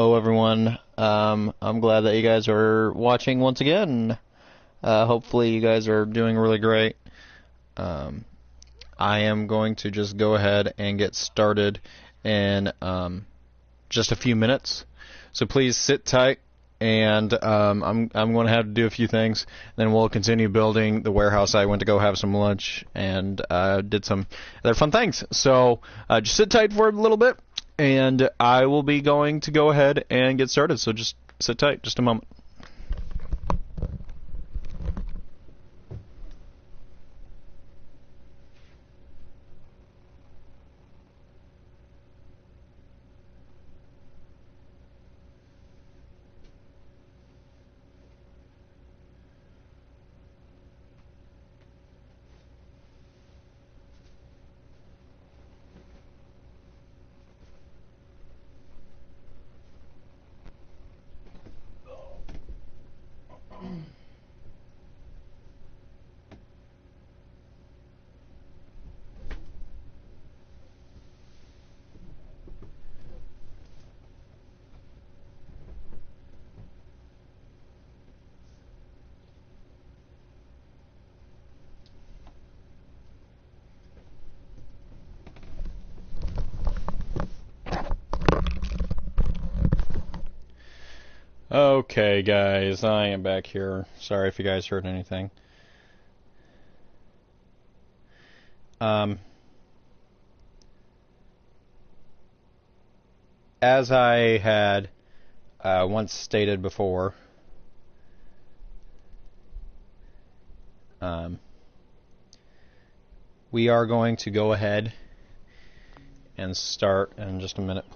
Hello everyone. I'm glad that you guys are watching once again. Hopefully you guys are doing really great. I am going to just go ahead and get started in just a few minutes. So please sit tight, and I'm going to have to do a few things. Then we'll continue building the warehouse. I went to go have some lunch and did some other fun things. So just sit tight for a little bit. And I will be going to go ahead and get started, so just sit tight, just a moment. Okay, guys, I am back here. Sorry if you guys heard anything. As I had once stated before, we are going to go ahead and start in just a minute.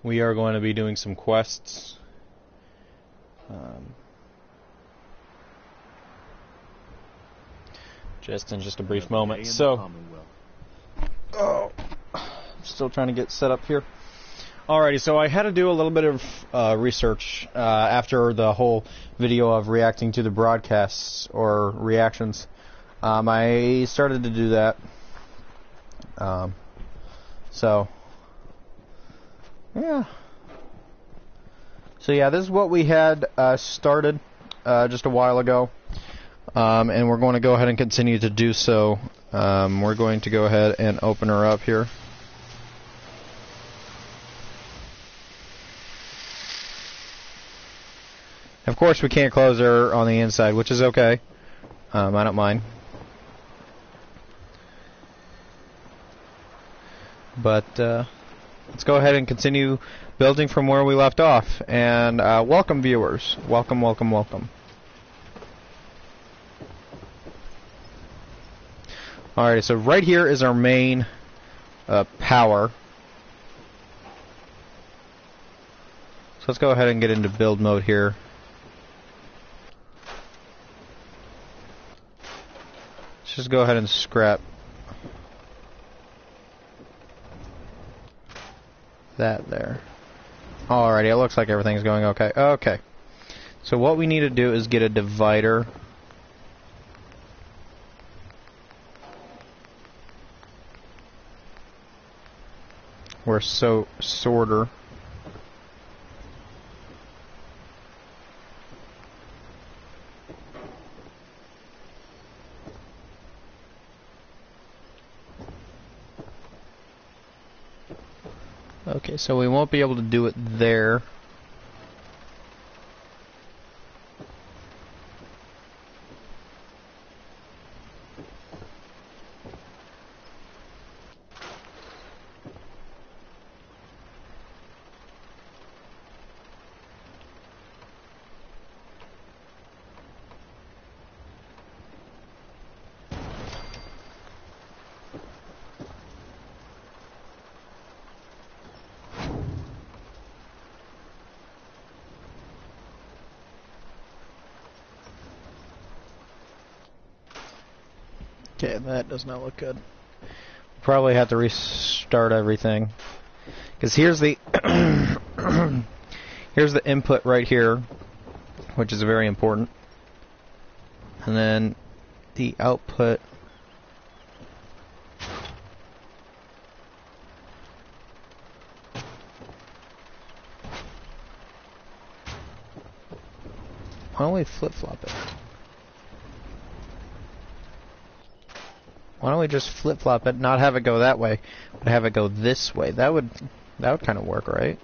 We are going to be doing some quests. Just in just a brief moment. So, I'm still trying to get set up here. Alrighty, so I had to do a little bit of research after the whole video of reacting to the broadcasts or reactions. I started to do that. Yeah. So yeah, this is what we had started just a while ago, and we're going to go ahead and continue to do so. We're going to go ahead and open her up here. Of course, we can't close her on the inside, which is okay. I don't mind. But let's go ahead and continue building from where we left off. And welcome, viewers. Welcome, welcome, welcome. Alright, so right here is our main power. So let's go ahead and get into build mode here. Let's just go ahead and scrap that there. Alrighty, it looks like everything's going okay. Okay. So what we need to do is get a divider. Or sorter. Okay, so we won't be able to do it there. Okay, that does not look good. Probably have to restart everything. Because here's the here's the input right here, which is very important. And then the output. Why don't we flip-flop it? Why don't we just flip-flop it, not have it go that way, but have it go this way? That would kind of work, right?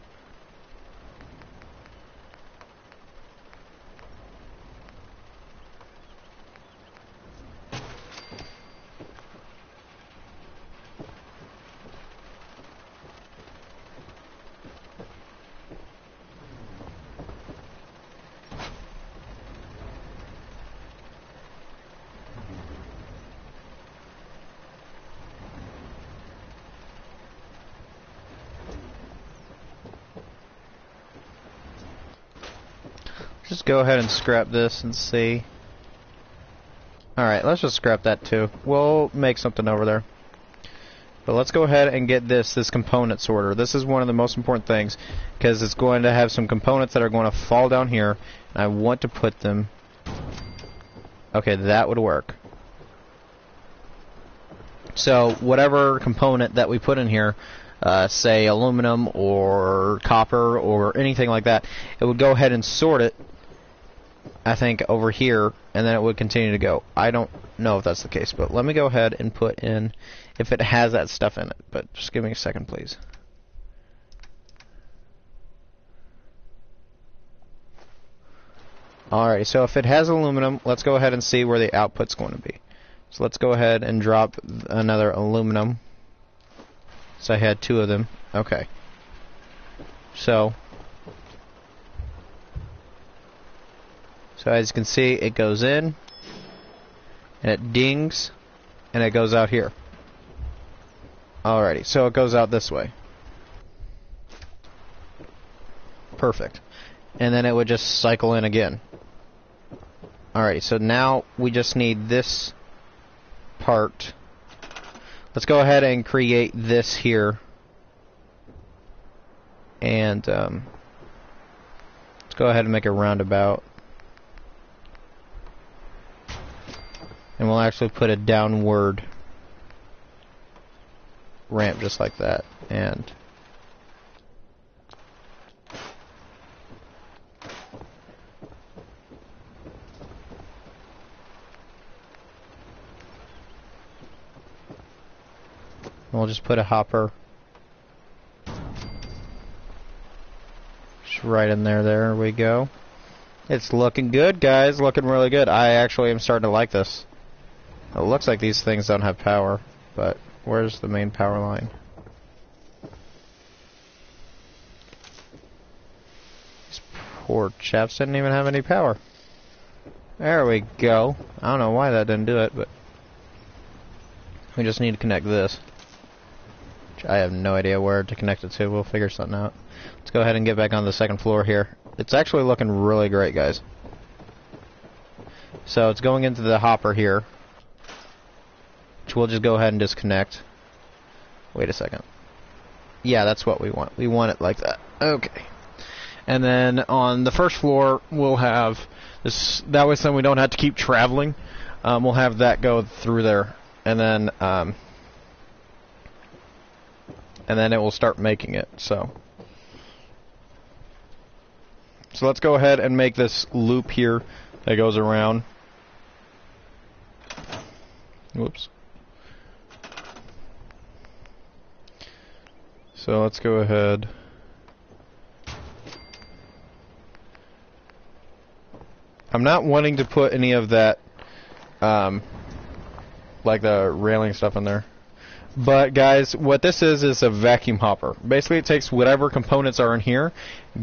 Just go ahead and scrap this and see. Alright, let's just scrap that too. We'll make something over there. But let's go ahead and get this component sorter. This is one of the most important things, because it's going to have some components that are going to fall down here, and I want to put them... Okay, that would work. So, whatever component that we put in here, say aluminum or copper or anything like that, it would go ahead and sort it, I think, over here, and then it would continue to go. I don't know if that's the case, but let me go ahead and put in if it has that stuff in it. But just give me a second, please. Alright, so if it has aluminum, let's go ahead and see where the output's going to be. So let's go ahead and drop another aluminum. So I had 2 of them. Okay. So as you can see, it goes in, and it dings, and it goes out here. Alrighty, so it goes out this way. Perfect. And then it would just cycle in again. Alrighty, so now we just need this part. Let's go ahead and create this here. And let's go ahead and make a roundabout. And we'll actually put a downward ramp just like that. And we'll just put a hopper just right in there. There we go. It's looking good, guys. Looking really good. I actually am starting to like this. It looks like these things don't have power, but where's the main power line? These poor chaps didn't even have any power. There we go. I don't know why that didn't do it, but we just need to connect this. Which I have no idea where to connect it to. We'll figure something out. Let's go ahead and get back on the second floor here. It's actually looking really great, guys. So it's going into the hopper here, which we'll just go ahead and disconnect. Wait a second. Yeah, that's what we want. We want it like that. Okay. And then on the first floor, we'll have this. That way, so we don't have to keep traveling. We'll have that go through there, and then it will start making it. So let's go ahead and make this loop here that goes around. Whoops. So let's go ahead. I'm not wanting to put any of that, like the railing stuff in there. But guys, what this is a vacuum hopper. Basically, it takes whatever components are in here,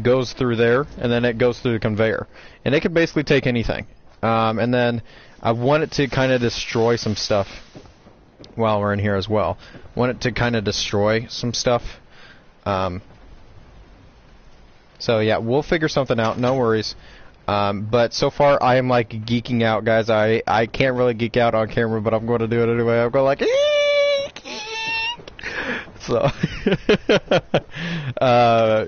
goes through there, and then it goes through the conveyor. And it can basically take anything. And then I want it to kind of destroy some stuff while we're in here as well. I want it to kind of destroy some stuff. So yeah, we'll figure something out, no worries. But so far I am like geeking out, guys. I can't really geek out on camera, but I'm going to do it anyway. I'm going like so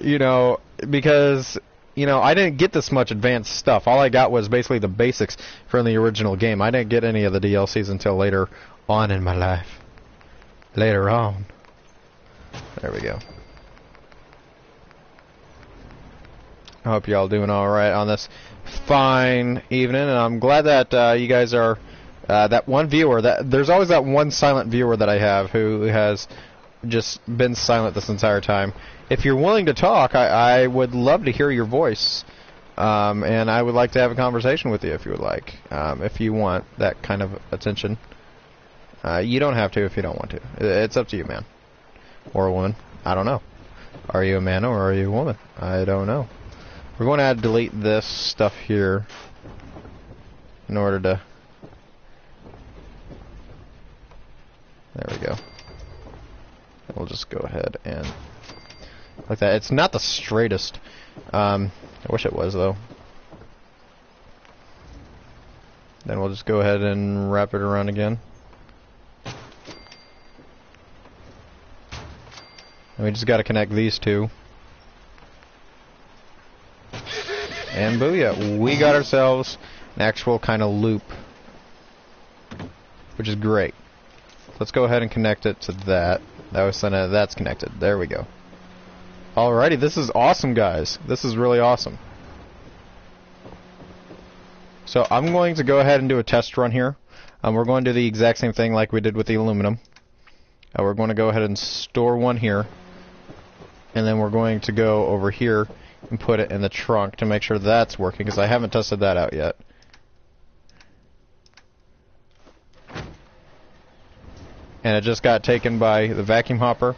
you know, because you know, I didn't get this much advanced stuff. All I got was basically the basics from the original game. I didn't get any of the DLCs until later on in my life. Later on. There we go. I hope y'all doing alright on this fine evening, and I'm glad that you guys are that one viewer. There's always that one silent viewer that I have who has just been silent this entire time. If you're willing to talk, I would love to hear your voice, and I would like to have a conversation with you if you would like, if you want that kind of attention. You don't have to if you don't want to. It's up to you, man. Or a woman. I don't know. Are you a man or are you a woman? I don't know. We're going to have to delete this stuff here in order to... There we go. We'll just go ahead and... like that. It's not the straightest. I wish it was, though. Then we'll just go ahead and wrap it around again. And we just got to connect these two. And booyah, we got ourselves an actual kind of loop, which is great. Let's go ahead and connect it to that. That's connected. There we go. Alrighty, this is awesome, guys. This is really awesome. So I'm going to go ahead and do a test run here. We're going to do the exact same thing like we did with the aluminum. We're going to go ahead and store one here. And then we're going to go over here and put it in the trunk to make sure that's working, because I haven't tested that out yet. And it just got taken by the vacuum hopper.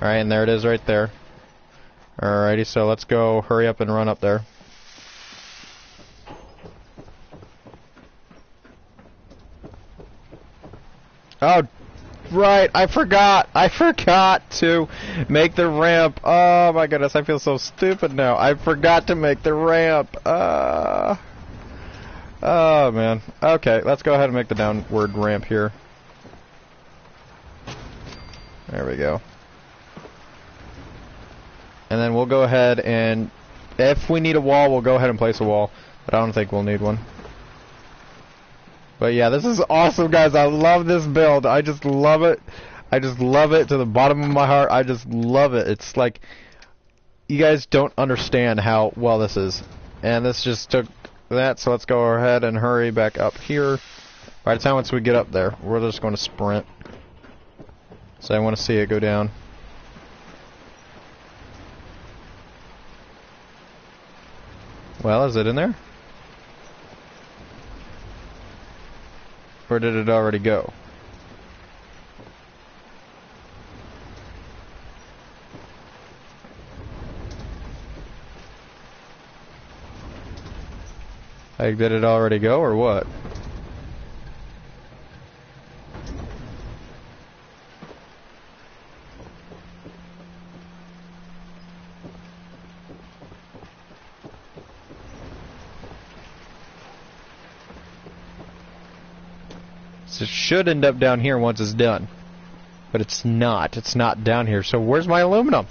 Alright, and there it is right there. Alrighty, so let's go hurry up and run up there. Oh, right, I forgot to make the ramp. Oh my goodness, I feel so stupid now. I forgot to make the ramp. Oh man. Okay, let's go ahead and make the downward ramp here. There we go. And then we'll go ahead and, if we need a wall, we'll go ahead and place a wall. But I don't think we'll need one. But yeah, this is awesome, guys. I love this build. I just love it. I just love it to the bottom of my heart. I just love it. It's like, you guys don't understand how well this is. And this just took that, so let's go ahead and hurry back up here. By the time once we get up there, we're just going to sprint. So I want to see it go down. Well, is it in there? Or did it already go? Like, did it already go or what? It should end up down here once it's done. But it's not. It's not down here. So where's my aluminum?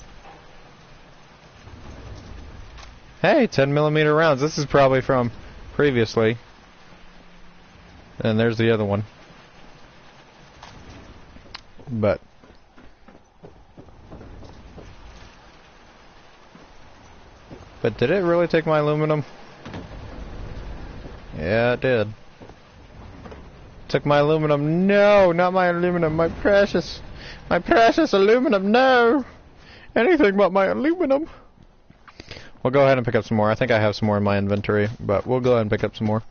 Hey, 10mm rounds. This is probably from previously. And there's the other one. But did it really take my aluminum? Yeah, it did. Took my aluminum. No, not my aluminum. My precious aluminum. No, anything but my aluminum. We'll go ahead and pick up some more. I think I have some more in my inventory, but we'll go ahead and pick up some more.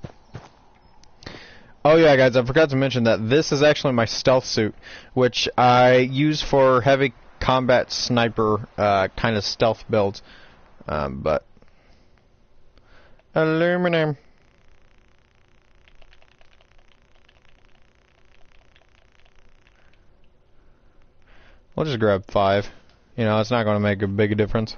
Oh yeah, guys, I forgot to mention that this is actually my stealth suit, which I use for heavy combat sniper kind of stealth builds. But aluminum. We'll just grab 5. You know, it's not going to make a big difference.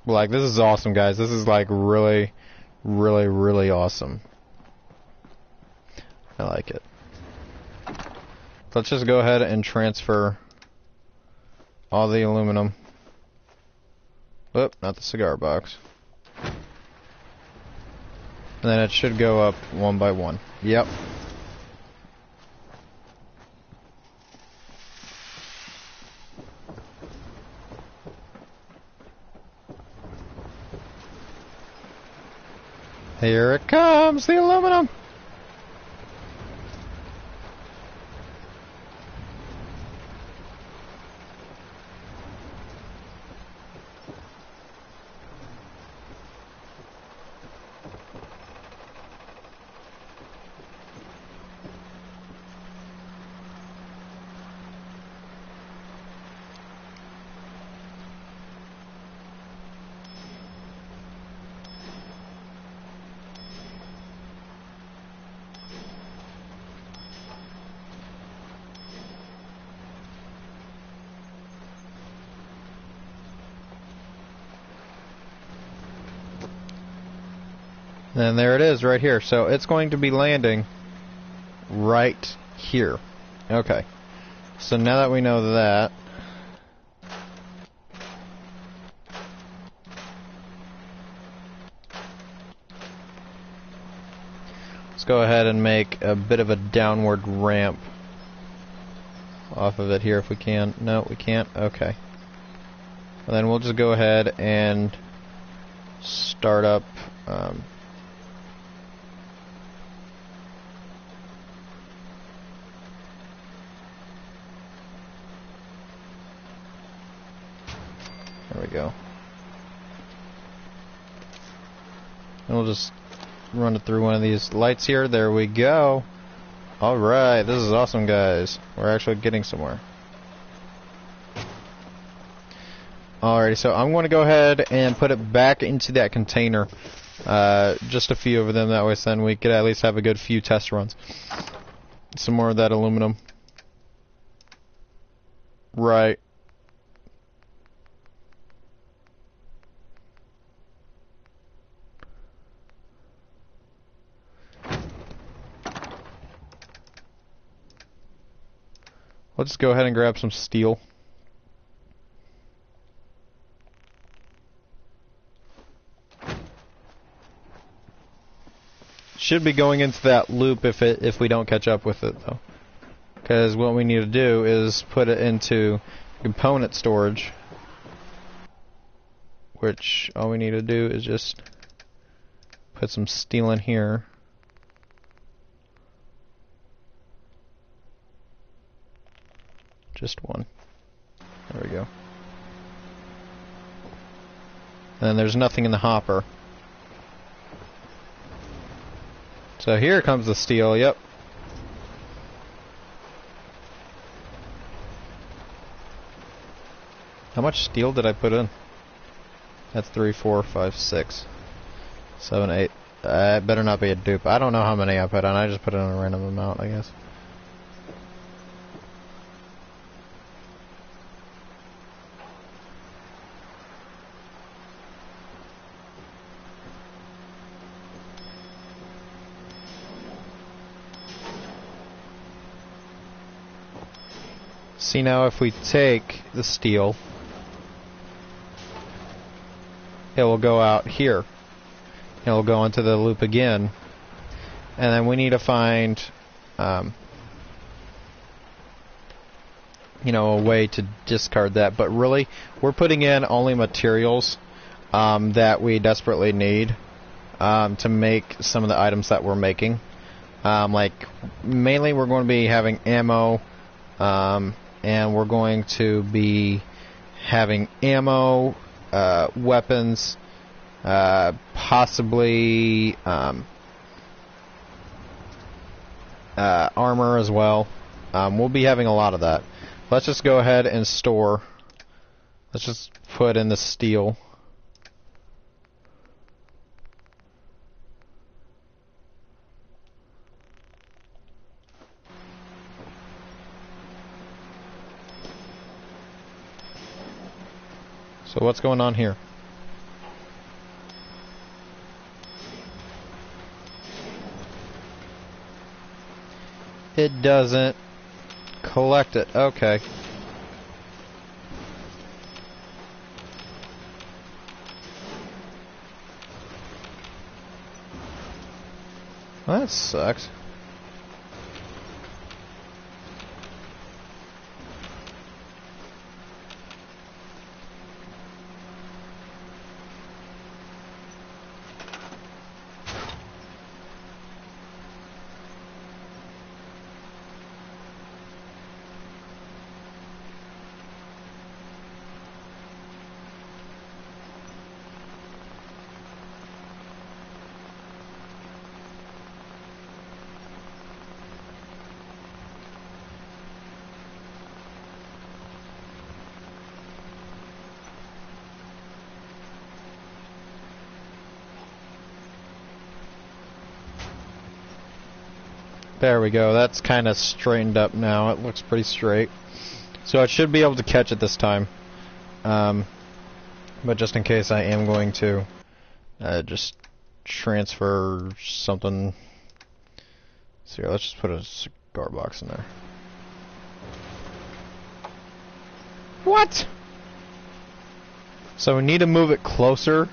Like, this is awesome, guys. This is, like, really, really, really awesome. I like it. Let's just go ahead and transfer all the aluminum Whoop, not the cigar box. And then it should go up one by one. Yep. Here it comes, the aluminum! And there it is, right here. So it's going to be landing right here. Okay. So now that we know that, let's go ahead and make a bit of a downward ramp off of it here if we can. No, we can't. Okay. And then we'll just go ahead and start up. There we go. And we'll just run it through one of these lights here. There we go. Alright, this is awesome, guys. We're actually getting somewhere. Alrighty, so I'm going to go ahead and put it back into that container. Just a few of them, that way so then we could at least have a good few test runs. Some more of that aluminum. Right. Let's go ahead and grab some steel. Should be going into that loop if we don't catch up with it though. Because what we need to do is put it into component storage. Which all we need to do is just put some steel in here. Just one. There we go. And then there's nothing in the hopper. So here comes the steel, yep. How much steel did I put in? That's 3, 4, 5, 6, 7, 8. It better not be a dupe. I don't know how many I put on. I just put in a random amount, I guess. See now if we take the steel, it will go out here. It will go into the loop again. And then we need to find, you know, a way to discard that. But really, we're putting in only materials that we desperately need to make some of the items that we're making. Like, mainly we're going to be having ammo, and we're going to be having ammo, weapons, possibly armor as well. We'll be having a lot of that. Let's just go ahead and store. Let's just put in the steel. So what's going on here? It doesn't collect it. Okay. Well, that sucks. There we go. That's kind of straightened up now. It looks pretty straight. So I should be able to catch it this time. But just in case, I am going to just transfer something. So here, let's just put a cigar box in there. What? So we need to move it closer.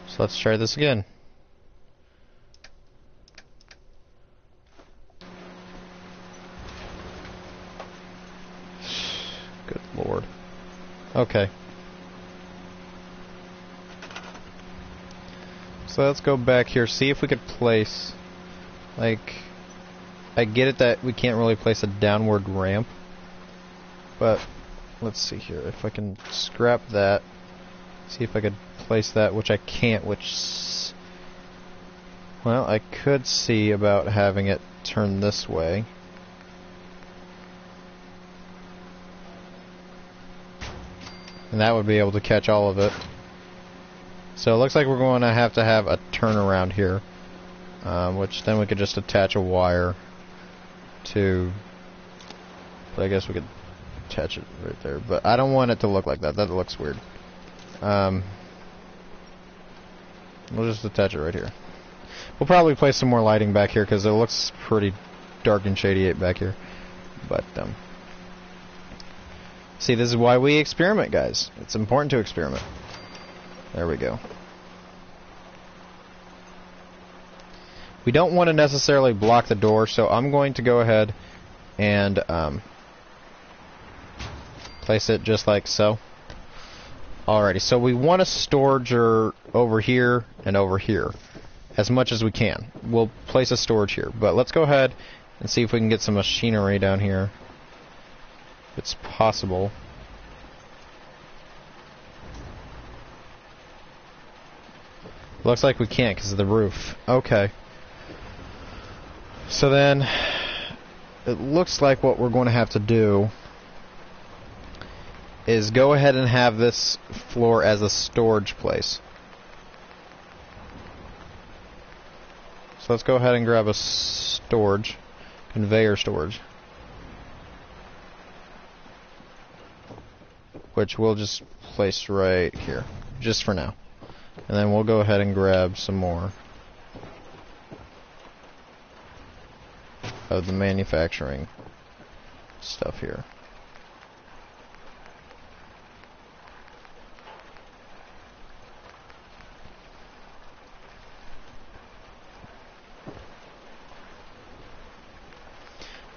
So let's try this again. Good lord. Okay. So let's go back here, see if we could place, like, I get it that we can't really place a downward ramp, but let's see here, if I can scrap that, see if I could place that, which I can't, which, well, I could see about having it turn this way. And that would be able to catch all of it. So it looks like we're going to have a turnaround here, which then we could just attach a wire to, but I guess we could attach it right there. But I don't want it to look like that. That looks weird. We'll just attach it right here. We'll probably place some more lighting back here because it looks pretty dark and shady back here. But, see, this is why we experiment, guys. It's important to experiment. There we go. We don't want to necessarily block the door, so I'm going to go ahead and place it just like so. Alrighty, so we want a storager over here and over here, as much as we can. We'll place a storage here, but let's go ahead and see if we can get some machinery down here, if it's possible. Looks like we can't because of the roof. Okay. So then, it looks like what we're going to have to do is go ahead and have this floor as a storage place. So let's go ahead and grab a storage, conveyor storage, which we'll just place right here, just for now. And then we'll go ahead and grab some more of the manufacturing stuff here.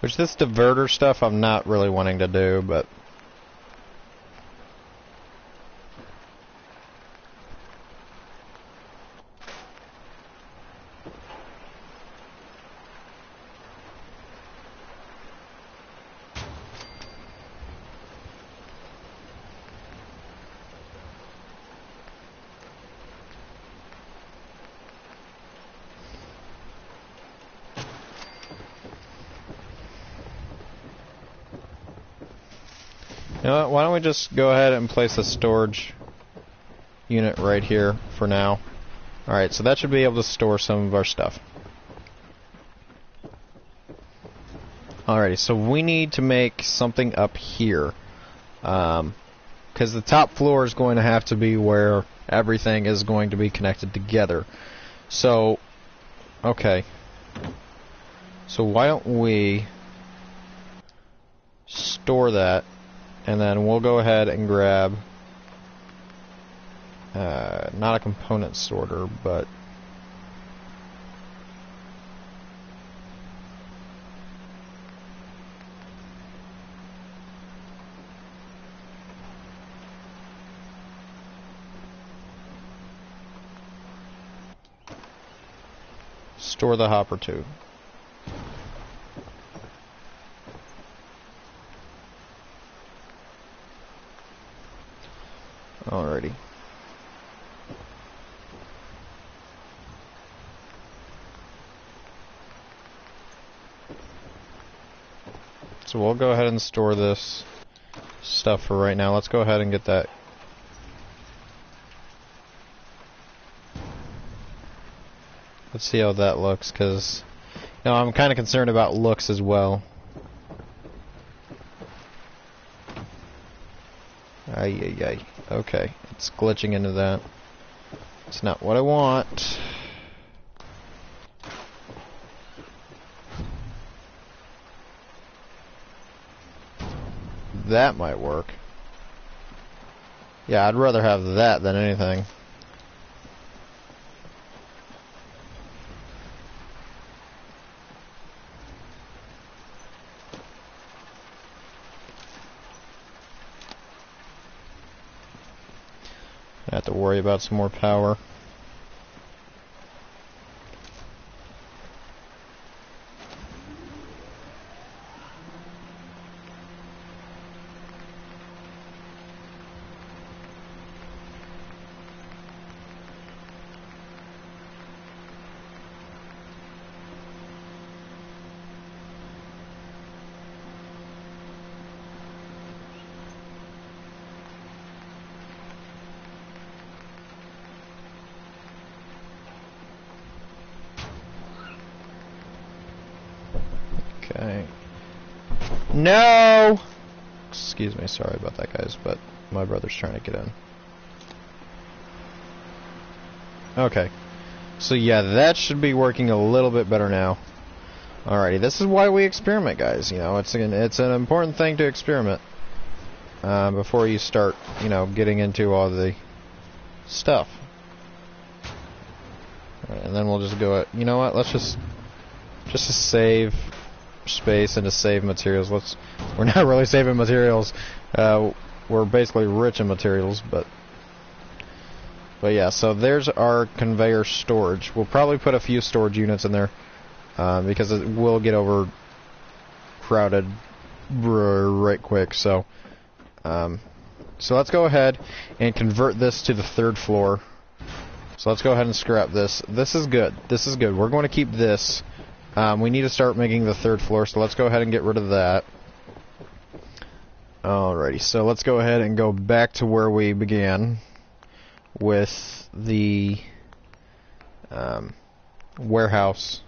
Which this diverter stuff I'm not really wanting to do, but you know what, why don't we just go ahead and place a storage unit right here for now. Alright, so that should be able to store some of our stuff. Alrighty, so we need to make something up here. Because the top floor is going to have to be where everything is going to be connected together. So, okay. So why don't we store that, and then we'll go ahead and grab not a component sorter, but store the hopper tube. Alrighty. So we'll go ahead and store this stuff for right now. Let's go ahead and get that. Let's see how that looks, because you know, I'm kind of concerned about looks as well. Ay, ay, ay. Okay, it's glitching into that. It's not what I want. That might work. Yeah, I'd rather have that than anything. I have to worry about some more power. Okay. No! Excuse me, sorry about that, guys, but my brother's trying to get in. Okay. So yeah, that should be working a little bit better now. Alrighty, this is why we experiment, guys. You know, it's an important thing to experiment before you start, you know, getting into all the stuff. Alright, and then we'll just go. You know what? Let's just to save space and to save materials. We're not really saving materials. We're basically rich in materials, but yeah. So there's our conveyor storage. We'll probably put a few storage units in there because it will get overcrowded right quick. So let's go ahead and convert this to the third floor. So let's go ahead and scrap this. This is good. This is good. We're going to keep this. We need to start making the third floor, so let's go ahead and get rid of that. Alrighty, so let's go ahead and go back to where we began with the warehouse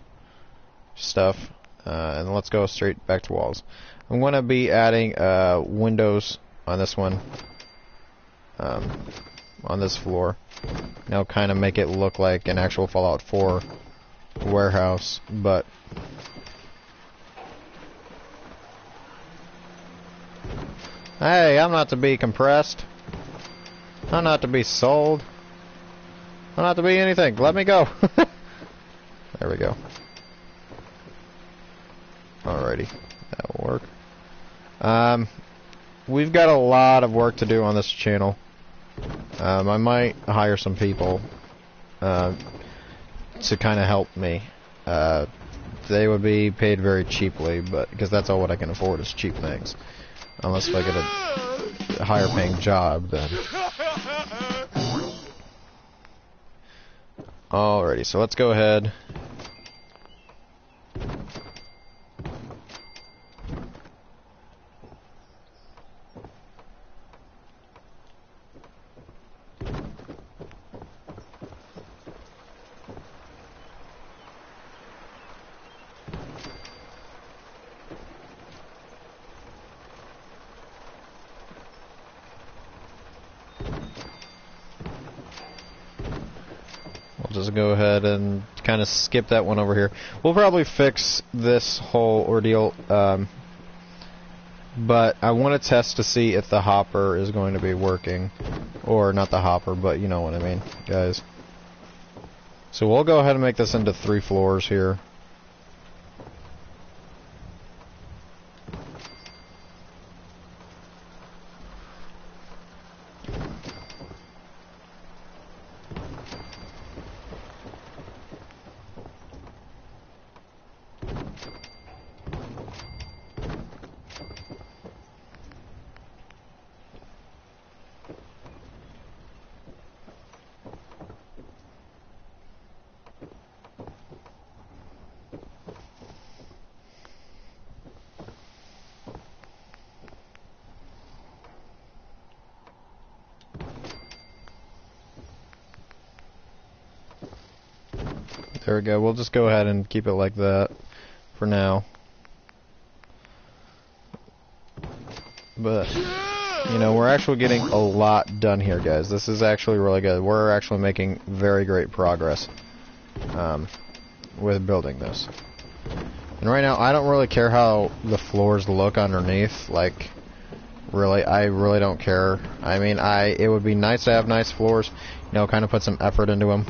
stuff, and let's go straight back to walls. I'm going to be adding windows on this one, on this floor. Now kind of make it look like an actual Fallout 4 warehouse, but hey, I'm not to be compressed. I'm not to be sold. I'm not to be anything. Let me go. There we go. Alrighty, that'll work. We've got a lot of work to do on this channel. I might hire some people to kind of help me. They would be paid very cheaply, but because that's all what I can afford is cheap things. Unless if I get a higher paying job, then. Alrighty, so let's go ahead. Just go ahead and kind of skip that one over here. We'll probably fix this whole ordeal but I want to test to see if the hopper is going to be working. Or not the hopper, but you know what I mean, guys. So we'll go ahead and make this into 3 floors here. There we go. We'll just go ahead and keep it like that for now. But, you know, we're actually getting a lot done here, guys. This is actually really good. We're actually making very great progress with building this. And right now, I don't really care how the floors look underneath. Like, really, I really don't care. I mean, it would be nice to have nice floors. You know, kind of put some effort into them.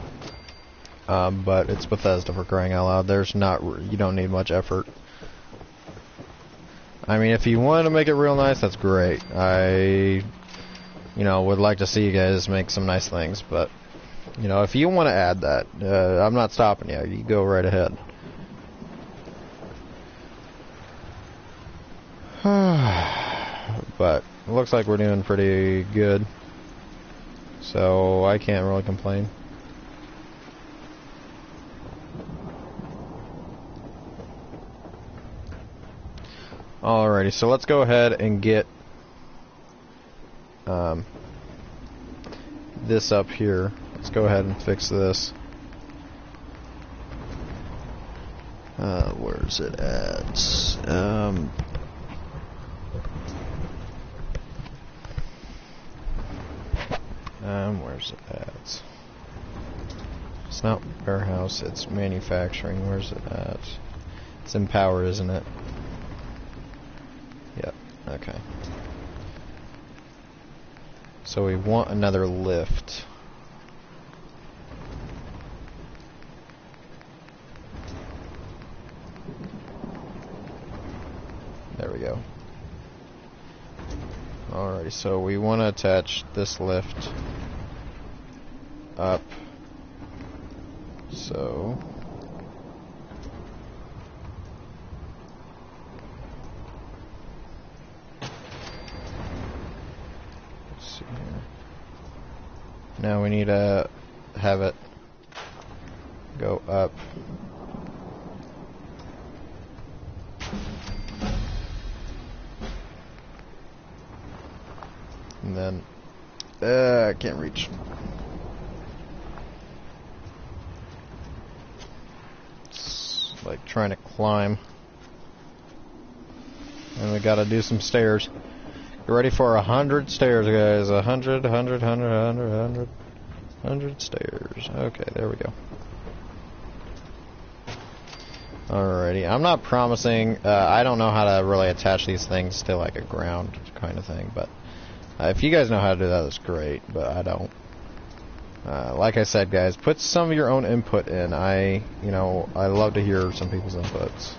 But it's Bethesda, for crying out loud. You don't need much effort. I mean, if you wanted to make it real nice, that's great. I, you know, would like to see you guys make some nice things, but, you know, if you want to add that, I'm not stopping you. You go right ahead. But it looks like we're doing pretty good, so I can't really complain. Alrighty, so let's go ahead and get this up here. Let's go ahead and fix this. Where's it at? Where's it at? It's not warehouse, it's manufacturing. Where's it at? It's in power, isn't it? Yep, okay. So we want another lift. There we go. Alrighty, so we want to attach this lift up. So let's see here. Now we need to have it go up. And then I can't reach. It's like trying to climb. And we gotta do some stairs. Get ready for 100 stairs, guys. 100 stairs. Okay, there we go. Alrighty, I'm not promising, I don't know how to really attach these things to like a ground kind of thing, but if you guys know how to do that, that's great, but I don't. Like I said, guys, put some of your own input in. I love to hear some people's inputs.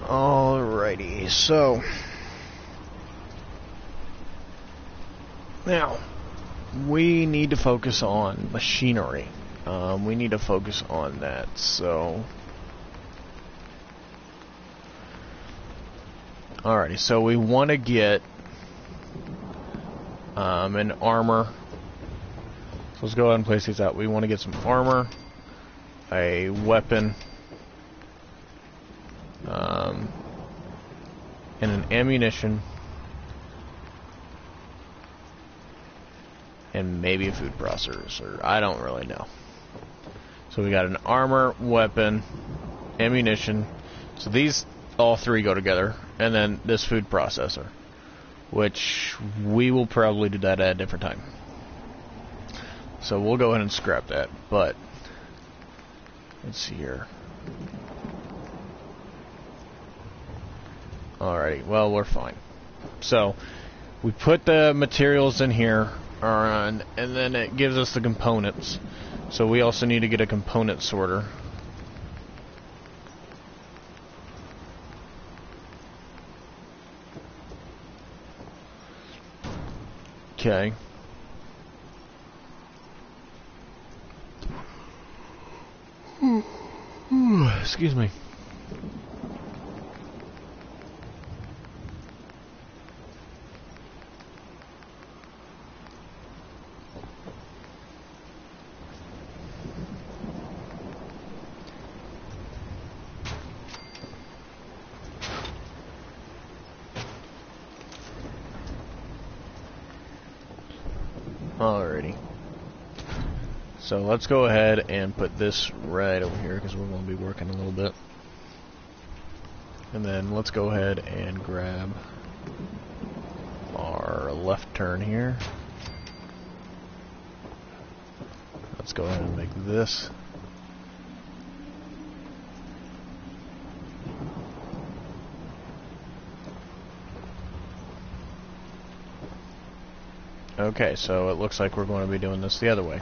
Alrighty, so now we need to focus on machinery. We need to focus on that. So, alrighty, so we want to get an armor. So let's go ahead and place these out. We want to get some armor, a weapon, and an ammunition, and maybe a food processor. I don't really know. So we got an armor, weapon, ammunition. So these all three go together, and then this food processor, which we will probably do that at a different time. So we'll go ahead and scrap that, but let's see here. Alrighty, well, we're fine. So we put the materials in here, and then it gives us the components. So we also need to get a component sorter. Okay. Excuse me. Alrighty. So let's go ahead and put this right over here because we're going to be working a little bit. And then let's go ahead and grab our left turn here. Let's go ahead and make this. Okay, so it looks like we're going to be doing this the other way.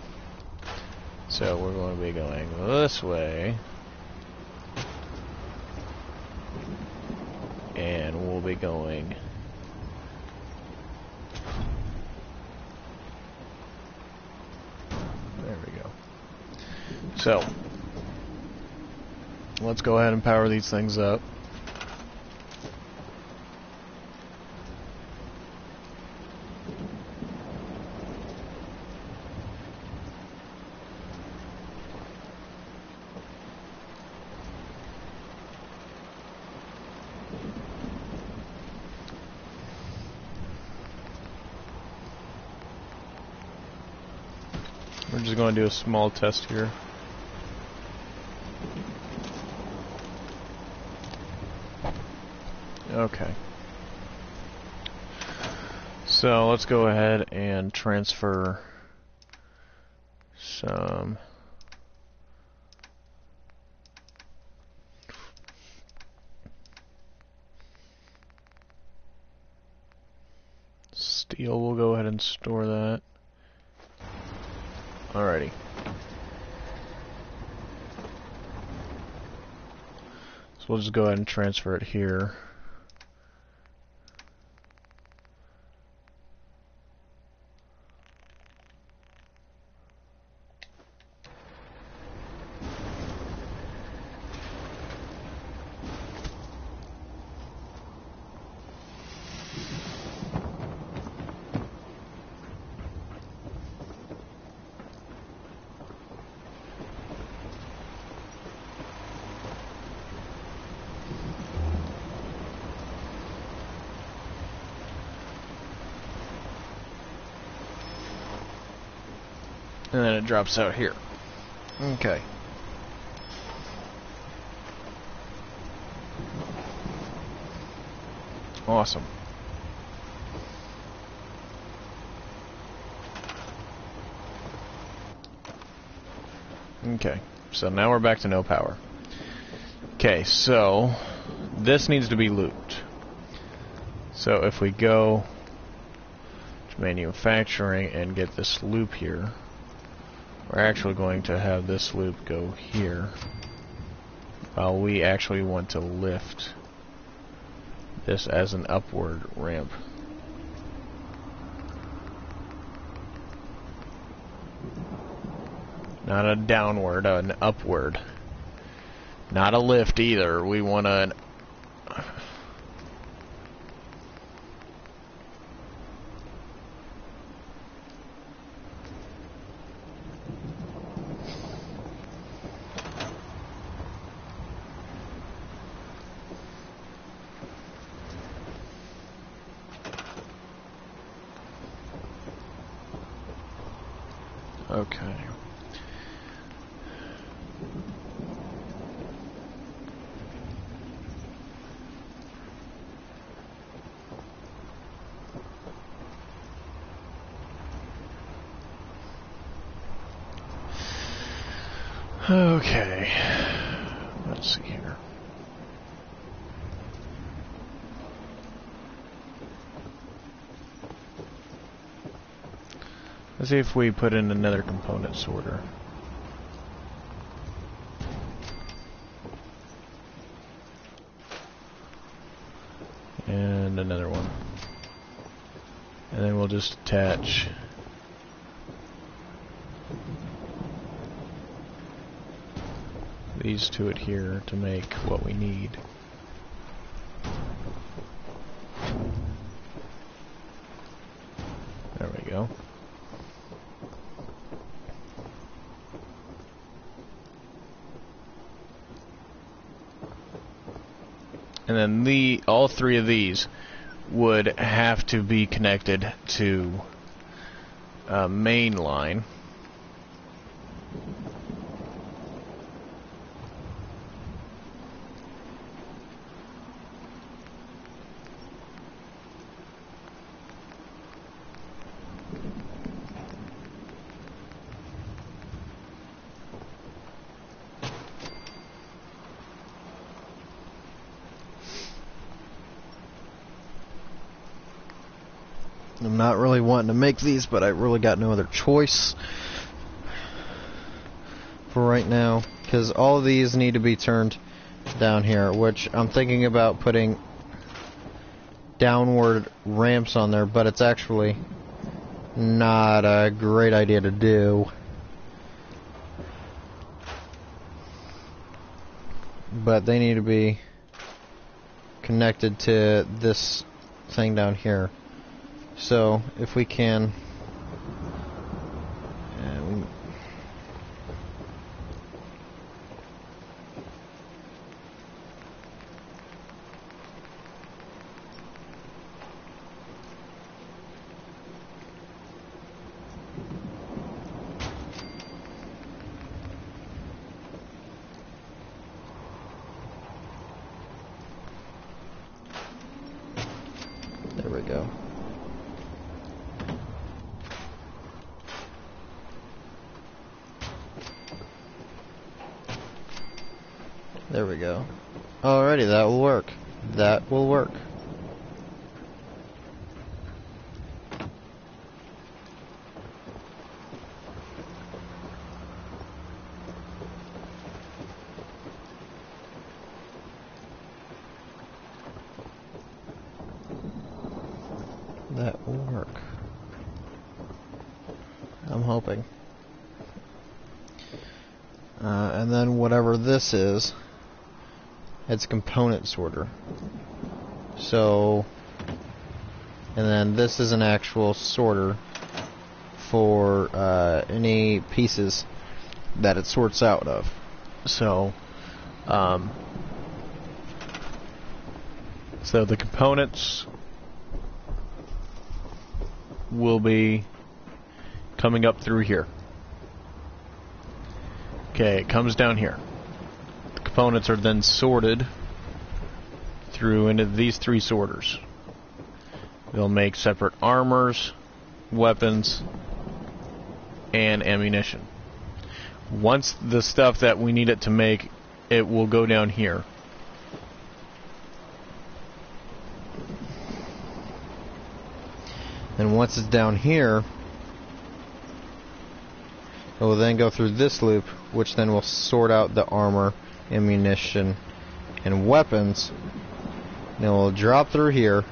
So we're going to be going this way. And we'll be going there we go. So let's go ahead and power these things up. We're just going to do a small test here. Okay. So let's go ahead and transfer some steel. We'll go ahead and store that. Alrighty. So we'll just go ahead and transfer it here. And then it drops out here. Okay. Awesome. Okay, so now we're back to no power. Okay, so this needs to be looped. So if we go to manufacturing and get this loop here, we're actually going to have this loop go here, while we actually want to lift this as an upward ramp. Not a downward, an upward. Not a lift either. We want an... Okay. Okay. Let's see here. Let's see if we put in another component sorter. And another one. And then we'll just attach these to it here to make what we need. There we go. And then all three of these would have to be connected to a main line. I'm not really wanting to make these, but I really got no other choice for right now, because all of these need to be turned down here, which I'm thinking about putting downward ramps on there, but it's actually not a great idea to do. But they need to be connected to this thing down here. So, if we can... there we go. There we go. Alrighty, that will work. That will work. That will work. I'm hoping. And then whatever this is, it's a component sorter. So, and then this is an actual sorter for any pieces that it sorts out of. So, so the components will be coming up through here. Okay, it comes down here. The components are then sorted through into these three sorters. They'll make separate armors, weapons, and ammunition. Once the stuff that we need it to make, it will go down here. And once it's down here, it will then go through this loop, which then will sort out the armor, ammunition, and weapons. And it will drop through here,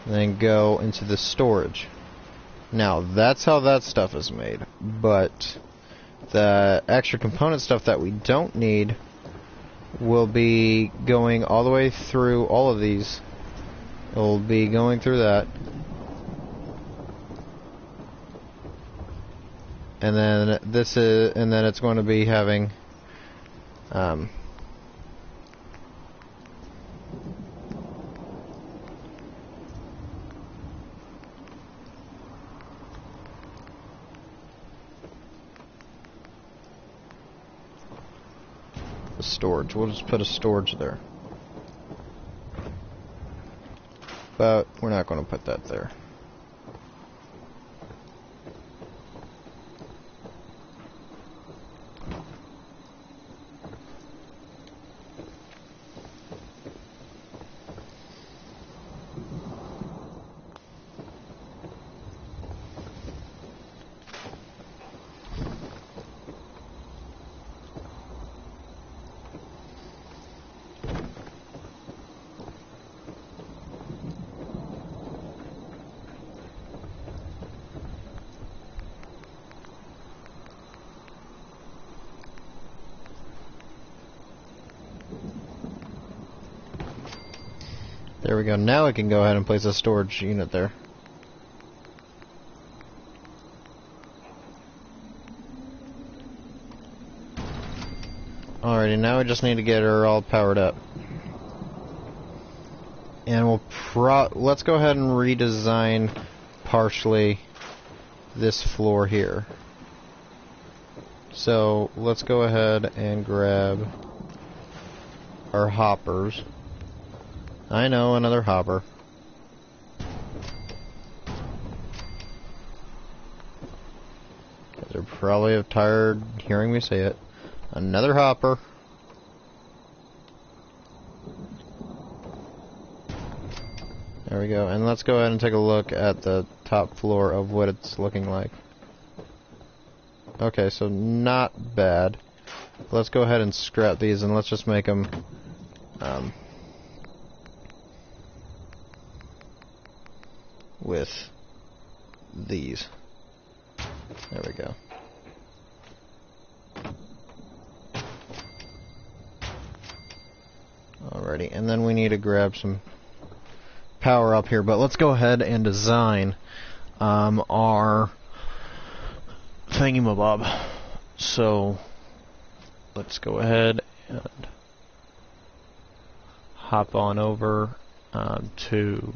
and then go into the storage. Now, that's how that stuff is made. But the extra component stuff that we don't need will be going all the way through all of these. It will be going through that. And then this is, and then it's going to be having the storage. We'll just put a storage there. But we're not going to put that there. There we go. Now I can go ahead and place a storage unit there. Alrighty, now we just need to get her all powered up. And let's go ahead and redesign partially this floor here. So let's go ahead and grab our hoppers. I know, another hopper. They're probably tired hearing me say it. Another hopper. There we go. And let's go ahead and take a look at the top floor of what it's looking like. Okay, so not bad. Let's go ahead and scrap these and let's just make them with these. There we go. Alrighty, and then we need to grab some power up here, but let's go ahead and design our thingamabob. So let's go ahead and hop on over to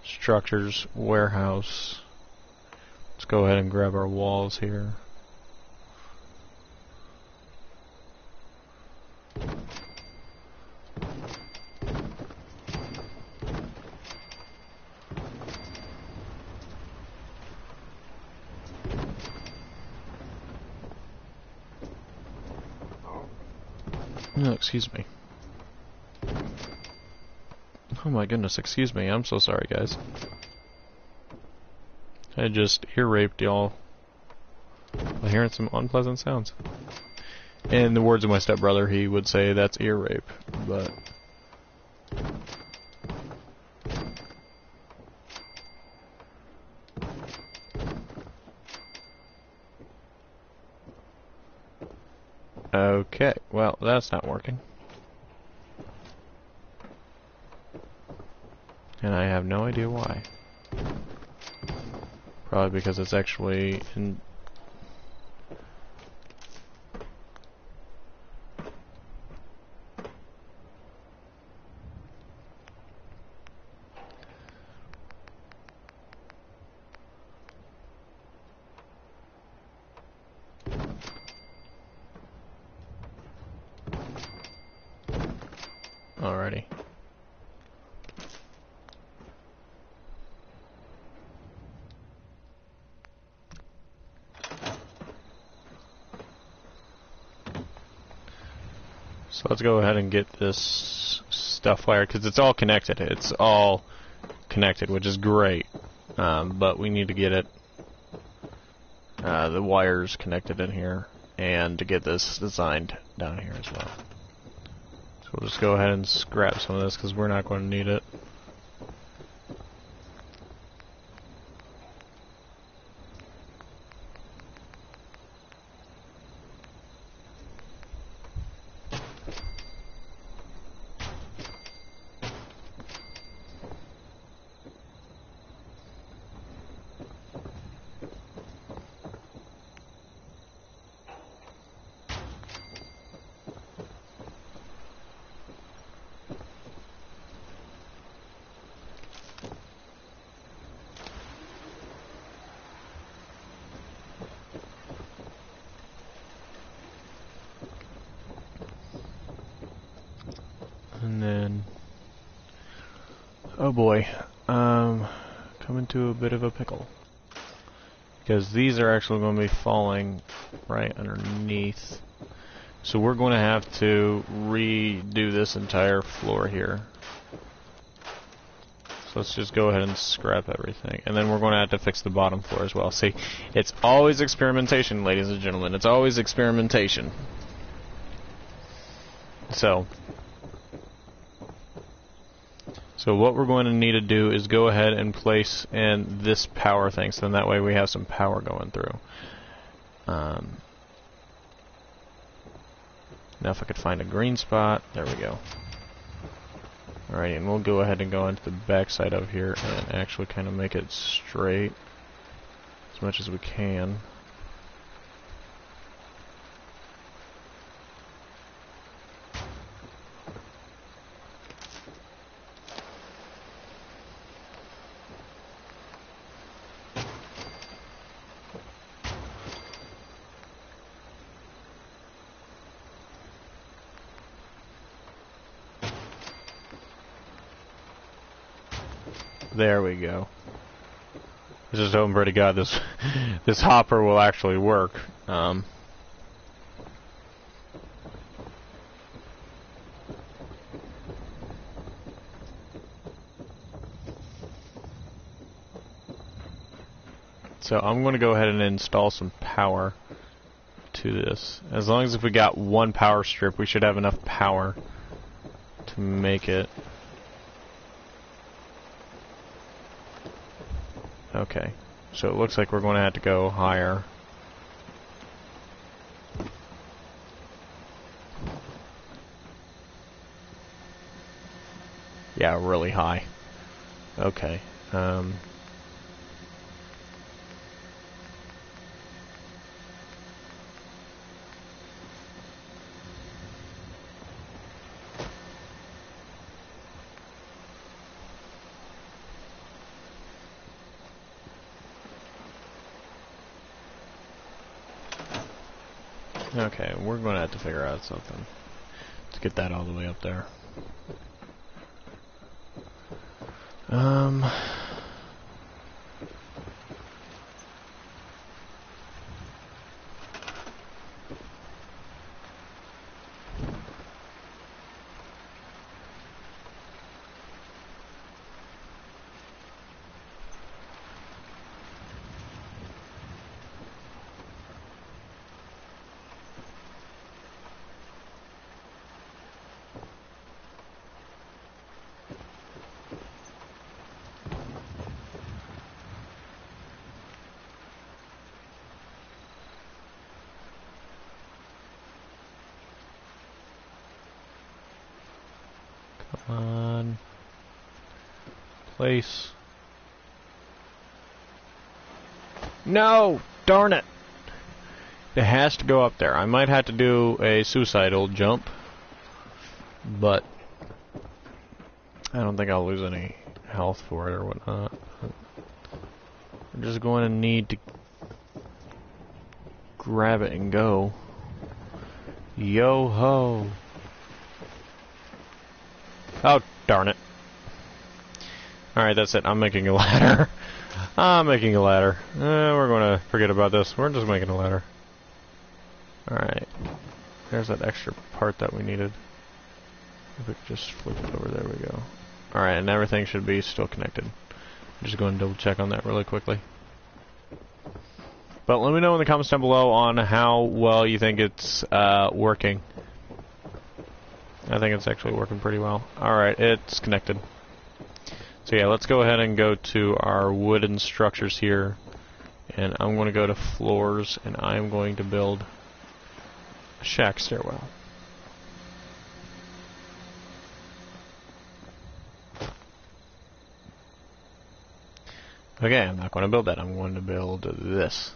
structures warehouse. Let's go ahead and grab our walls here. Oh, excuse me. Oh my goodness, excuse me. I'm so sorry, guys. I just ear raped y'all by hearing some unpleasant sounds. In the words of my stepbrother, he would say that's ear rape, but okay, well, that's not working. And I have no idea why. Probably because it's actually in... Alrighty. So let's go ahead and get this stuff wired, because it's all connected. It's all connected, which is great. But we need to get it, the wires connected in here, and to get this designed down here as well. So we'll just go ahead and scrap some of this, because we're not going to need it. And then, oh boy, coming to a bit of a pickle. Because these are actually going to be falling right underneath. So we're going to have to redo this entire floor here. So let's just go ahead and scrap everything. And then we're going to have to fix the bottom floor as well. See, it's always experimentation, ladies and gentlemen. It's always experimentation. So what we're going to need to do is go ahead and place in this power thing, so then that way we have some power going through. Now if I could find a green spot, there we go. Alright, and we'll go ahead and go onto the back side of here and actually kind of make it straight as much as we can. There we go. Just hoping pretty God this this hopper will actually work. So I'm going to go ahead and install some power to this. As long as if we got one power strip, we should have enough power to make it. Okay, so it looks like we're going to have to go higher. Yeah, really high. Okay. Okay, we're going to have to figure out something to get that all the way up there. Come on. Place. No! Darn it! It has to go up there. I might have to do a suicidal jump, but I don't think I'll lose any health for it or whatnot. I'm just going to need to grab it and go. Yo-ho! Oh, darn it. Alright, that's it. I'm making a ladder. I'm making a ladder. We're going to forget about this. We're just making a ladder. Alright. There's that extra part that we needed. If we could just flip it over, there we go. Alright, and everything should be still connected. I'm just going to double check on that really quickly. But let me know in the comments down below on how well you think it's working. I think it's actually working pretty well. Alright, it's connected. So yeah, let's go ahead and go to our wooden structures here. And I'm going to go to floors, and I'm going to build a shack stairwell. Okay, I'm not going to build that. I'm going to build this.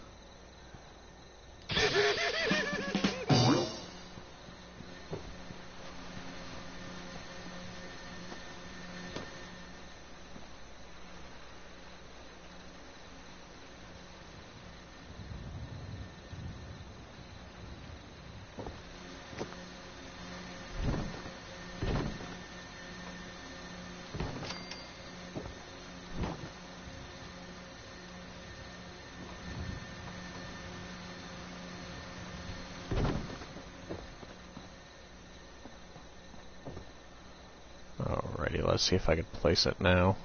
Alrighty, let's see if I can place it now.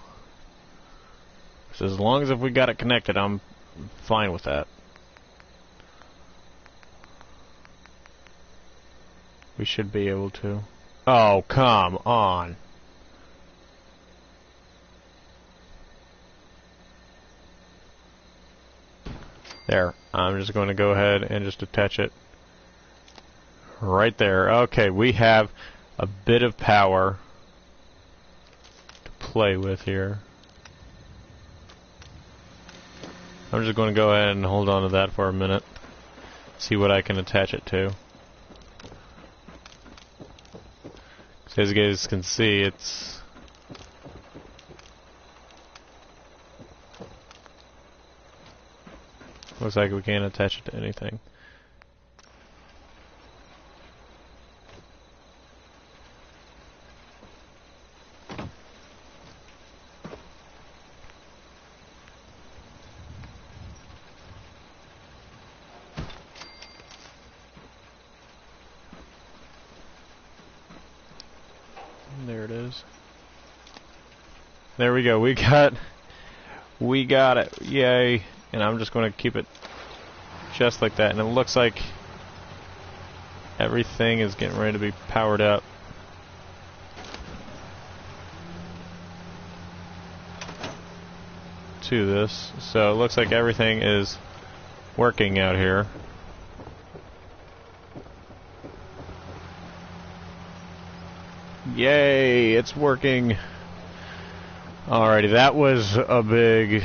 So as long as if we got it connected, I'm fine with that. We should be able to. Oh, come on. There. I'm just going to go ahead and just attach it right there. Okay, we have a bit of power. play with here. I'm just going to go ahead and hold on to that for a minute. See what I can attach it to. As you guys can see, it's... looks like we can't attach it to anything. There it is. There we go. We got it. Yay. And I'm just going to keep it just like that. And it looks like everything is getting ready to be powered up. To this. So it looks like everything is working out here. Yay, it's working. Alrighty, that was a big,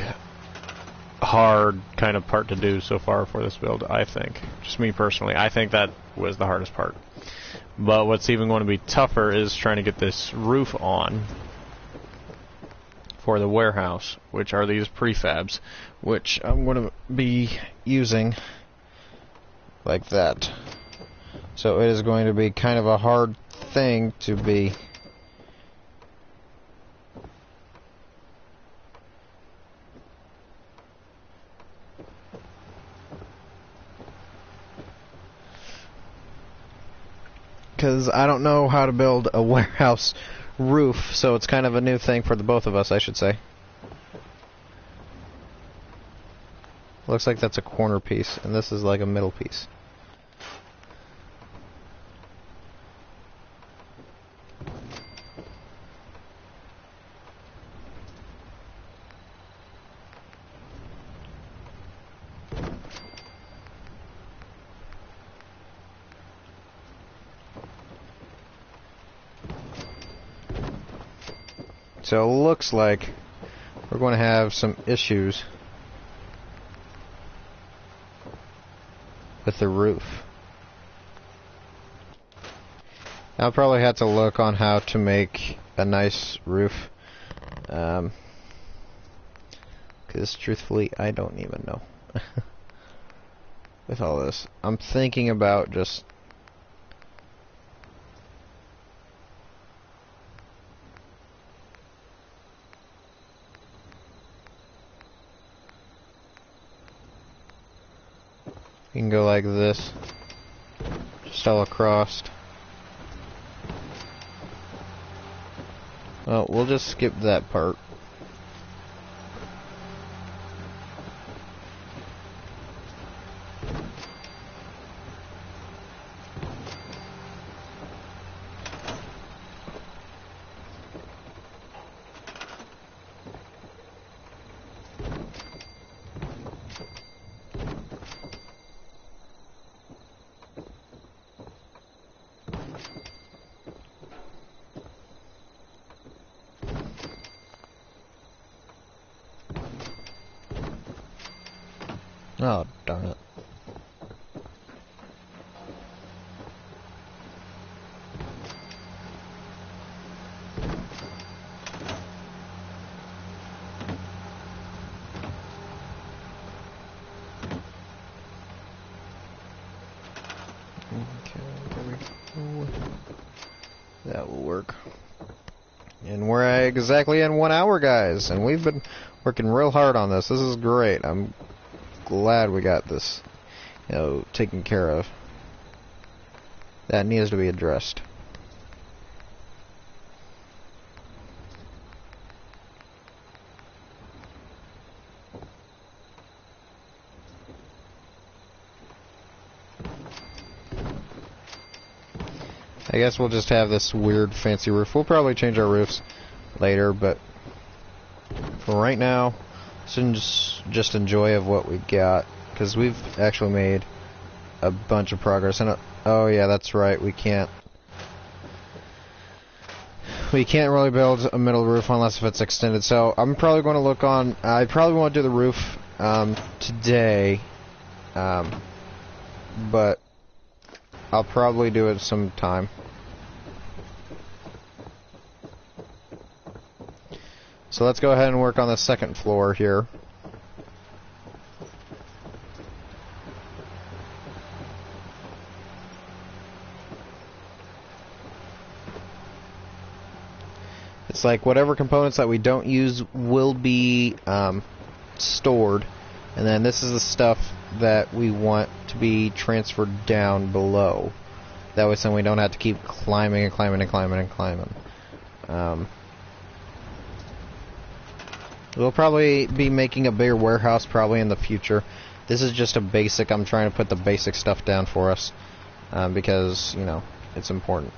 hard kind of part to do so far for this build, I think. Just me personally, I think that was the hardest part. But what's even going to be tougher is trying to get this roof on for the warehouse, which are these prefabs, which I'm going to be using like that. So it is going to be kind of a hard thing to be because I don't know how to build a warehouse roof, so it's kind of a new thing for the both of us, I should say. Looks like that's a corner piece, and this is like a middle piece. So it looks like we're going to have some issues with the roof. I'll probably have to look on how to make a nice roof, because truthfully I don't even know. With all this, I'm thinking about just you can go like this, just all across. Well, we'll just skip that part. Oh, darn it. Okay, there we go. That will work. And we're exactly in 1 hour, guys, and we've been working real hard on this. This is great. I'm glad we got this, taken care of. That needs to be addressed. I guess we'll just have this weird fancy roof. We'll probably change our roofs later, but for right now, just enjoy of what we got, because we've actually made a bunch of progress. And oh yeah, that's right, we can't We can't really build a middle roof unless if it's extended. So I'm probably going to look on. I probably won't do the roof today, but I'll probably do it sometime. So let's go ahead and work on the second floor here. It's like whatever components that we don't use will be stored, and then this is the stuff that we want to be transferred down below. That way, so we don't have to keep climbing and climbing and climbing and climbing. We'll probably be making a bigger warehouse probably in the future. This is just a basic. I'm trying to put the basic stuff down for us because, you know, it's important.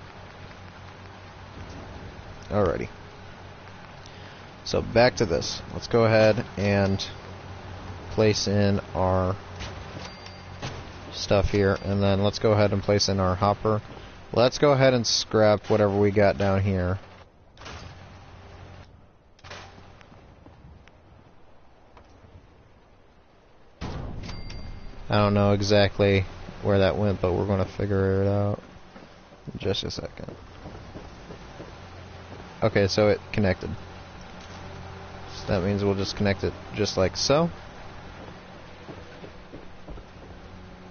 Alrighty. So back to this. Let's go ahead and place in our stuff here, and then let's go ahead and place in our hopper. Let's go ahead and scrap whatever we got down here. I don't know exactly where that went, but we're going to figure it out in just a second. Okay, so it connected. So that means we'll just connect it just like so.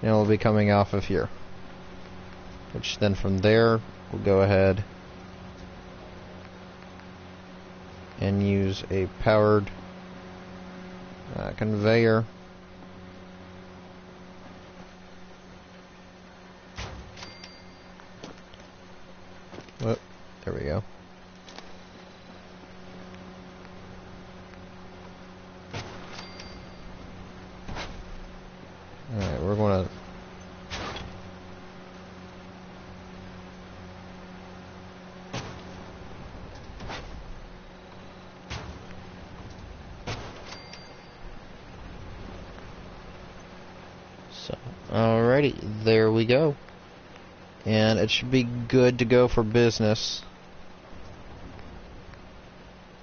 And it'll be coming off of here. Which then from there, we'll go ahead and use a powered conveyor. Whoop, there we go. Alright, we're going to... So, alrighty, there we go. And it should be good to go for business.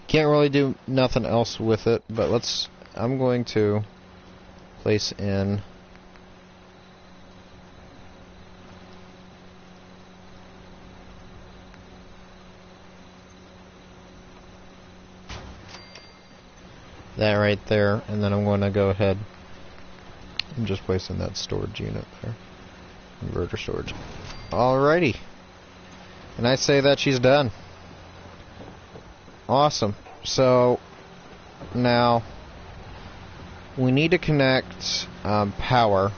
Can't really do nothing else with it, but let's... I'm going to place in... that right there, and then I'm going to go ahead and just place in that storage unit there. Inverter storage. Alrighty. And I say that she's done. Awesome. So, now, we need to connect power.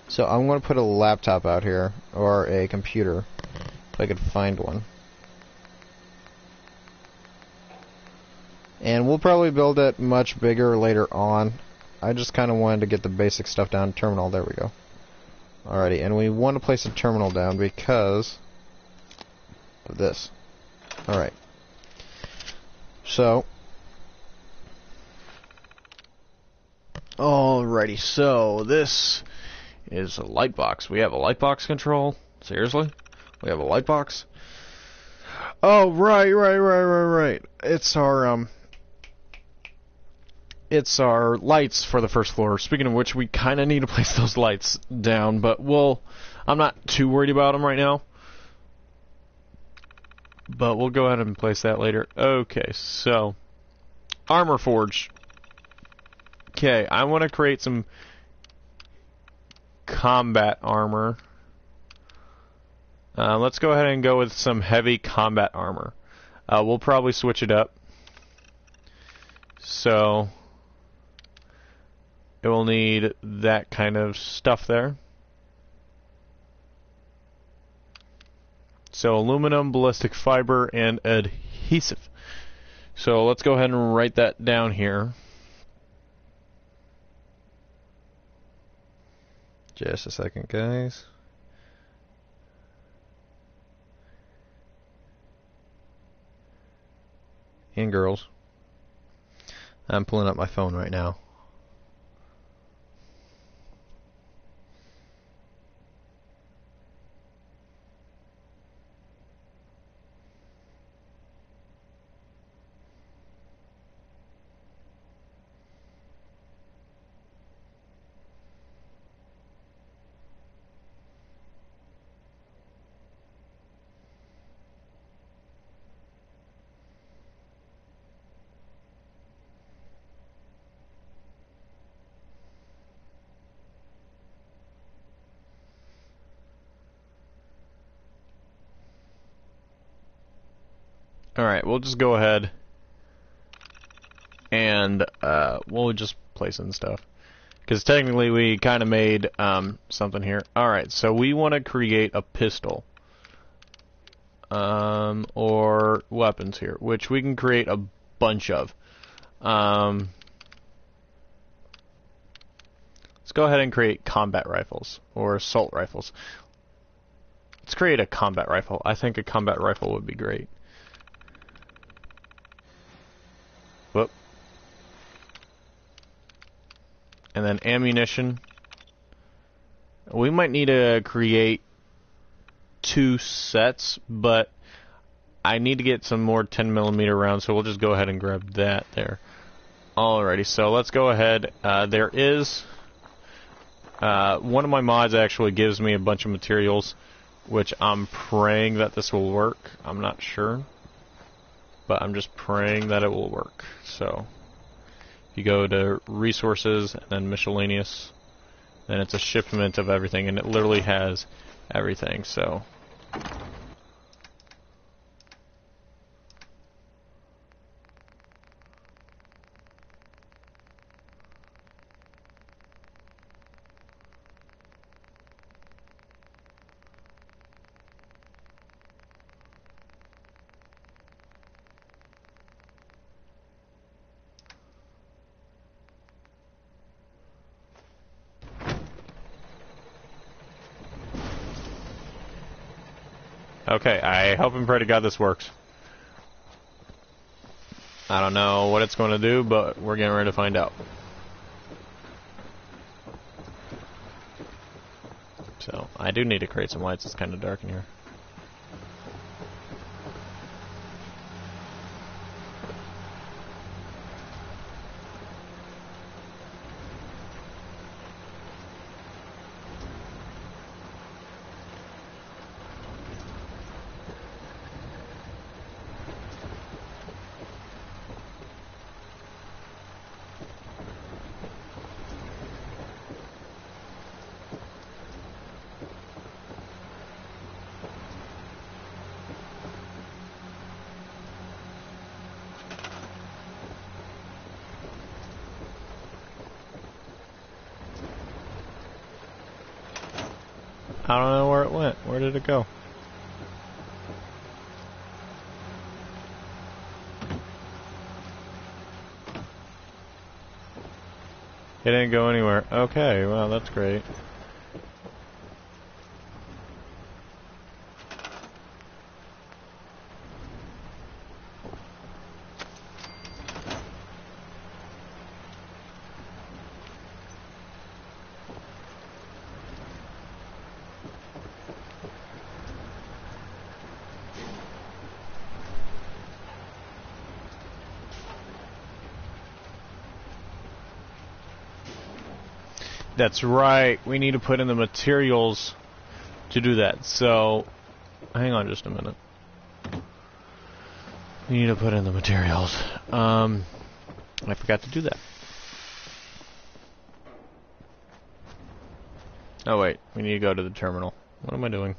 So I'm going to put a laptop out here, or a computer, if I could find one. And we'll probably build it much bigger later on. I just kind of wanted to get the basic stuff down. Terminal, there we go. Alrighty, and we want to place a terminal down because of this. Alright. So. Alrighty, so this is a light box. We have a light box control. Seriously? We have a light box? Oh, right. It's our lights for the first floor. Speaking of which, we kind of need to place those lights down, but I'm not too worried about them right now. But we'll go ahead and place that later. Okay, so armor forge. Okay, I want to create some combat armor. Let's go ahead and go with some heavy combat armor. We'll probably switch it up. So it will need that kind of stuff there. So aluminum, ballistic fiber, and adhesive. So let's go ahead and write that down here. Just a second, guys. And girls. I'm pulling up my phone right now. Alright, we'll just go ahead and we'll just place in stuff. Because technically we kind of made something here. Alright, so we want to create a pistol. Or weapons here, which we can create a bunch of. Let's go ahead and create combat rifles, or assault rifles. Let's create a combat rifle. I think a combat rifle would be great. Whoop. And then ammunition. We might need to create 2 sets, but I need to get some more 10mm rounds, so we'll just go ahead and grab that there. Alrighty, so let's go ahead. There is one of my mods actually gives me a bunch of materials, which I'm praying that this will work. I'm not sure, but I'm just praying that it will work. So you go to resources and then miscellaneous, then it's a shipment of everything, and it literally has everything. So okay, I hope and pray to God this works. I don't know what it's going to do, but we're getting ready to find out. So, I do need to create some lights. It's kind of dark in here. I don't know where it went. Where did it go? It didn't go anywhere. Okay, well, that's great. That's right. We need to put in the materials to do that. So, hang on just a minute. We need to put in the materials. I forgot to do that. Oh wait, we need to go to the terminal. What am I doing?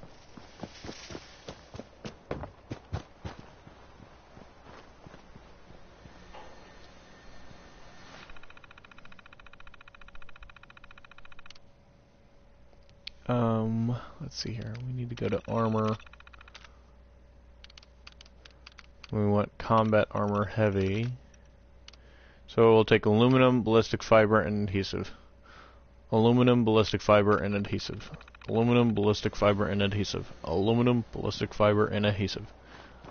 Let's see here. We need to go to armor. We want combat armor heavy. So we'll take aluminum, ballistic fiber, and adhesive. Aluminum, ballistic fiber, and adhesive. Aluminum, ballistic fiber, and adhesive. Aluminum, ballistic fiber, and adhesive.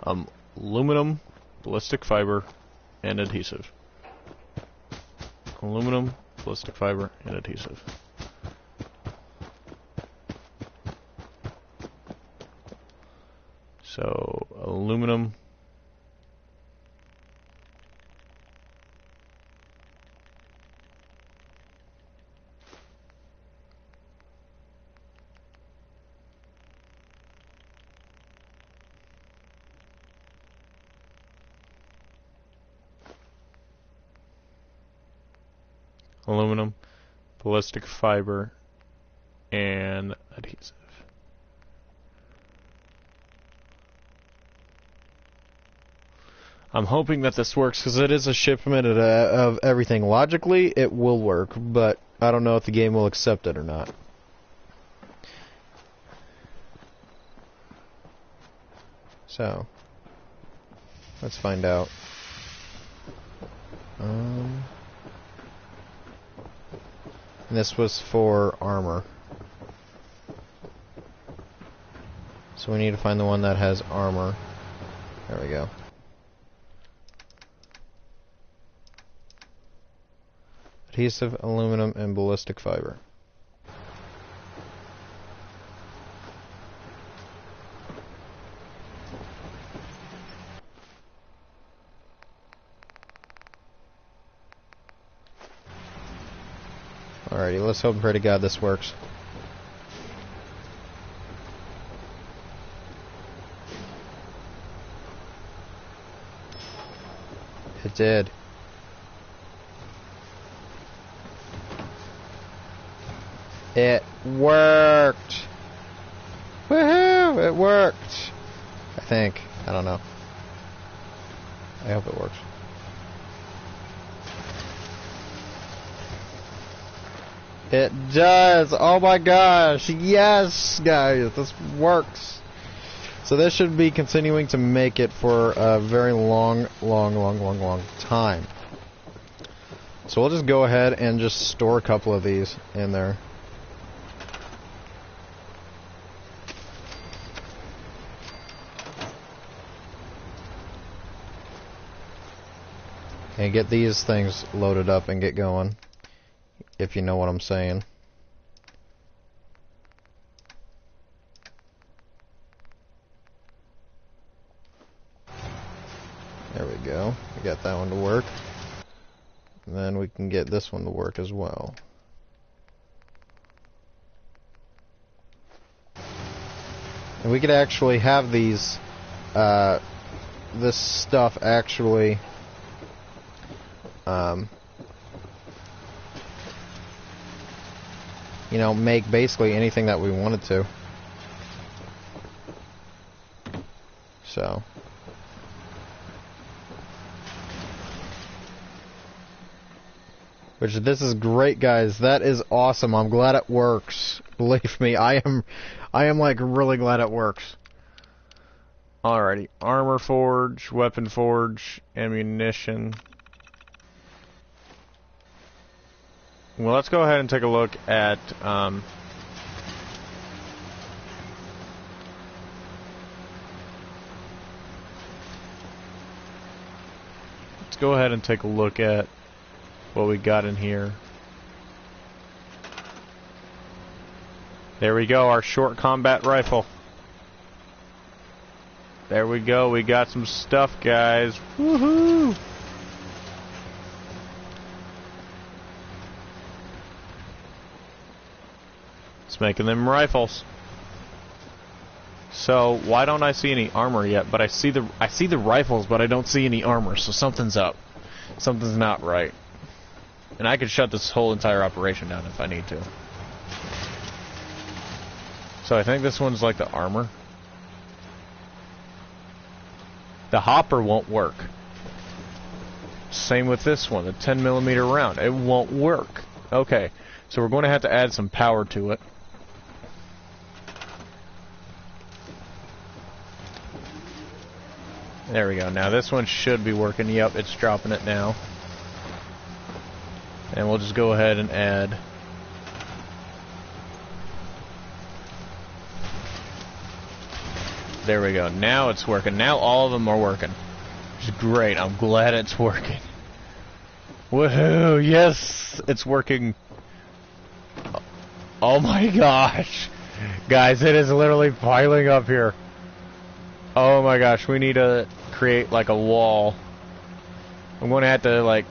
Aluminum, ballistic fiber, and adhesive. Aluminum, ballistic fiber, and adhesive. So, aluminum. Aluminum, ballistic fiber, and adhesive. I'm hoping that this works because it is a shipment of everything. Logically, it will work, but I don't know if the game will accept it or not. So, let's find out. And this was for armor. So we need to find the one that has armor. There we go. Adhesive, aluminum, and ballistic fiber. Alrighty, let's hope and pray to God this works. It did. It worked! Woohoo! It worked! I think. I don't know. I hope it works. It does! Oh my gosh! Yes, guys! This works! So this should be continuing to make it for a very long time. So we'll just go ahead and just store a couple of these in there. And get these things loaded up and get going, if you know what I'm saying. There we go. We got that one to work. And then we can get this one to work as well. And we could actually have these, this stuff actually, you know, make basically anything that we wanted to. So. Which, this is great, guys. That is awesome. I'm glad it works. Believe me, I am like really glad it works. Alrighty, armor forge, weapon forge, ammunition. Well, let's go ahead and take a look at let's go ahead and take a look at what we got in here. There we go, our short combat rifle. There we go, we got some stuff, guys. Woohoo! It's making them rifles. So why don't I see any armor yet? But I see the rifles, but I don't see any armor. So something's up. Something's not right. And I could shut this whole entire operation down if I need to. So I think this one's like the armor. The hopper won't work. Same with this one, the 10mm round. It won't work. Okay, so we're going to have to add some power to it. There we go. Now this one should be working. Yep, it's dropping it now. And we'll just go ahead and add. There we go. Now it's working. Now all of them are working. Which is great. I'm glad it's working. Woohoo! Yes! It's working. Oh my gosh! Guys, it is literally piling up here. Oh my gosh, we need to create like a wall. I'm going to have to like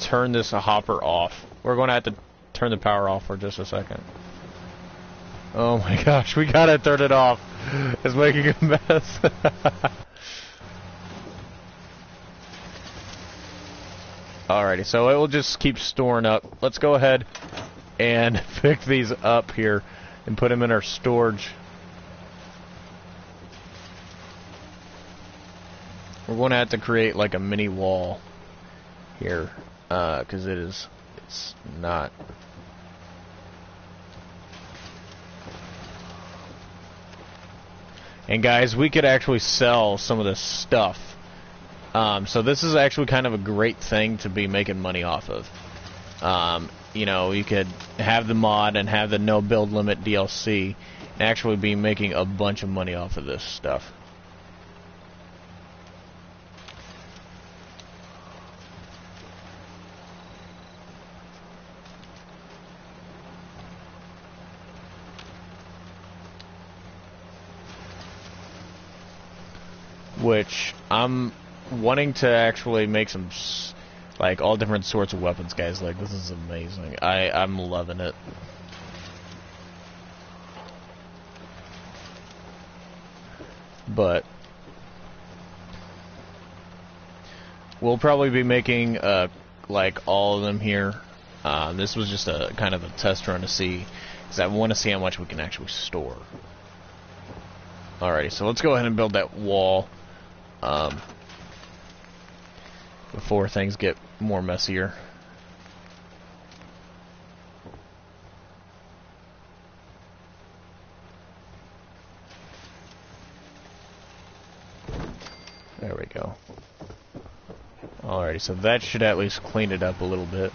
turn this hopper off. We're going to have to turn the power off for just a second. Oh my gosh, we gotta turn it off. It's making a mess. Alrighty, so it will just keep storing up. Let's go ahead and pick these up here and put them in our storage. we're going to have to create like a mini wall here, because it's not. And guys, we could actually sell some of this stuff. So this is actually kind of a great thing to be making money off of. You know, you could have the mod and have the no build limit DLC and actually be making a bunch of money off of this stuff. Which I'm wanting to actually make some, like, all different sorts of weapons, guys. Like, this is amazing. I'm loving it. But we'll probably be making, like, all of them here. This was just a kind of a test run to see, because I want to see how much we can actually store. Alrighty, so let's go ahead and build that wall. Before things get more messier. There we go. Alrighty, so that should at least clean it up a little bit.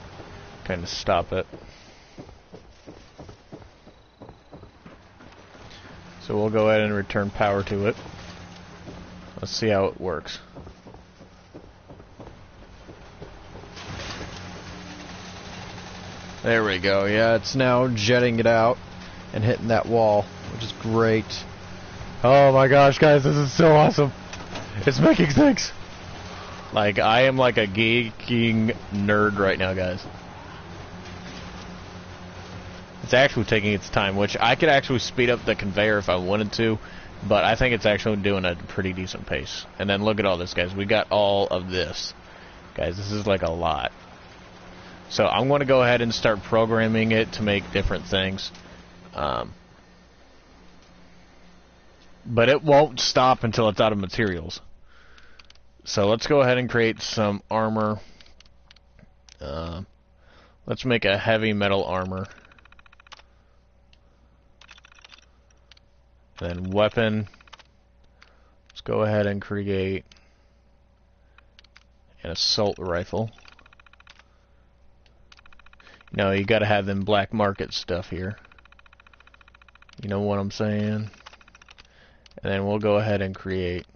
Kind of stop it. So we'll go ahead and return power to it. Let's see how it works. There we go. Yeah, it's now jetting it out and hitting that wall, which is great. Oh my gosh, guys, this is so awesome. It's making things. Like, I am like a geeking nerd right now, guys. It's actually taking its time, which I could actually speed up the conveyor if I wanted to, but I think it's actually doing a pretty decent pace. And then look at all this, guys. We got all of this. Guys, this is like a lot. So I'm going to go ahead and start programming it to make different things. But it won't stop until it's out of materials. So let's go ahead and create some armor. Let's make a heavy metal armor. Then weapon. Let's go ahead and create an assault rifle. No, you gotta have them black market stuff here. You know what I'm saying? And then we'll go ahead and create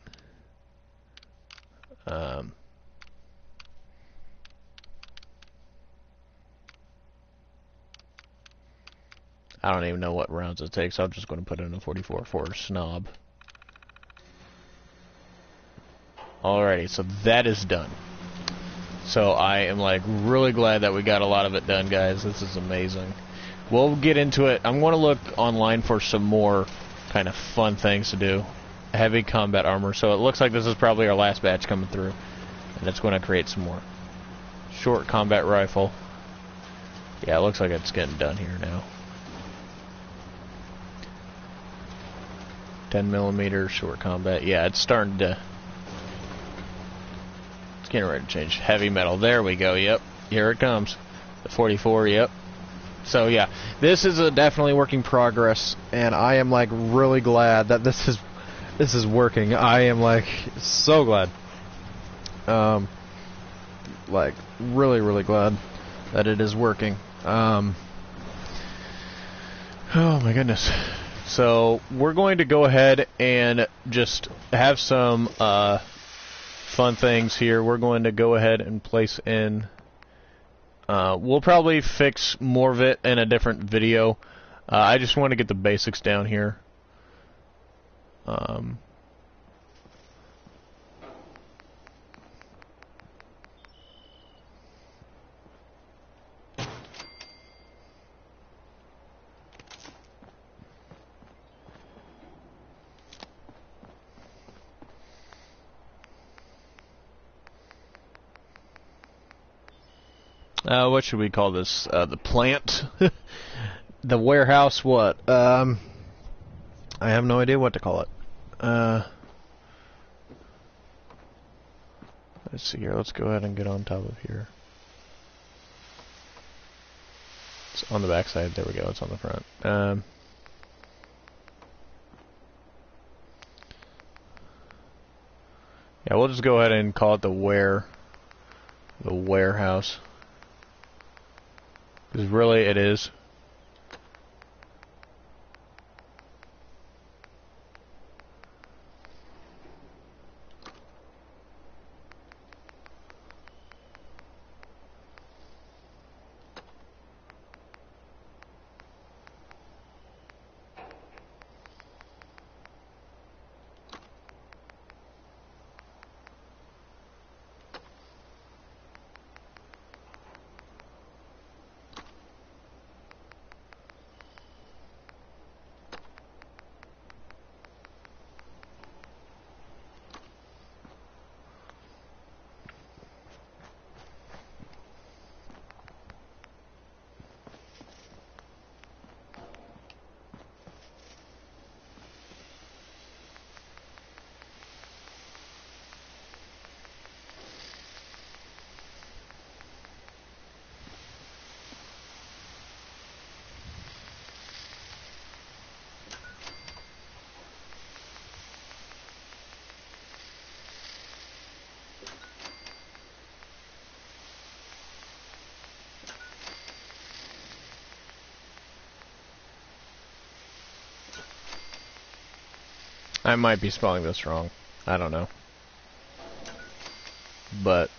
I don't even know what rounds it takes. I'm just going to put in a 44 for a snob. Alrighty, so that is done. So I am like really glad that we got a lot of it done, guys. This is amazing. We'll get into it. I'm going to look online for some more kind of fun things to do. Heavy combat armor. So it looks like this is probably our last batch coming through. And it's going to create some more. Short combat rifle. Yeah, it looks like it's getting done here now. 10mm short combat. Yeah, it's starting to... It's getting ready to change. Heavy metal. There we go. Yep. Here it comes. The 44. Yep. So yeah, this is a definitely work in progress, and I am like really glad that this is working. I am like so glad. Like really glad that it is working. Oh my goodness. So we're going to go ahead and just have some fun things here. We're going to go ahead and place in... we'll probably fix more of it in a different video. I just want to get the basics down here. What should we call this? The plant? The warehouse, what? I have no idea what to call it. Let's see here. Let's go ahead and get on top of here. It's on the back side. There we go. It's on the front. Yeah, we'll just go ahead and call it the warehouse. Because really it is. I might be spelling this wrong. I don't know. But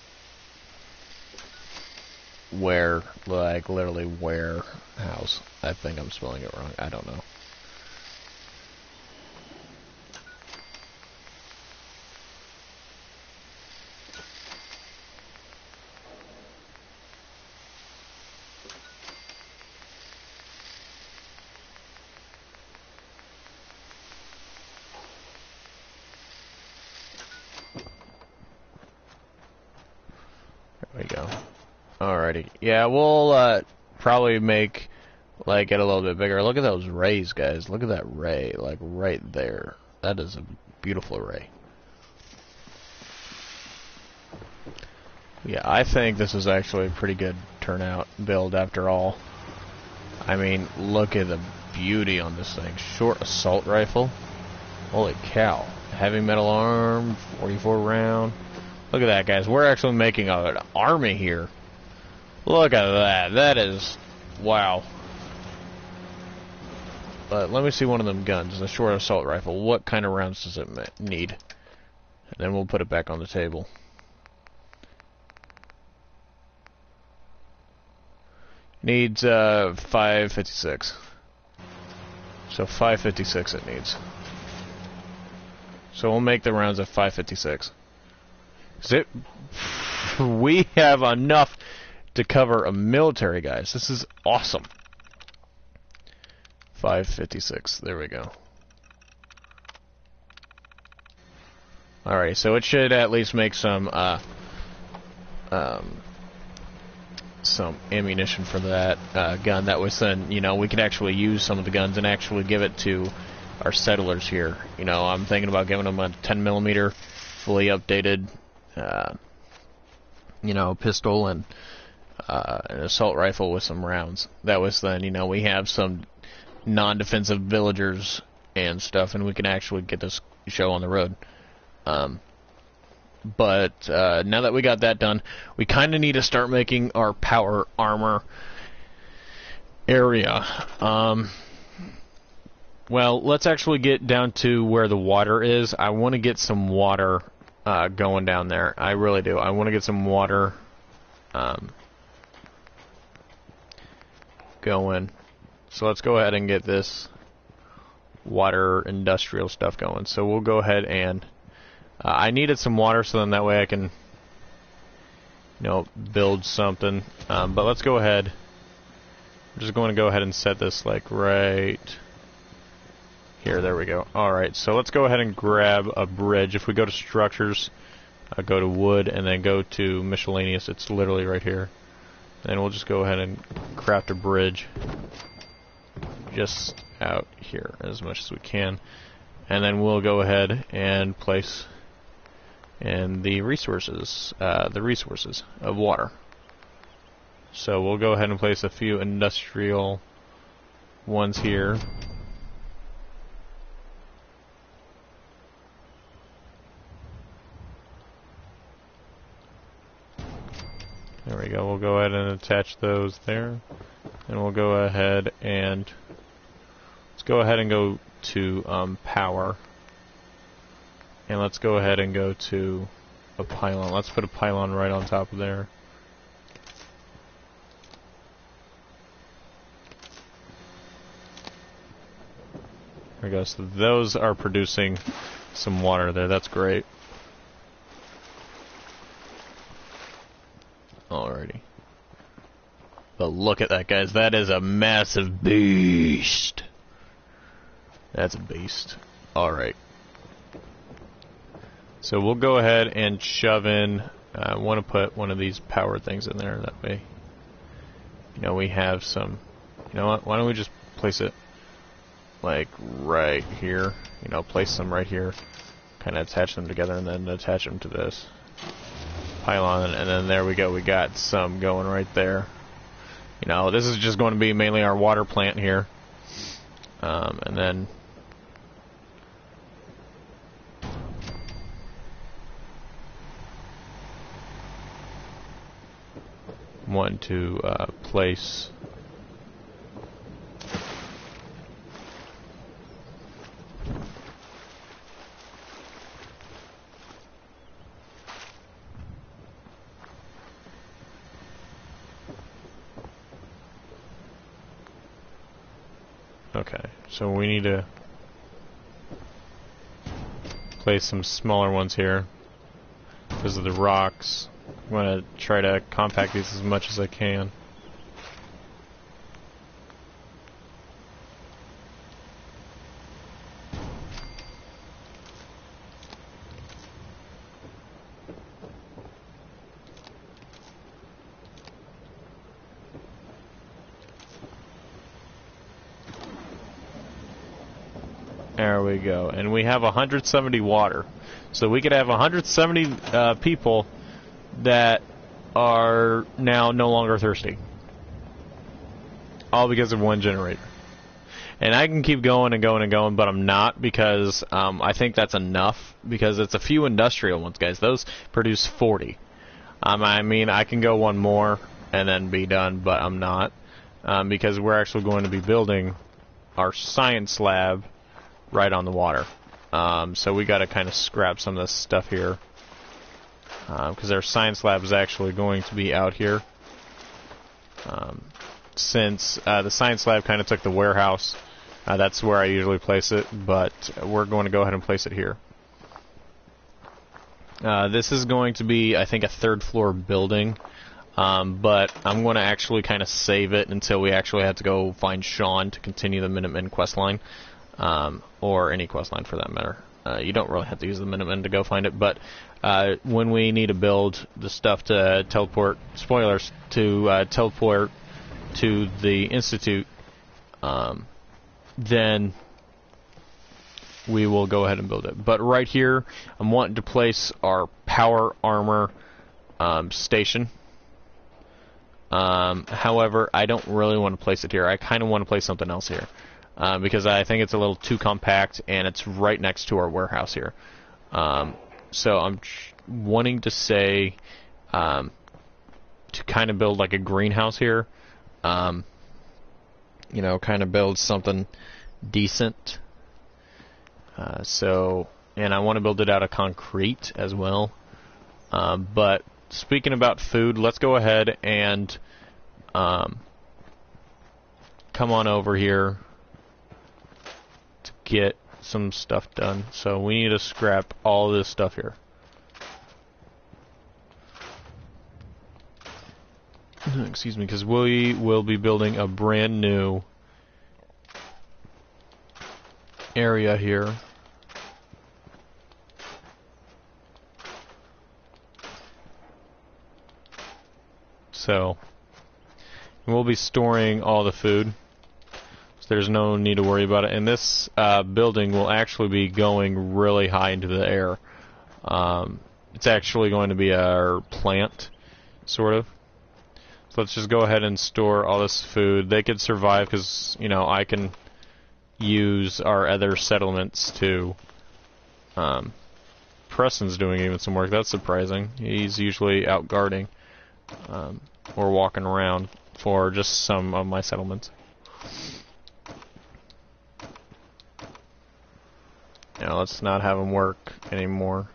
where, like literally warehouse. I think I'm spelling it wrong. I don't know. There we go. Alrighty. Yeah, we'll probably make like it a little bit bigger. Look at those rays, guys. Look at that ray, like right there. That is a beautiful ray. Yeah, I think this is actually a pretty good turnout build after all. I mean, look at the beauty on this thing. Short assault rifle. Holy cow. Heavy metal arm, 44 round. Look at that, guys. We're actually making an army here. Look at that. That is... wow. But let me see one of them guns. The short assault rifle. What kind of rounds does it need? And then we'll put it back on the table. Needs 556. So 556 it needs. So we'll make the rounds at 556. We have enough to cover a military, guys. This is awesome. 556. There we go. Alright, so it should at least make some ammunition for that gun. That was then, you know, we could actually use some of the guns and actually give it to our settlers here. You know, I'm thinking about giving them a 10mm fully updated you know, pistol and an assault rifle with some rounds. That was then, you know, we have some non-defensive villagers and stuff, and we can actually get this show on the road. But now that we got that done, we kind of need to start making our power armor area. Well, let's actually get down to where the water is. I want to get some water going down there. I really do. I want to get some water going. So let's go ahead and get this water industrial stuff going. So we'll go ahead and I needed some water, so then that way I can, you know, build something. But let's go ahead. I'm just going to go ahead and set this like right here. There we go. Alright, so let's go ahead and grab a bridge. If we go to structures, go to wood, and then go to miscellaneous, it's literally right here. And we'll just go ahead and craft a bridge just out here as much as we can. And then we'll go ahead and place and the resources of water. So we'll go ahead and place a few industrial ones here. There we go. We'll go ahead and attach those there, and we'll go ahead and go to power, and let's go ahead and go to a pylon. Let's put a pylon right on top of there. There we go. So those are producing some water there. That's great. Alrighty. But look at that, guys. That is a massive beast. That's a beast. Alright. So we'll go ahead and shove in... I want to put one of these power things in there. That way, you know, we have some... You know what? Why don't we just place it, like, right here. You know, place them right here. Kind of attach them together and then attach them to this pylon, and then there we go. We got some going right there. You know, this is just going to be mainly our water plant here, and then want to place okay, so we need to place some smaller ones here because of the rocks. I'm going to try to compact these as much as I can. There we go. And we have 170 water. So we could have 170 people that are now no longer thirsty. All because of one generator. And I can keep going and going and going, but I'm not, because I think that's enough, because it's a few industrial ones, guys. Those produce 40. I mean, I can go one more and then be done, but I'm not, because we're actually going to be building our science lab right on the water. So we got to kind of scrap some of this stuff here, because our science lab is actually going to be out here. Since the science lab kind of took the warehouse, that's where I usually place it, but we're going to go ahead and place it here. This is going to be, I think, a third floor building, but I'm going to actually kind of save it until we actually have to go find Sean to continue the Minutemen quest line, or any quest line for that matter. You don't really have to use the Minutemen to go find it, but when we need to build the stuff to teleport, spoilers, to teleport to the Institute, then we will go ahead and build it. But right here, I'm wanting to place our power armor station. However, I don't really want to place it here. I kind of want to place something else here, because I think it's a little too compact, and it's right next to our warehouse here. So I'm wanting to say to kind of build like a greenhouse here. You know, kind of build something decent. And I want to build it out of concrete as well. But speaking about food, let's go ahead and come on over here to get some stuff done. So we need to scrap all this stuff here. Excuse me, because we will be building a brand new area here. So we'll be storing all the food, so there's no need to worry about it. And this building will actually be going really high into the air. It's actually going to be our plant, sort of. So let's just go ahead and store all this food. They could survive because, you know, I can use our other settlements to... Preston's doing even some work. That's surprising. He's usually out guarding or walking around for just some of my settlements. Now let's not have him work anymore.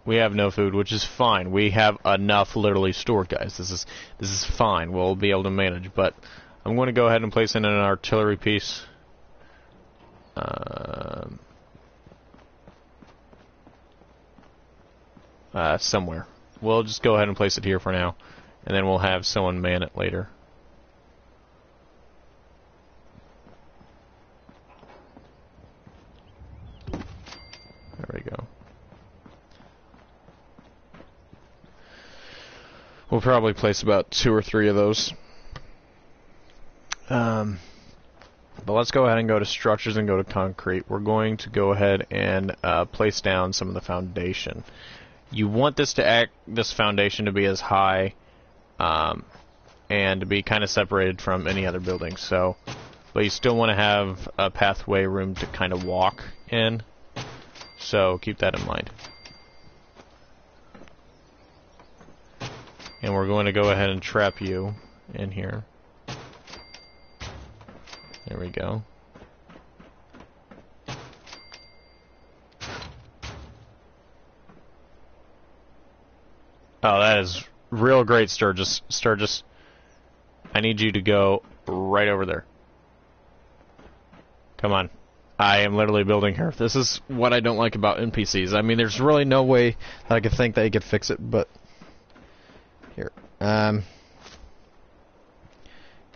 We have no food, which is fine. We have enough literally stored, guys. This is fine. We'll be able to manage. But I'm going to go ahead and place in an artillery piece. Somewhere. We'll just go ahead and place it here for now, and then we'll have someone man it later. There we go. We'll probably place about 2 or 3 of those. But let's go ahead and go to structures and go to concrete. We're going to go ahead and place down some of the foundation. You want this foundation to be as high and to be kind of separated from any other building. So, but you still want to have a pathway room to kind of walk in. So keep that in mind. And we're going to go ahead and trap you in here. There we go. Oh, that is real great, Sturgis. Sturgis, I need you to go right over there. Come on. I am literally building here. This is what I don't like about NPCs. I mean, there's really no way that I could think that you could fix it, but... Here.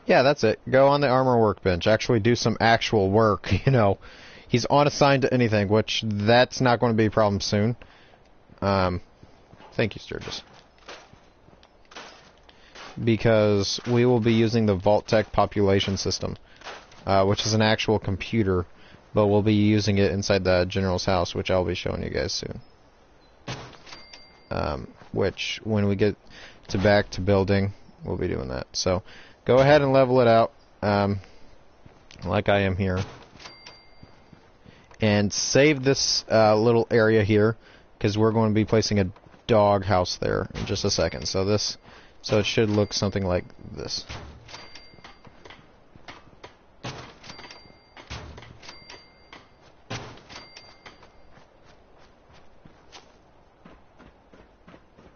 Yeah, that's it. Go on the armor workbench. Actually do some actual work, you know. He's unassigned to anything, which that's not going to be a problem soon. Thank you, Sturgis. Because we will be using the Vault-Tec population system, which is an actual computer, but we'll be using it inside the General's house, which I'll be showing you guys soon. Which, when we get back to building, we'll be doing that. So, go ahead and level it out, like I am here. And save this little area here, because we're going to be placing a dog house there in just a second. So it should look something like this.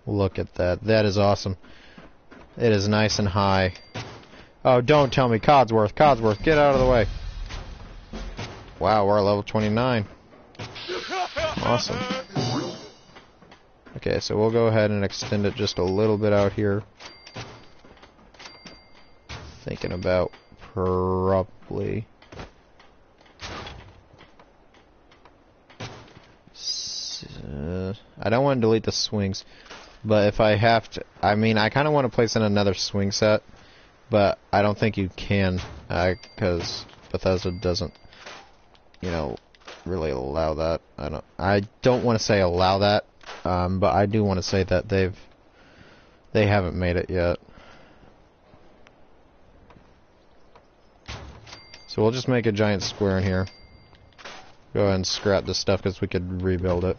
Look at that. That is awesome. It is nice and high. Oh, don't tell me Codsworth. Codsworth, get out of the way. Wow, we're at level 29. Awesome. Okay, so we'll go ahead and extend it just a little bit out here. Thinking about probably... I don't want to delete the swings, but if I have to... I mean, I kind of want to place in another swing set, but I don't think you can, because Bethesda doesn't, you know, really allow that. I don't want to say allow that, but I do want to say that they haven't made it yet. So we'll just make a giant square in here. Go ahead and scrap this stuff because we could rebuild it.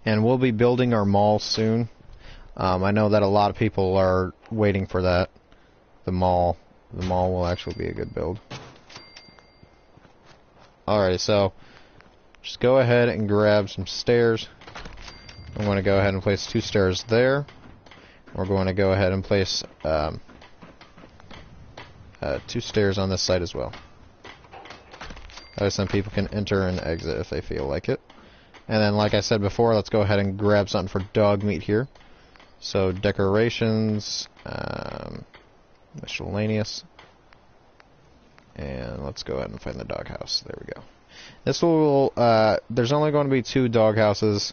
And we'll be building our mall soon. I know that a lot of people are waiting for that. The mall will actually be a good build. Alright, so just go ahead and grab some stairs. I'm going to go ahead and place 2 stairs there. We're going to go ahead and place 2 stairs on this side as well. Some people can enter and exit if they feel like it. And then, like I said before, let's go ahead and grab something for dog meat here. So, decorations, miscellaneous, and let's go ahead and find the doghouse. There we go. This will, there's only going to be 2 doghouses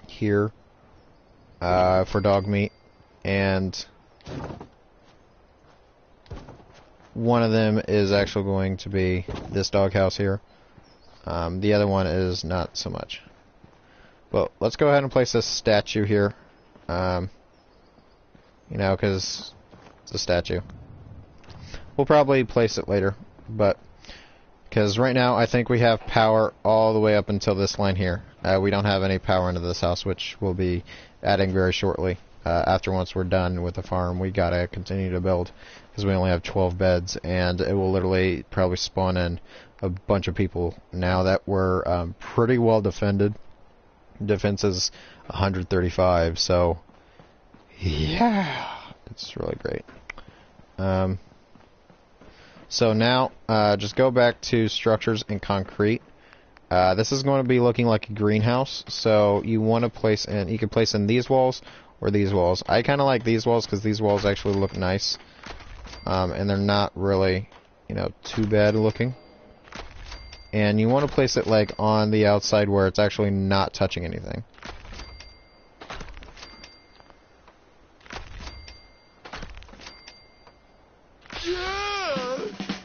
here for dog meat, and one of them is actually going to be this doghouse here. The other one is not so much. Well, let's go ahead and place this statue here. You know, because it's a statue. We'll probably place it later, but because right now I think we have power all the way up until this line here. We don't have any power into this house, which we'll be adding very shortly. After once we're done with the farm, we gotta continue to build because we only have 12 beds, and it will literally probably spawn in a bunch of people now that we're pretty well defended. Defense is 135, so yeah, it's really great. So now, just go back to structures and concrete. This is going to be looking like a greenhouse, so you want to place in, you can place in these walls or these walls. I kind of like these walls because these walls actually look nice, and they're not really, you know, too bad looking. And you want to place it like on the outside where it's actually not touching anything.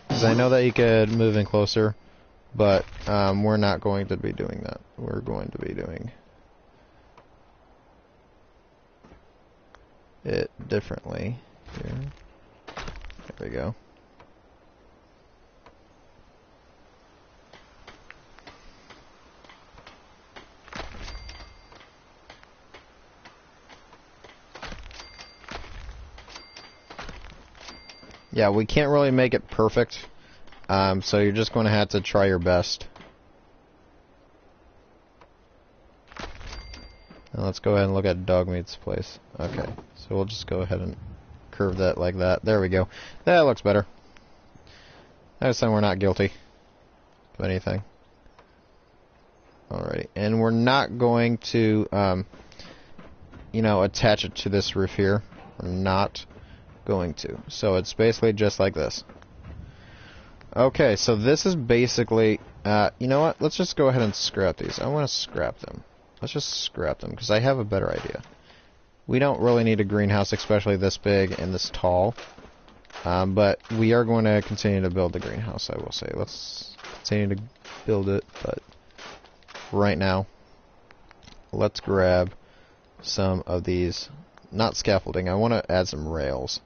Because I know that you could move in closer, but we're not going to be doing that. We're going to be doing it differently here. There we go. Yeah, we can't really make it perfect, so you're just going to have to try your best. Now let's go ahead and look at Dogmeat's place. Okay, so we'll just go ahead and curve that like that. There we go. That looks better. That's time we're not guilty of anything. Alrighty, and we're not going to, you know, attach it to this roof here. We're not going to. So it's basically just like this. Okay, so this is basically, you know what? Let's just go ahead and scrap these. I want to scrap them. Let's just scrap them because I have a better idea. We don't really need a greenhouse, especially this big and this tall. But we are going to continue to build the greenhouse, I will say. Let's continue to build it, but right now, let's grab some of these, not scaffolding, I want to add some rails.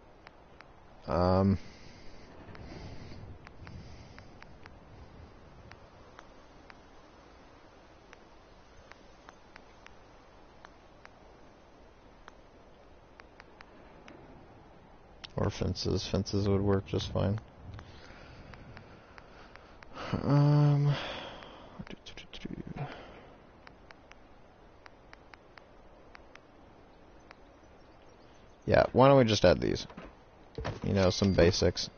Or fences. Fences would work just fine. Yeah, why don't we just add these? You know, some basics.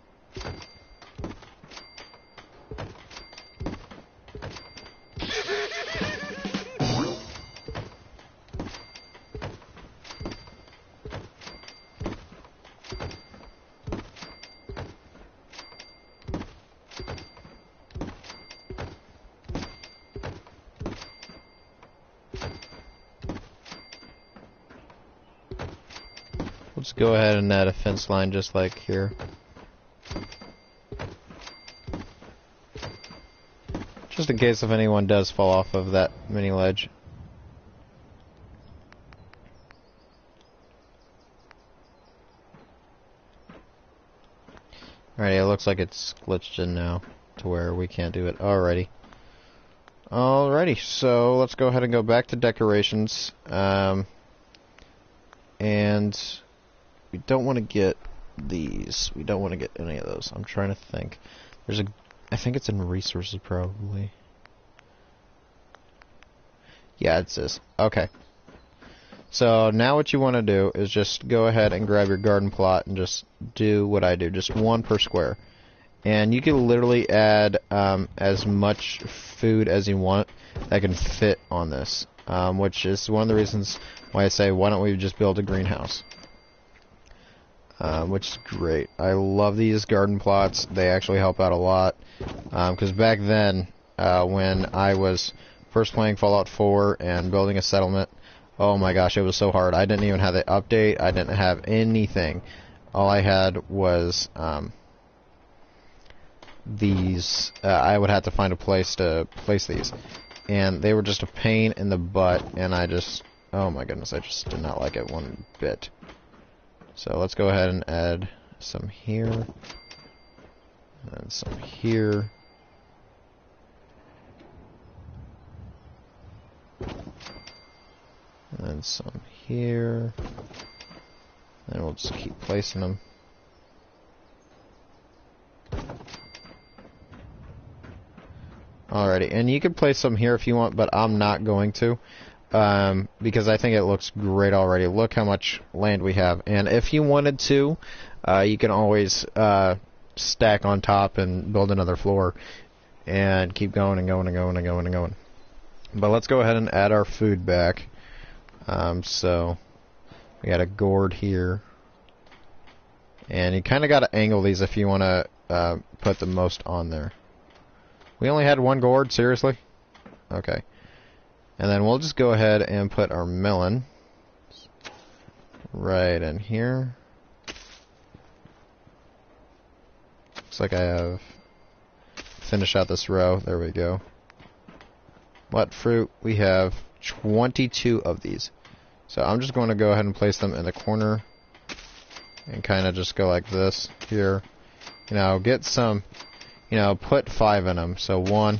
Let's go ahead and add a fence line just like here. Just in case if anyone does fall off of that mini ledge. Alrighty, it looks like it's glitched in now to where we can't do it. Alrighty. Alrighty, so let's go ahead and go back to decorations. And we don't want to get these. We don't want to get any of those. I'm trying to think. There's a, I think it's in resources probably. Yeah, it's this. Okay. So now what you want to do is just go ahead and grab your garden plot and just do what I do. Just one per square. And you can literally add as much food as you want that can fit on this. Which is one of the reasons why I say, why don't we just build a greenhouse? Which is great. I love these garden plots. They actually help out a lot. Because back then, when I was first playing Fallout 4 and building a settlement, oh my gosh, it was so hard. I didn't even have the update. I didn't have anything. All I had was these, I would have to find a place to place these. And they were just a pain in the butt, and I just, oh my goodness, I just did not like it one bit. So let's go ahead and add some here, and some here. And some here. And we'll just keep placing them. Alrighty, and you can place some here if you want, but I'm not going to. Because I think it looks great already. Look how much land we have. And if you wanted to, you can always stack on top and build another floor. And keep going and going and going and going and going. But let's go ahead and add our food back. So we got a gourd here. And you kind of got to angle these if you want to put the most on there. We only had one gourd? Seriously? Okay. And then we'll just go ahead and put our melon right in here. Looks like I have finished out this row. There we go. What fruit? We have 22 of these. So I'm just going to go ahead and place them in the corner and kind of just go like this here. You know, get some, you know, put 5 in them. So 1,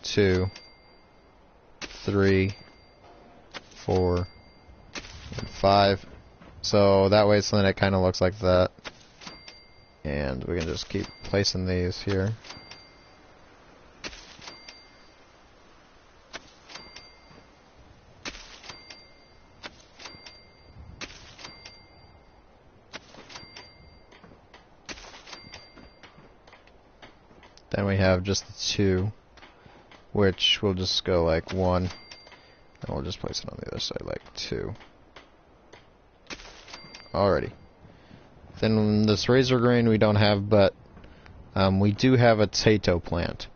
2, 3, 4, and 5. So that way then it kind of looks like that. And we can just keep placing these here. Then we have just the 2, which we'll just go like 1, and we'll just place it on the other side like 2. Alrighty. Then this razor grain we don't have, but we do have a potato plant,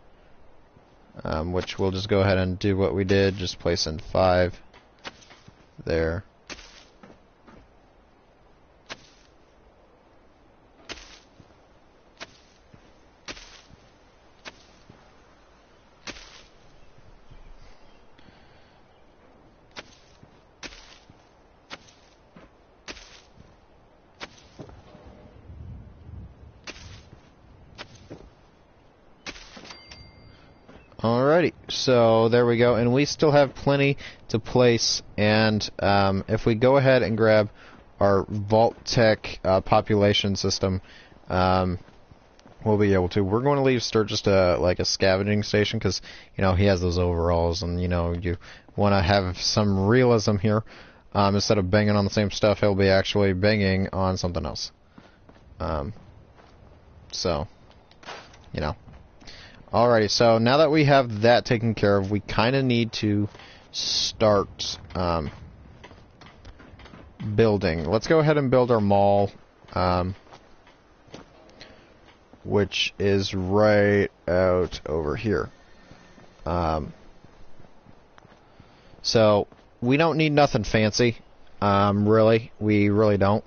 which we'll just go ahead and do what we did, just place in 5 there. Alrighty, so there we go, and we still have plenty to place, and if we go ahead and grab our Vault Tech population system, we'll be able to. We're going to leave Sturt just like a scavenging station, because, you know, he has those overalls, and, you know, you want to have some realism here. Instead of banging on the same stuff, he'll be actually banging on something else. So, you know. Alrighty, so now that we have that taken care of, we kind of need to start building. Let's go ahead and build our mall, which is right out over here. So we don't need nothing fancy, really. We really don't,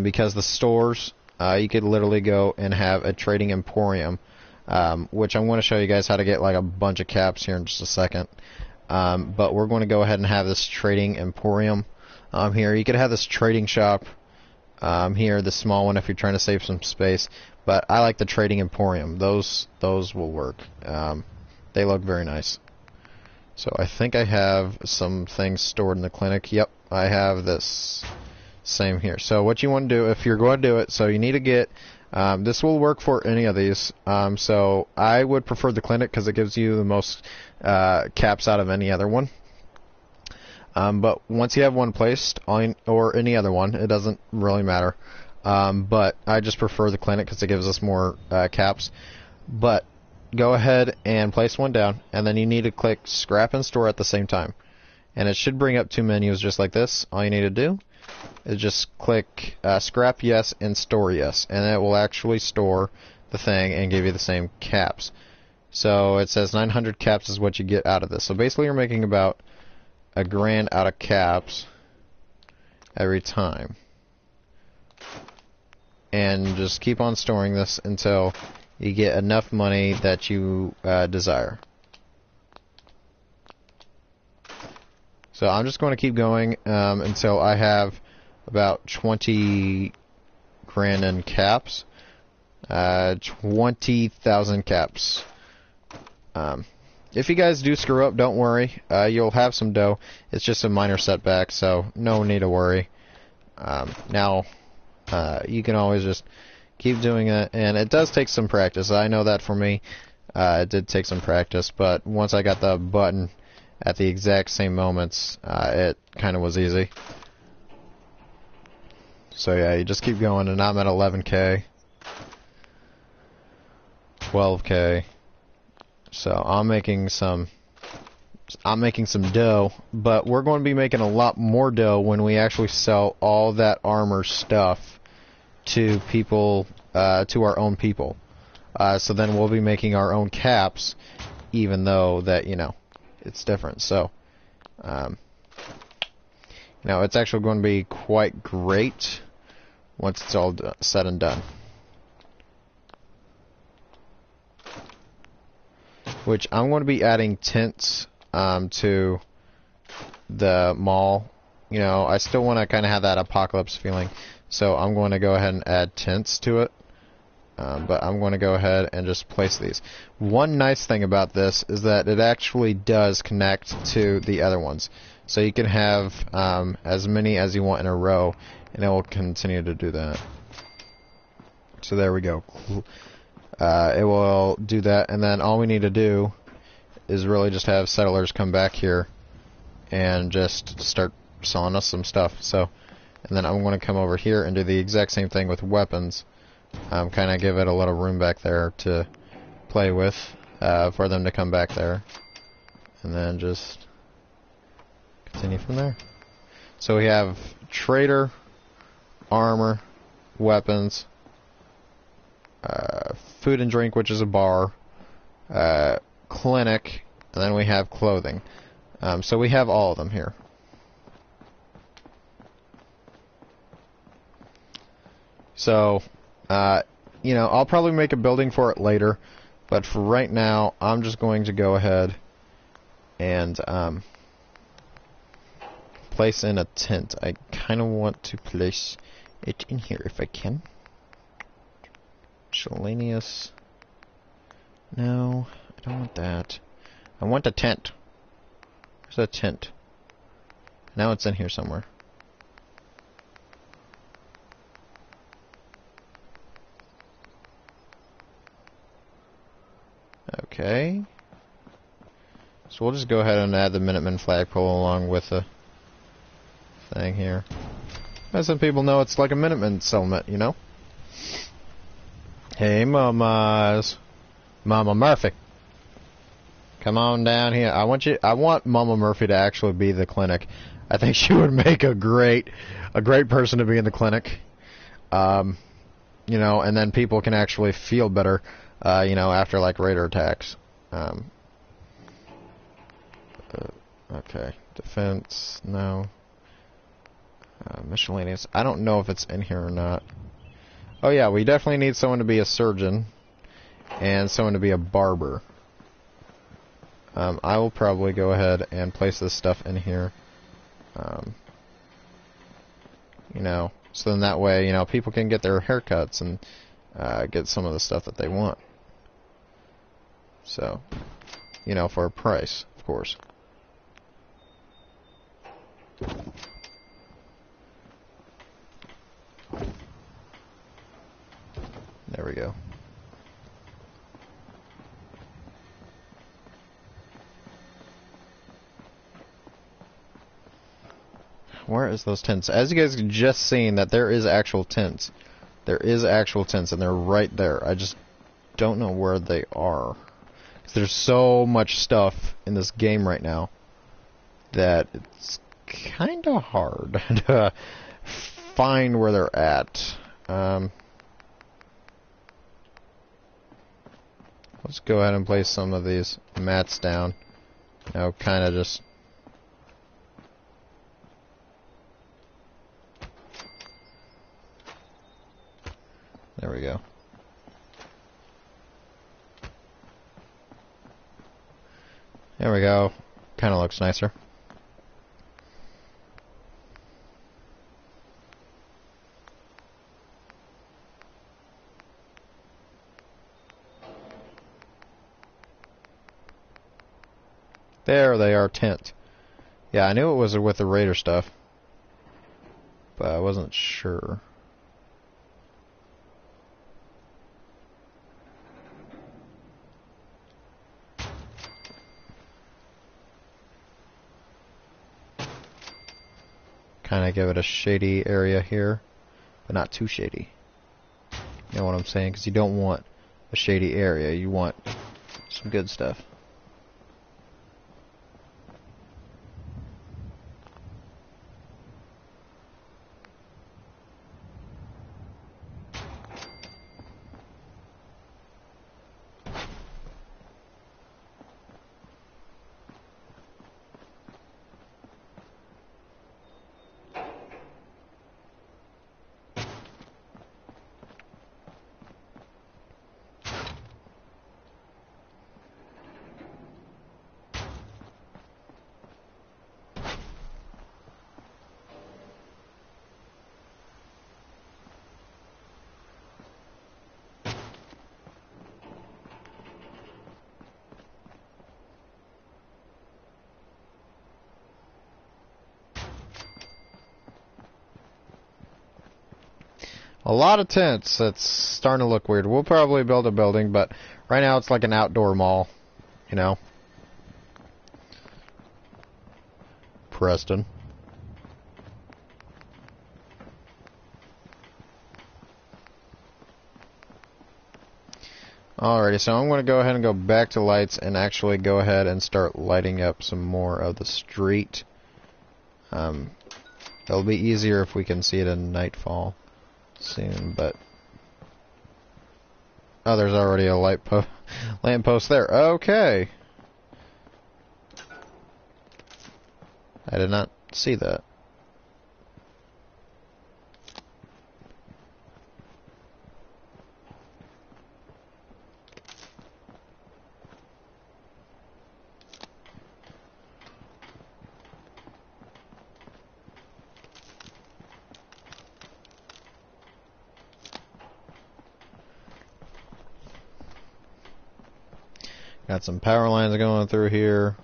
because the stores, you could literally go and have a trading emporium. Which I'm going to show you guys how to get like a bunch of caps here in just a second. But we're going to go ahead and have this trading emporium here. You could have this trading shop here, the small one if you're trying to save some space. But I like the trading emporium. Those will work. They look very nice. So I think I have some things stored in the clinic. Yep, I have this same here. So what you want to do if you're going to do it, so you need to get. This will work for any of these, so I would prefer the clinic because it gives you the most caps out of any other one. But once you have one placed, or any other one, it doesn't really matter. But I just prefer the clinic because it gives us more caps. But go ahead and place one down, and then you need to click scrap and store at the same time. And it should bring up 2 menus just like this. All you need to do is just click scrap yes and store yes, and it will actually store the thing and give you the same caps. So it says 900 caps is what you get out of this. So basically you're making about $1,000 out of caps every time. and just keep on storing this until you get enough money that you desire. So I'm just going to keep going until I have about 20 grand in caps. 20,000 caps. If you guys do screw up, don't worry. You'll have some dough. It's just a minor setback, so no need to worry. Now, you can always just keep doing it, and it does take some practice. I know that for me. It did take some practice, but once I got the button at the exact same moments, it kind of was easy. So yeah, you just keep going, and I'm at 11k, 12k. So I'm making some dough, but we're going to be making a lot more dough when we actually sell all that armor stuff to people, to our own people. So then we'll be making our own caps, even though that, you know, it's different. So, you know, it's actually going to be quite great once it's all said and done. Which I'm going to be adding tents to the mall. You know, I still want to kind of have that apocalypse feeling, so I'm going to go ahead and add tents to it. But I'm going to go ahead and just place these. One nice thing about this is that it actually does connect to the other ones. So you can have as many as you want in a row, and it will continue to do that. So there we go. It will do that, and then all we need to do is really just have settlers come back here and just start selling us some stuff. So, and then I'm going to come over here and do the exact same thing with weapons. Kind of give it a little room back there to play with for them to come back there, and then just continue from there. So we have trader, armor, weapons, food and drink, which is a bar, clinic, and then we have clothing. So we have all of them here. So, you know, I'll probably make a building for it later, but for right now, I'm just going to go ahead and place in a tent. I kind of want to place it in here if I can. Miscellaneous. No, I don't want that. I want a tent. Where's that tent? Now it's in here somewhere. Okay. So we'll just go ahead and add the Minuteman flagpole along with the thing here. As some people know, it's like a Minuteman settlement, you know? Hey, mamas. Mama Murphy. Come on down here. I want Mama Murphy to actually be the clinic. I think she would make a great person to be in the clinic. You know, and then people can actually feel better, you know, after like raider attacks. Okay. Defense, no. Miscellaneous. I don't know if it's in here or not. Oh yeah, we definitely need someone to be a surgeon and someone to be a barber. I will probably go ahead and place this stuff in here. You know, so then that way, you know, people can get their haircuts and get some of the stuff that they want. So, you know, for a price, of course. There we go. Where is those tents? As you guys just seen, that there is actual tents. There is actual tents, and they're right there. I just don't know where they are. 'Cause there's so much stuff in this game right now that it's kind of hard to find where they're at. Let's go ahead and place some of these mats down. Now, kind of just... we go. There we go. Kind of looks nicer. There they are, tent. Yeah, I knew it was with the Raider stuff, but I wasn't sure. Kind of give it a shady area here, but not too shady. You know what I'm saying? Because you don't want a shady area. You want some good stuff. A lot of tents. It's starting to look weird. We'll probably build a building, but right now it's like an outdoor mall, you know. Preston. Alrighty, so I'm going to go ahead and go back to lights and actually go ahead and start lighting up some more of the street. It'll be easier if we can see it in nightfall soon, but... Oh, there's already a lamp post there. Okay. I did not see that. Got some power lines going through here.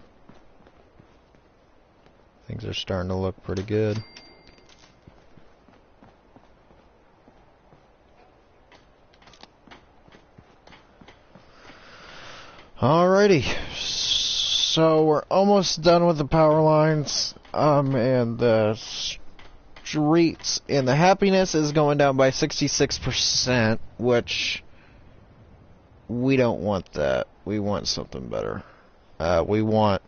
Things are starting to look pretty good. Alrighty, so we're almost done with the power lines, and the streets, and the happiness is going down by 66%, which we don't want that. We want something better. We want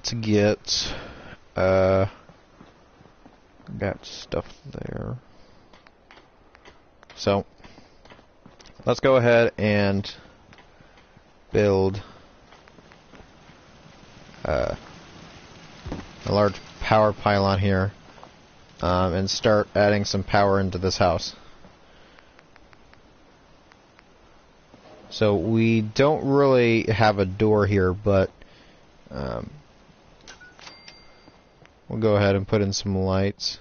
to get got stuff there. So let's go ahead and build a large power pylon here, and start adding some power into this house. So we don't really have a door here, but we'll go ahead and put in some lights.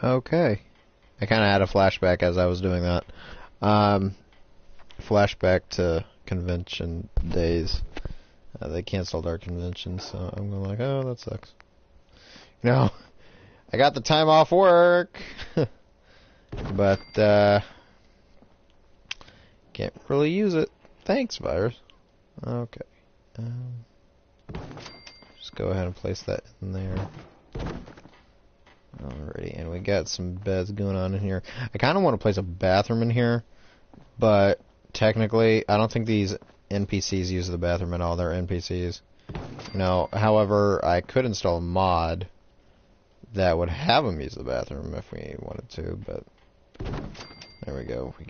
Okay. I kind of had a flashback as I was doing that. Flashback to convention days. They canceled our convention, so I'm going like, oh, that sucks. You know, I got the time off work, but can't really use it. Thanks, virus. Okay. Just go ahead and place that in there. Alrighty, and we got some beds going on in here. I kind of want to place a bathroom in here, but technically, I don't think these NPCs use the bathroom at all. They're NPCs. You know, however, I could install a mod that would have them use the bathroom if we wanted to, but there we go. We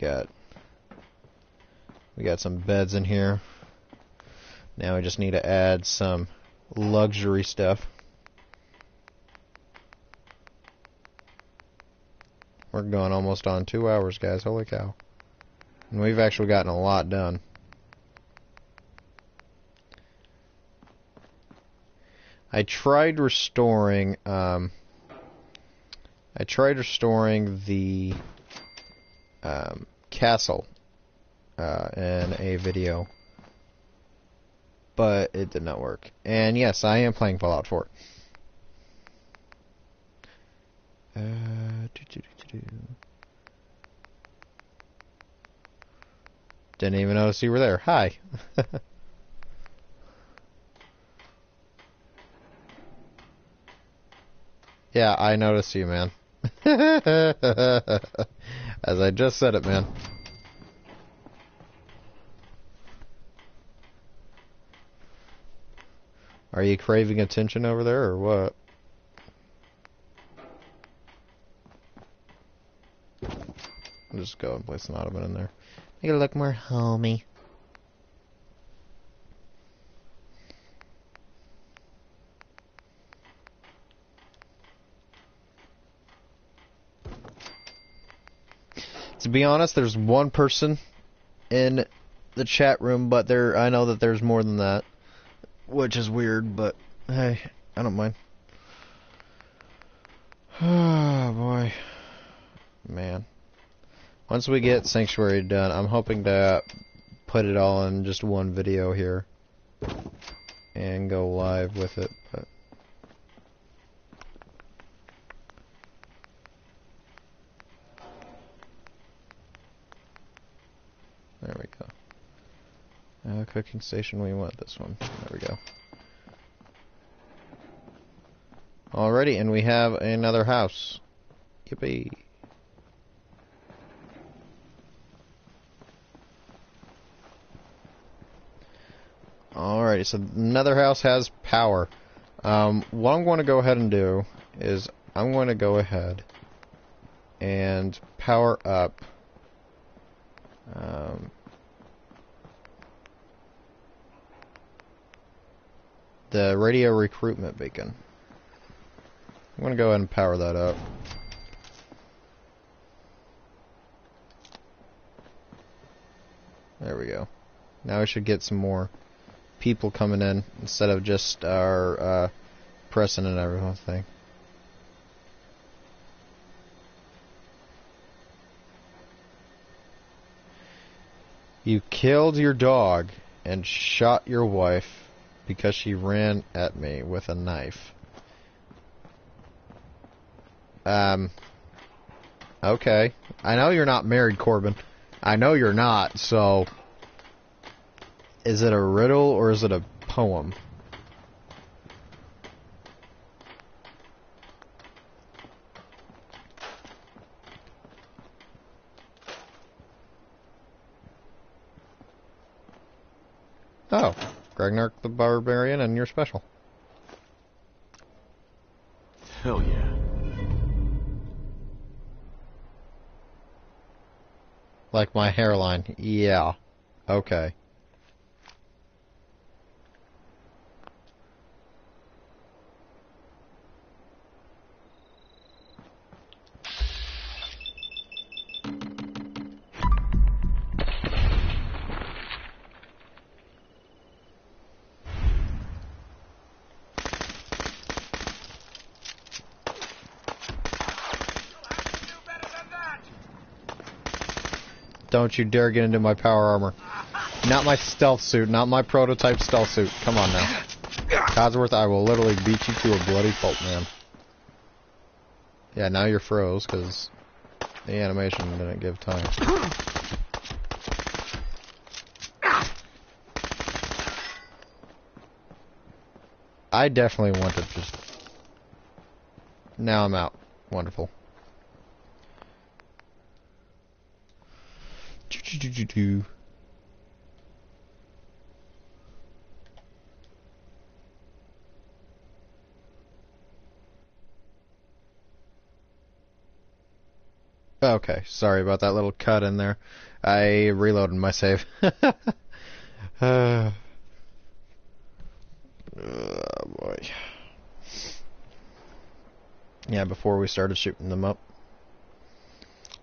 got some beds in here. Now we just need to add some luxury stuff. We're going almost on 2 hours, guys. Holy cow. And we've actually gotten a lot done. I tried restoring the castle in a video, but it did not work. And yes, I am playing Fallout 4. Didn't even notice you were there. Hi. Yeah, I noticed you, man. As I just said it, man. Are you craving attention over there, or what? I'll just go and place an ottoman in there. Make it look more homey. To be honest, there's one person in the chat room, but I know that there's more than that, which is weird, but hey, I don't mind. Oh boy, man. Once we get Sanctuary done, I'm hoping to put it all in just one video here and go live with it, but there we go. Cooking station, we want this one. There we go. Alrighty, and we have another house. Yippee. Alrighty, so another house has power. What I'm going to go ahead and do is I'm going to go ahead and power up the radio recruitment beacon. I'm going to go ahead and power that up. There we go. Now we should get some more people coming in instead of just our president and everything. You killed your dog and shot your wife because she ran at me with a knife. Okay. I know you're not married, Corbin. I know you're not, so is it a riddle or is it a poem? Oh, Gragnark the Barbarian, and you're special. Hell yeah. Like my hairline. Yeah. Okay. Don't you dare get into my power armor. Not my stealth suit, not my prototype stealth suit. Come on now. Codsworth, I will literally beat you to a bloody pulp, man. Yeah, now you're froze, because the animation didn't give time. I definitely want to just... Now I'm out. Wonderful. Okay, sorry about that little cut in there. I reloaded my save. Oh boy. Yeah, before we started shooting them up.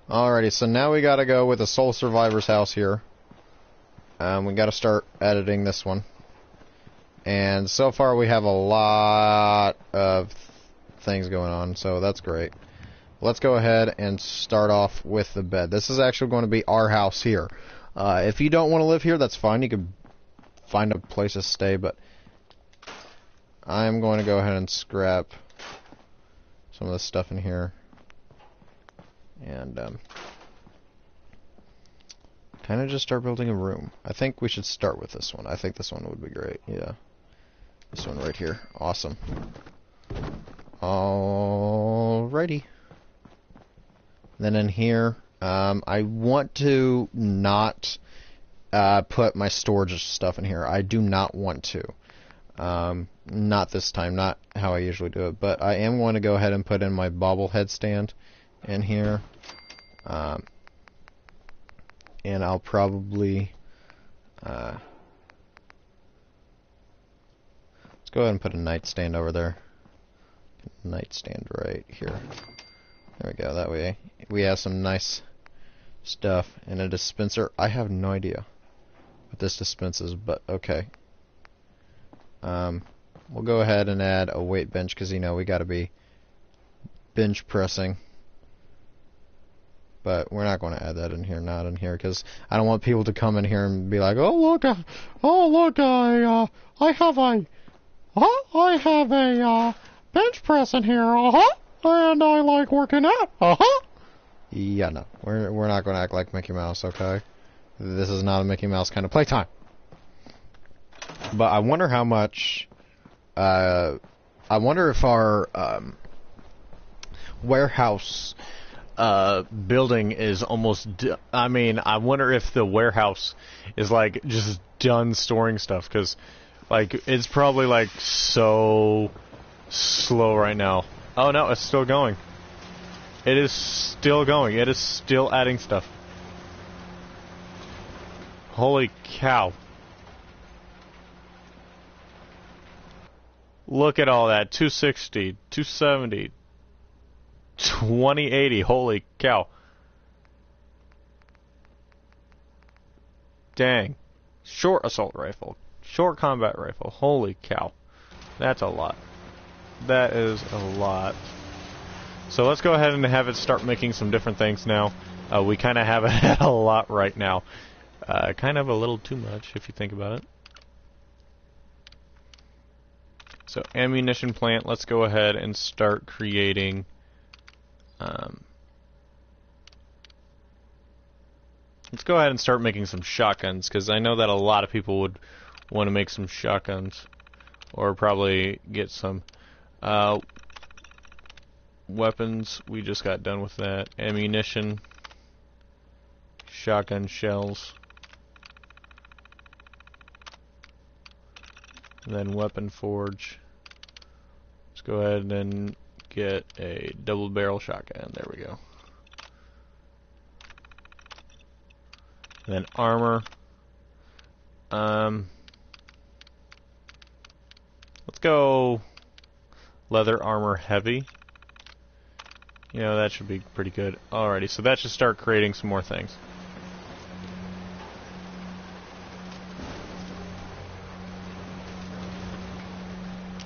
Alrighty, so now we gotta go with the Soul Survivor's house here. We gotta start editing this one. And so far we have a lot of things going on, so that's great. Let's go ahead and start off with the bed. This is actually going to be our house here. If you don't want to live here, that's fine. You can find a place to stay, but I'm going to go ahead and scrap some of the stuff in here. And kind of just start building a room. I think we should start with this one. I think this one would be great. Yeah. This one right here. Awesome. Alrighty. Then in here, I want to not put my storage stuff in here. I do not want to. Not this time, not how I usually do it. But I am going to go ahead and put in my bobblehead stand in here. And I'll probably... let's go ahead and put a nightstand over there. Nightstand right here. There we go, that way we have some nice stuff. And a dispenser, I have no idea what this dispenses, but okay. We'll go ahead and add a weight bench, because you know we gotta be bench pressing. But we're not going to add that in here, not in here, because I don't want people to come in here and be like, oh look, I have a bench press in here, and I like working out, Yeah, no, we're not going to act like Mickey Mouse, okay? This is not a Mickey Mouse kind of playtime. But I wonder how much, I wonder if our warehouse building is almost I mean, I wonder if the warehouse is like just done storing stuff, because like it's probably like so slow right now. Oh no, it's still going. It is still going. It is still adding stuff. Holy cow. Look at all that. 260, 270, 2080. Holy cow. Dang. Short assault rifle. Short combat rifle. Holy cow. That's a lot. That is a lot. So let's go ahead and have it start making some different things now. We kind of have it at a lot right now. Kind of a little too much if you think about it. So ammunition plant, let's go ahead and start creating let's go ahead and start making some shotguns, because I know that a lot of people would want to make some shotguns, or probably get some weapons. We just got done with that. Ammunition, shotgun shells, and then weapon forge. Let's go ahead and get a double barrel shotgun. There we go. And then armor. Let's go leather armor heavy. You know, that should be pretty good. Alrighty, so that should start creating some more things.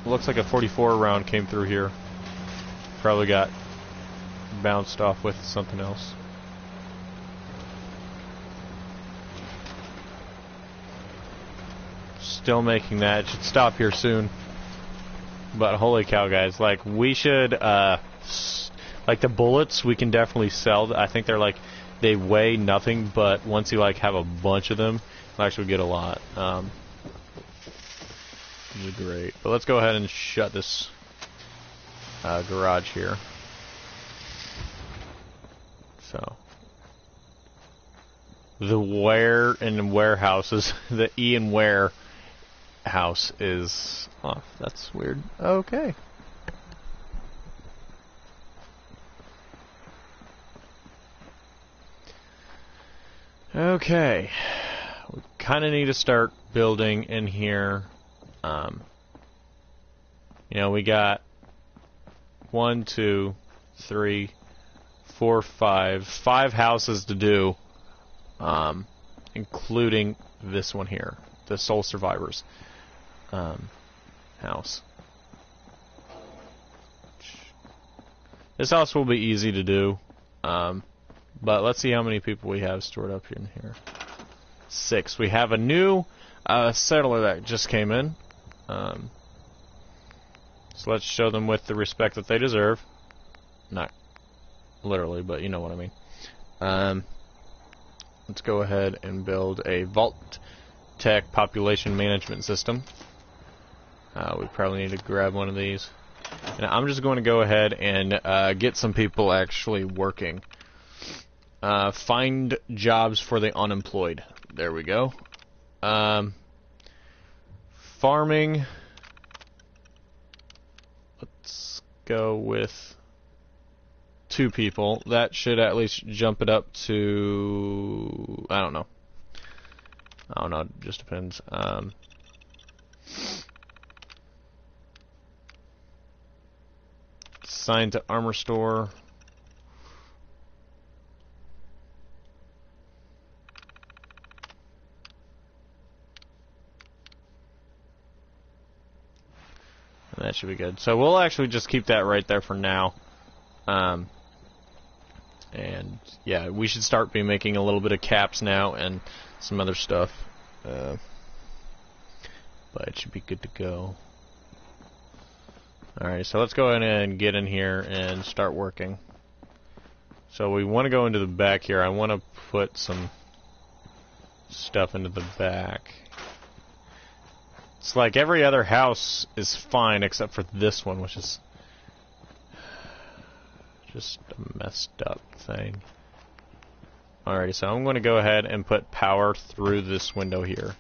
Looks like a 44 round came through here. Probably got bounced off with something else. still making that. It should stop here soon. But holy cow, guys! Like we should, like the bullets, we can definitely sell. I think they're like they weigh nothing, but once you like have a bunch of them, you actually get a lot. Really great. But let's go ahead and shut this garage here. So the where and warehouses, the E and where house is off. That's weird. Okay. Okay. We kind of need to start building in here. You know, we got 1, 2, 3, 4, 5 houses to do, including this one here, the Soul Survivors house. This house will be easy to do, but let's see how many people we have stored up in here. 6. We have a new settler that just came in. So let's show them with the respect that they deserve. Not literally, but you know what I mean. Let's go ahead and build a Vault Tech population management system. We probably need to grab one of these. And I'm just going to go ahead and get some people actually working. Find jobs for the unemployed. There we go. Farming. Let's go with 2 people. That should at least jump it up to... I don't know. It just depends. Assigned to armor store. That should be good. So we'll actually just keep that right there for now. And yeah, we should start making a little bit of caps now and some other stuff. But it should be good to go. Alright, so let's go ahead and get in here and start working. So we want to go into the back here. I want to put some stuff into the back. It's like every other house is fine except for this one, which is just a messed up thing. Alrighty, so I'm going to go ahead and put power through this window here.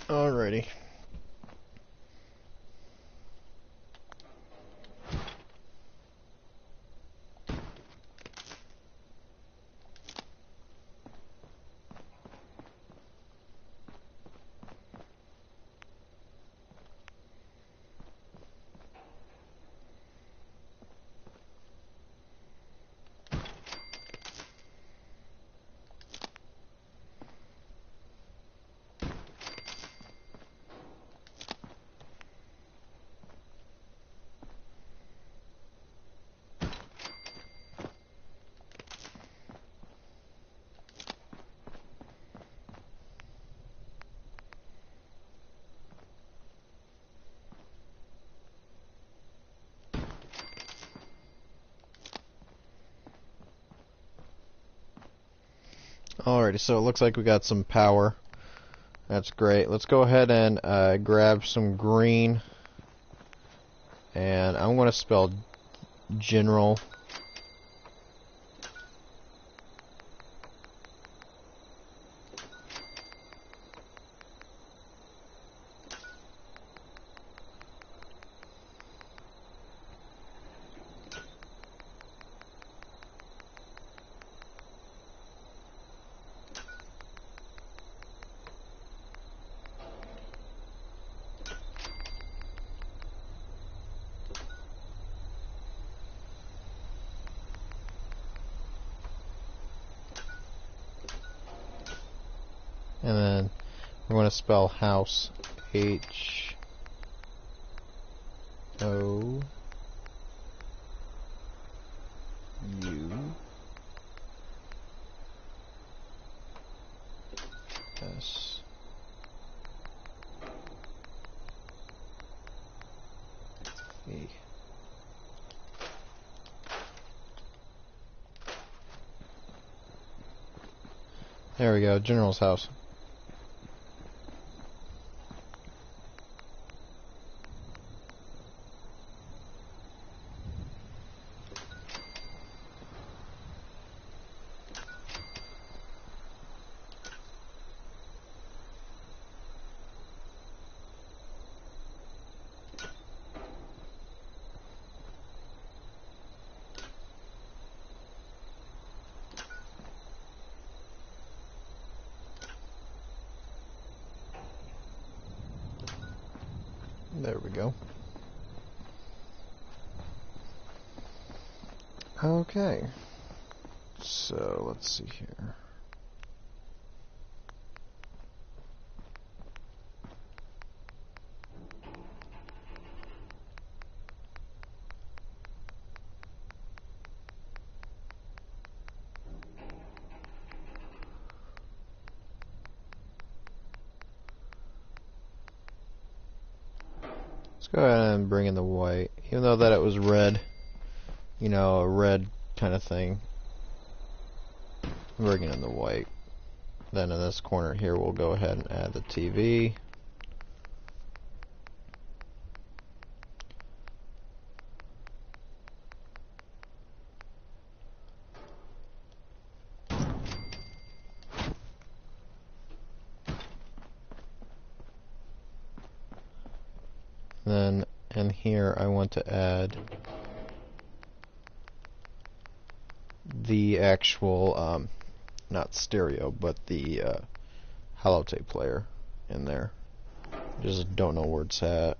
Alrighty. Alrighty, so it looks like we got some power. That's great. Let's go ahead and grab some green. And I'm going to spell general. And then we're going to spell house H O U S E. There we go, General's house. There we go. Okay. So, let's see here. Let's go ahead and bring in the white. Even though that it was red, you know, a red kind of thing. Bring in the white. Then in this corner here, we'll go ahead and add the TV. Then in here, I want to add the actual, not stereo, but the holotape player in there. Just don't know where it's at.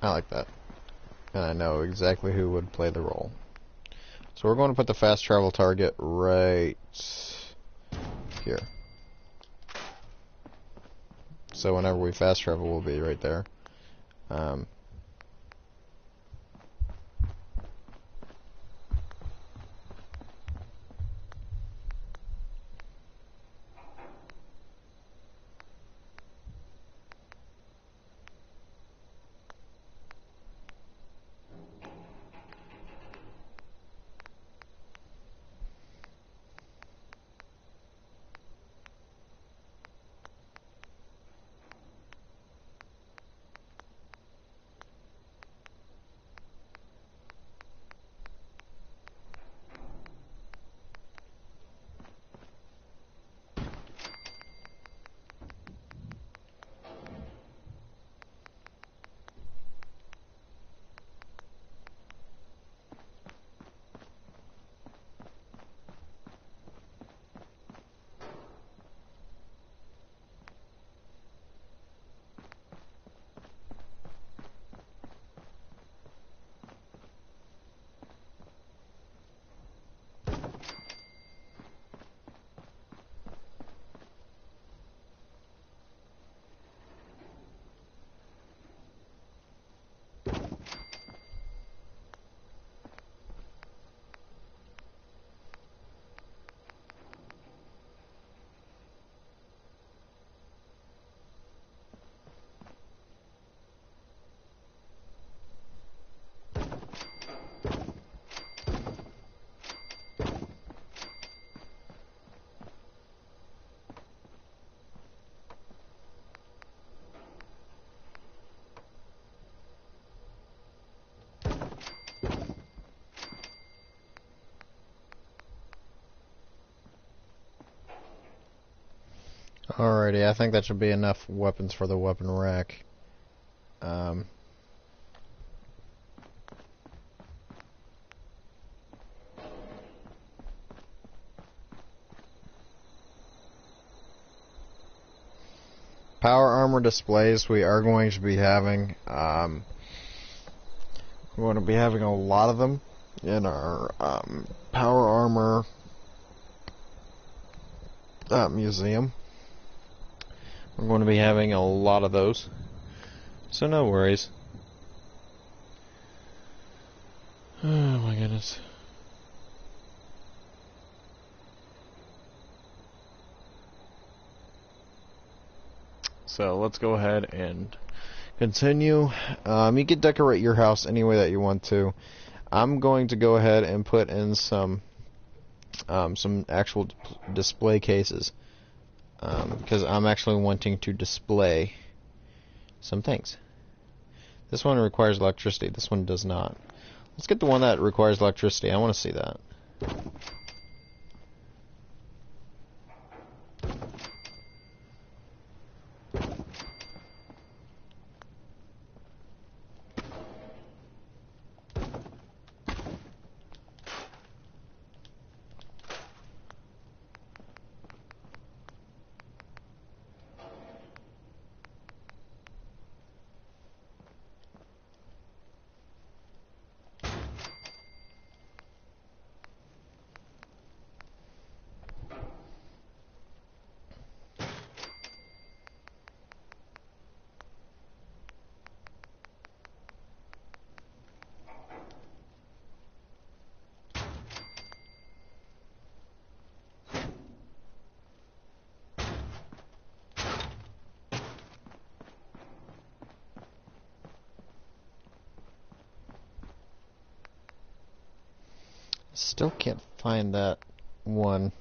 I like that. And I know exactly who would play the role. So we're going to put the fast travel target right here. So whenever we fast travel, we'll be right there. Alrighty, I think that should be enough weapons for the weapon rack. Power armor displays we are going to be having. We're going to be having a lot of them in our power armor museum. We're going to be having a lot of those, so no worries. Oh my goodness. So let's go ahead and continue. You can decorate your house any way that you want to. I'm going to go ahead and put in some actual display cases because I'm actually wanting to display some things. This one requires electricity. This one does not. Let's get the one that requires electricity. I want to see that. Still can't find that one.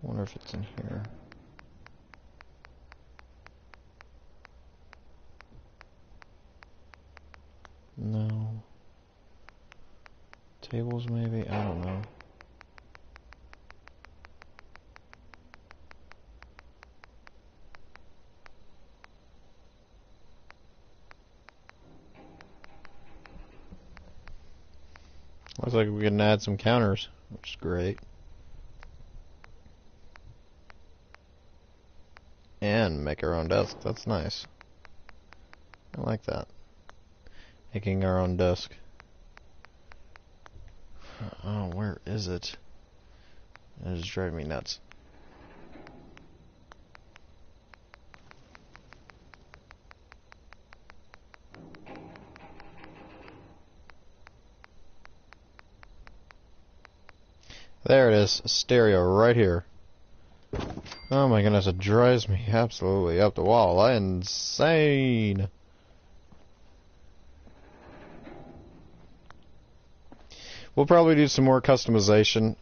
I wonder if it's in here. No. Tables maybe? I don't know. Looks like we can add some counters, which is great. And make our own desk. That's nice. I like that. Making our own desk. Oh, where is it? It is driving me nuts. There it is, a stereo right here. Oh my goodness, it drives me absolutely up the wall. Insane. We'll probably do some more customization.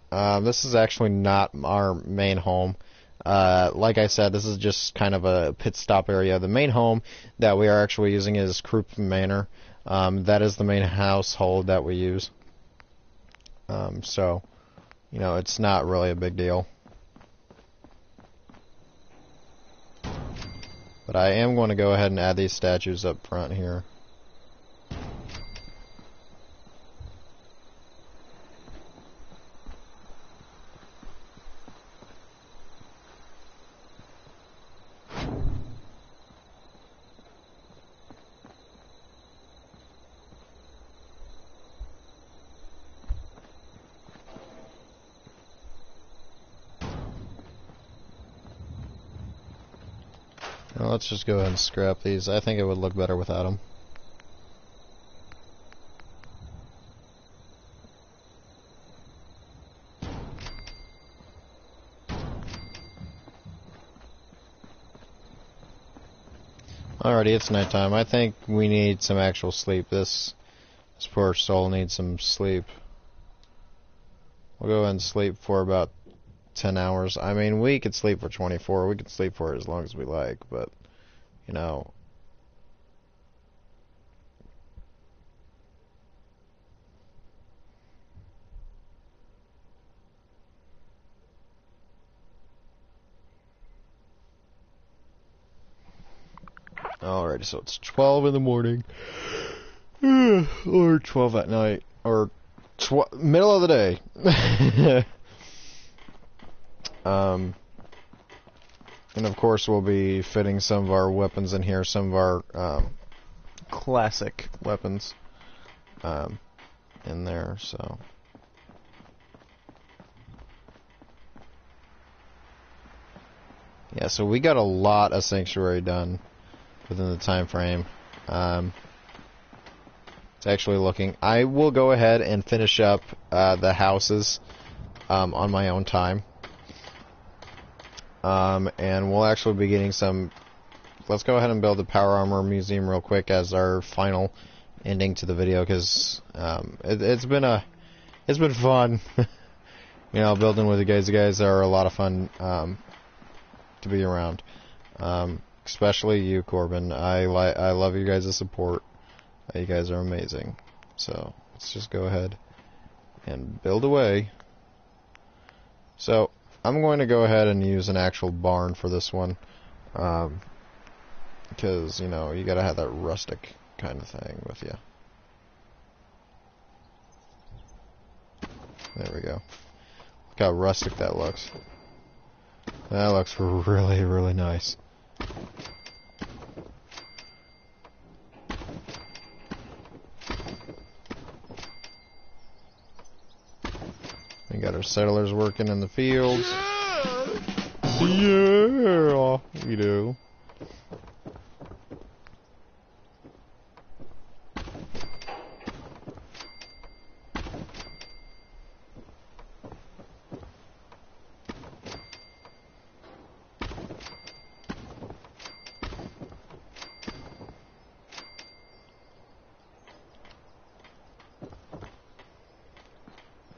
This is actually not our main home. Like I said, this is just kind of a pit stop area. The main home that we are actually using is Croup Manor. That is the main household that we use. So, you know, it's not really a big deal. But I am going to go ahead and add these statues up front here. Well, let's just go ahead and scrap these. I think it would look better without them. Alrighty, it's nighttime. I think we need some actual sleep. This poor soul needs some sleep. We'll go ahead and sleep for about 10 hours. I mean, we could sleep for 24. We could sleep for as long as we like, but, you know. Alrighty, so it's 12 in the morning. Or 12 at night. Or middle of the day. And of course we'll be fitting some of our weapons in here, some of our classic weapons in there, so... Yeah, so we got a lot of Sanctuary done within the time frame. It's actually looking... I will go ahead and finish up the houses on my own time. And we'll actually be getting some... Let's go ahead and build the Power Armor Museum real quick as our final ending to the video, because it's been fun. You know, building with you guys. You guys are a lot of fun to be around. Especially you, Corbin. I love you guys' support. You guys are amazing. So let's just go ahead and build away. So I'm going to go ahead and use an actual barn for this one, because, you know, you gotta have that rustic kind of thing with you. There we go. Look how rustic that looks. That looks really, really nice. We got our settlers working in the fields. Yeah, we do.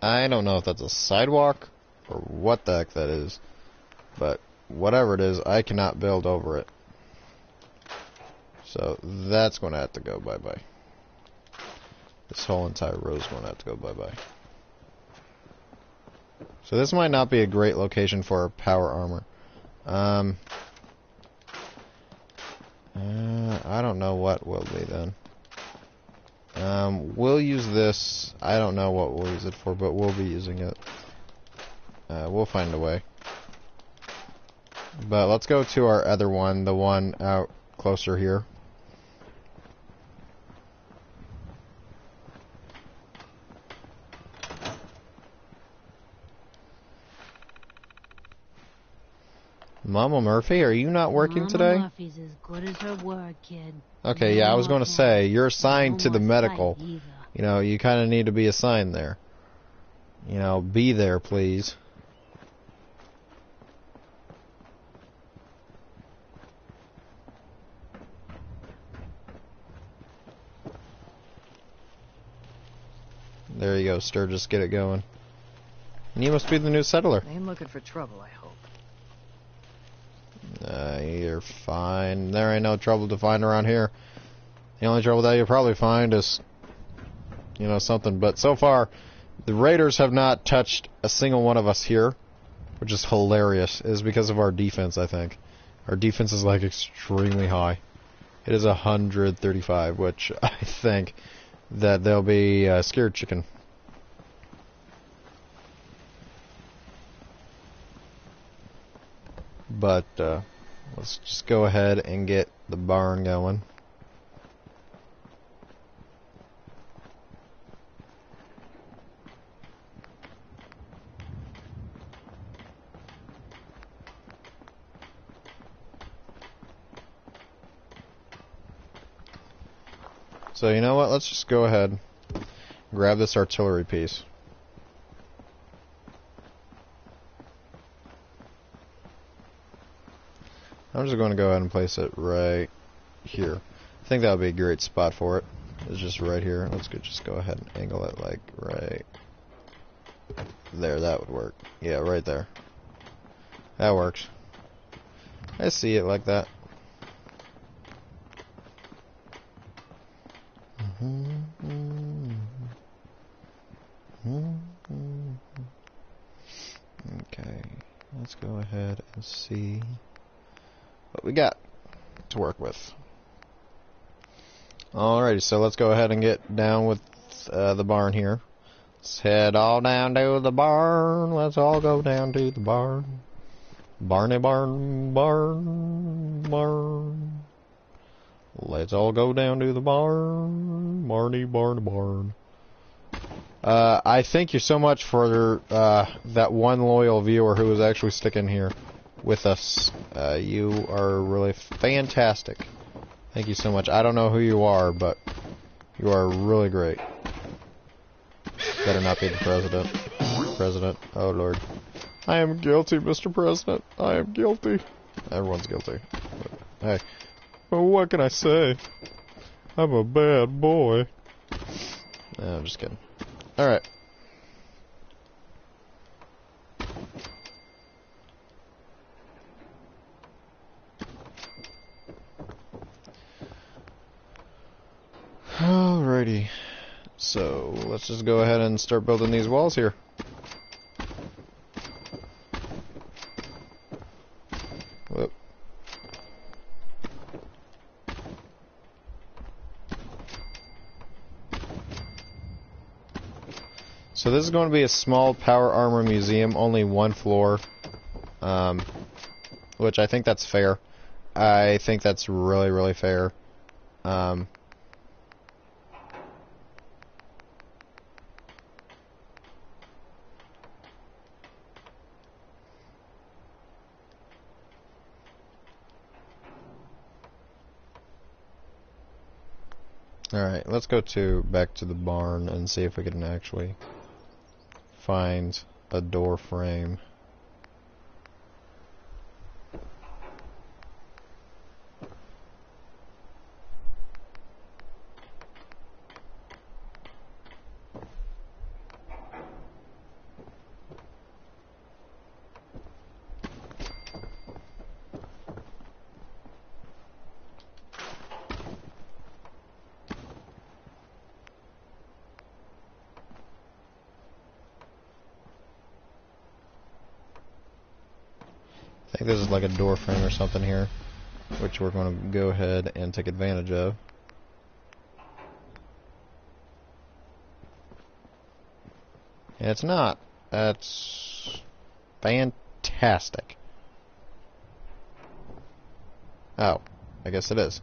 I don't know if that's a sidewalk or what the heck that is, but whatever it is, I cannot build over it. So that's going to have to go bye-bye. This whole entire row is going to have to go bye-bye. So this might not be a great location for power armor. I don't know what will be then. We'll use this. I don't know what we'll use it for, but we'll be using it. We'll find a way. But let's go to our other one, the one out closer here. Mama Murphy, are you not working today? Mama Murphy's as good as her word, kid. Okay, yeah, I was going to say, you're assigned to the medical. You know, you kind of need to be assigned there. You know, be there, please. There you go, Sturgis, get it going. And you must be the new settler. Ain't looking for trouble, I hope. You're fine. There ain't no trouble to find around here. The only trouble that you'll probably find is, you know, something. But so far, the Raiders have not touched a single one of us here, which is hilarious. It is because of our defense, I think. Our defense is, like, extremely high. It is 135, which I think that they'll be scared chicken. But let's just go ahead and get the barn going. So you know what? Let's just go ahead and grab this artillery piece. I'm just going to go ahead and place it right here. I think that would be a great spot for it. It's just right here. Let's just go ahead and angle it like right there. That would work. Yeah, right there. That works. I see it like that. Okay, let's go ahead and see what we got to work with. Alrighty, so let's go ahead and get down with the barn here. Let's head all down to the barn. Let's all go down to the barn. Barney barn, barn, barn. Let's all go down to the barn. Barney barn, barn. I thank you so much for that one loyal viewer who was actually sticking here with us. You are really fantastic. Thank you so much. I don't know who you are, but you are really great. Better not be the president. President. Oh, Lord. I am guilty, Mr. President. I am guilty. Everyone's guilty. But, hey. Well, what can I say? I'm a bad boy. No, I'm just kidding. Alright. Alrighty. So, let's just go ahead and start building these walls here. Whoop. So this is going to be a small power armor museum, only one floor, which I think that's fair. I think that's really, really fair. Alright, let's go back to the barn and see if we can actually find a door frame. I think this is like a door frame or something here, which we're going to go ahead and take advantage of. And it's not. That's fantastic. Oh, I guess it is.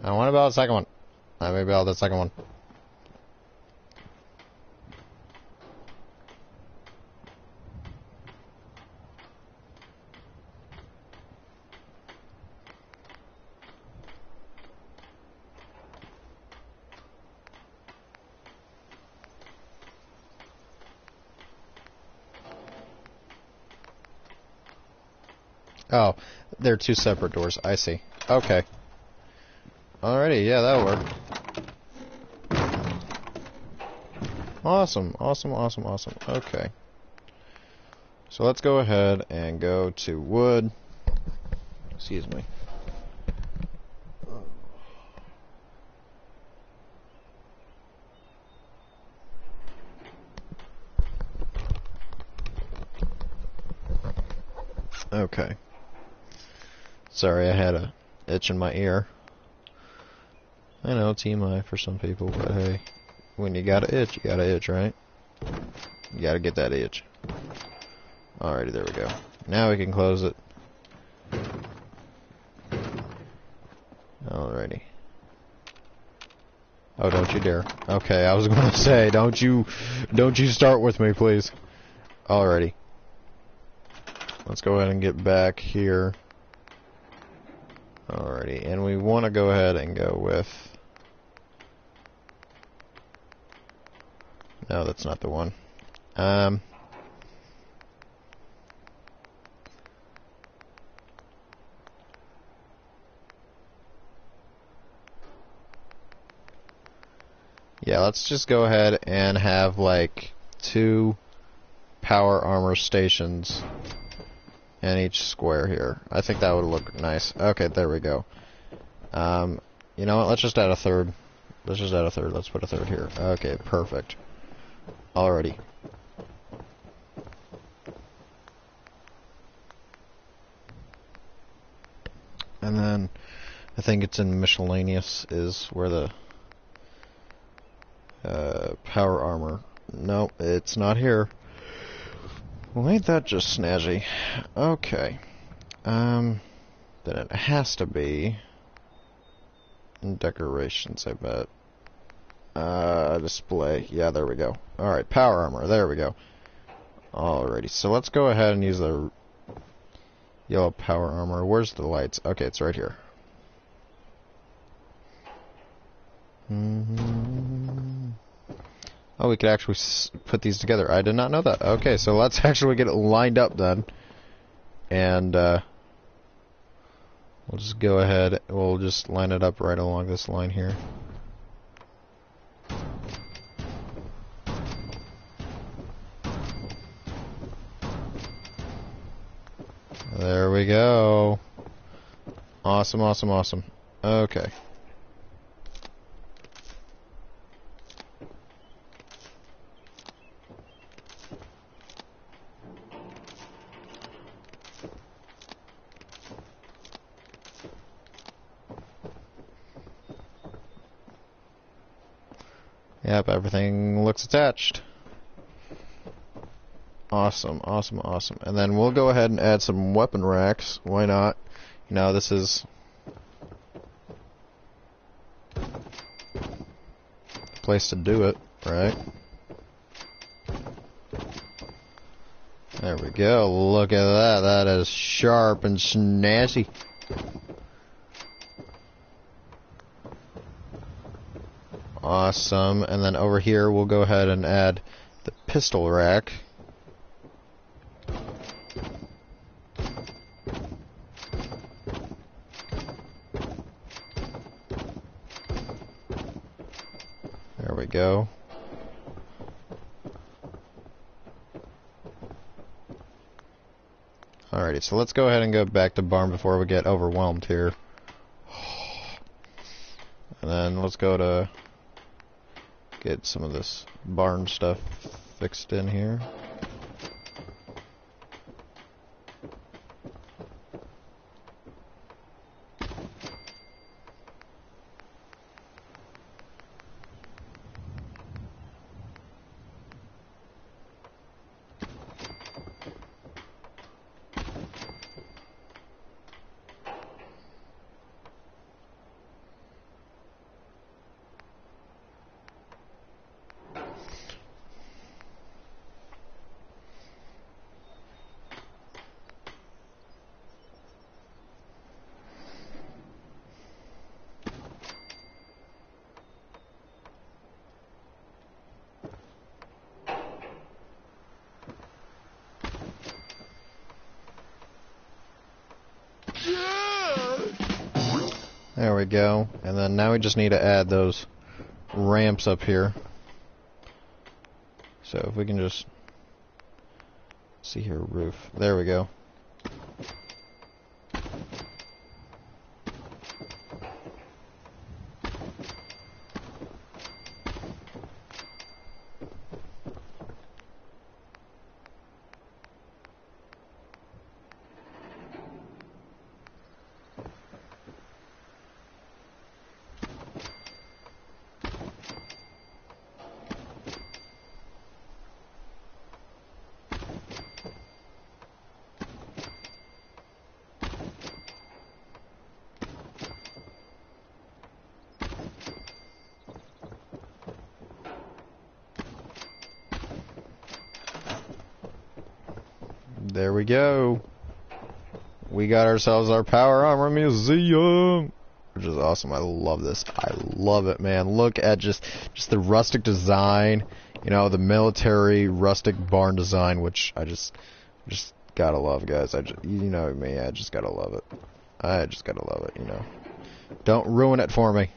I want to build a second one. Let me build the second one. Oh, they're two separate doors. I see. Okay. Alrighty, yeah, that'll work. Awesome, awesome, awesome, awesome. Okay. So let's go ahead and go to wood. Excuse me. Okay. Sorry, I had a itch in my ear. I know, TMI for some people, but hey, when you got an itch, right? You gotta get that itch. Alrighty, there we go. Now we can close it. Alrighty. Oh, don't you dare. Okay, I was gonna say, don't you start with me, please. Alrighty. Let's go ahead and get back here. Alrighty, and we want to go ahead and go with... No, that's not the one. Yeah, let's just go ahead and have like 2 power armor stations in each square here. I think that would look nice. Okay, there we go. You know what? Let's just add a third. Let's put a third here. Okay, perfect. Alrighty. And then I think it's in miscellaneous is where the power armor. Nope, it's not here. Well, ain't that just snazzy? Okay. Then it has to be in decorations, I bet. Display. Yeah, there we go. Alright, power armor. There we go. Alrighty, so let's go ahead and use the yellow power armor. Where's the lights? Okay, it's right here. Oh, we could actually put these together. I did not know that. Okay, so let's actually get it lined up then. And, we'll just go ahead. We'll just line it up right along this line here. There we go. Awesome, awesome, awesome. Okay. Yep, everything looks attached. Awesome, awesome, awesome. And then we'll go ahead and add some weapon racks. Why not? You know, this is the place to do it, right? There we go. Look at that. That is sharp and snazzy. Awesome. And then over here we'll go ahead and add the pistol rack. There we go. Alrighty, so let's go ahead and go back to barn before we get overwhelmed here. And then let's go to get some of this barn stuff fixed in here. There we go. And then now we just need to add those ramps up here. So if we can just see here, roof. There we go. There we go. We got ourselves our power armor museum, which is awesome. I love this. I love it, man. Look at just the rustic design. You know, the military rustic barn design, which I just gotta love, guys. You know me. I just gotta love it. I just gotta love it. You know. Don't ruin it for me.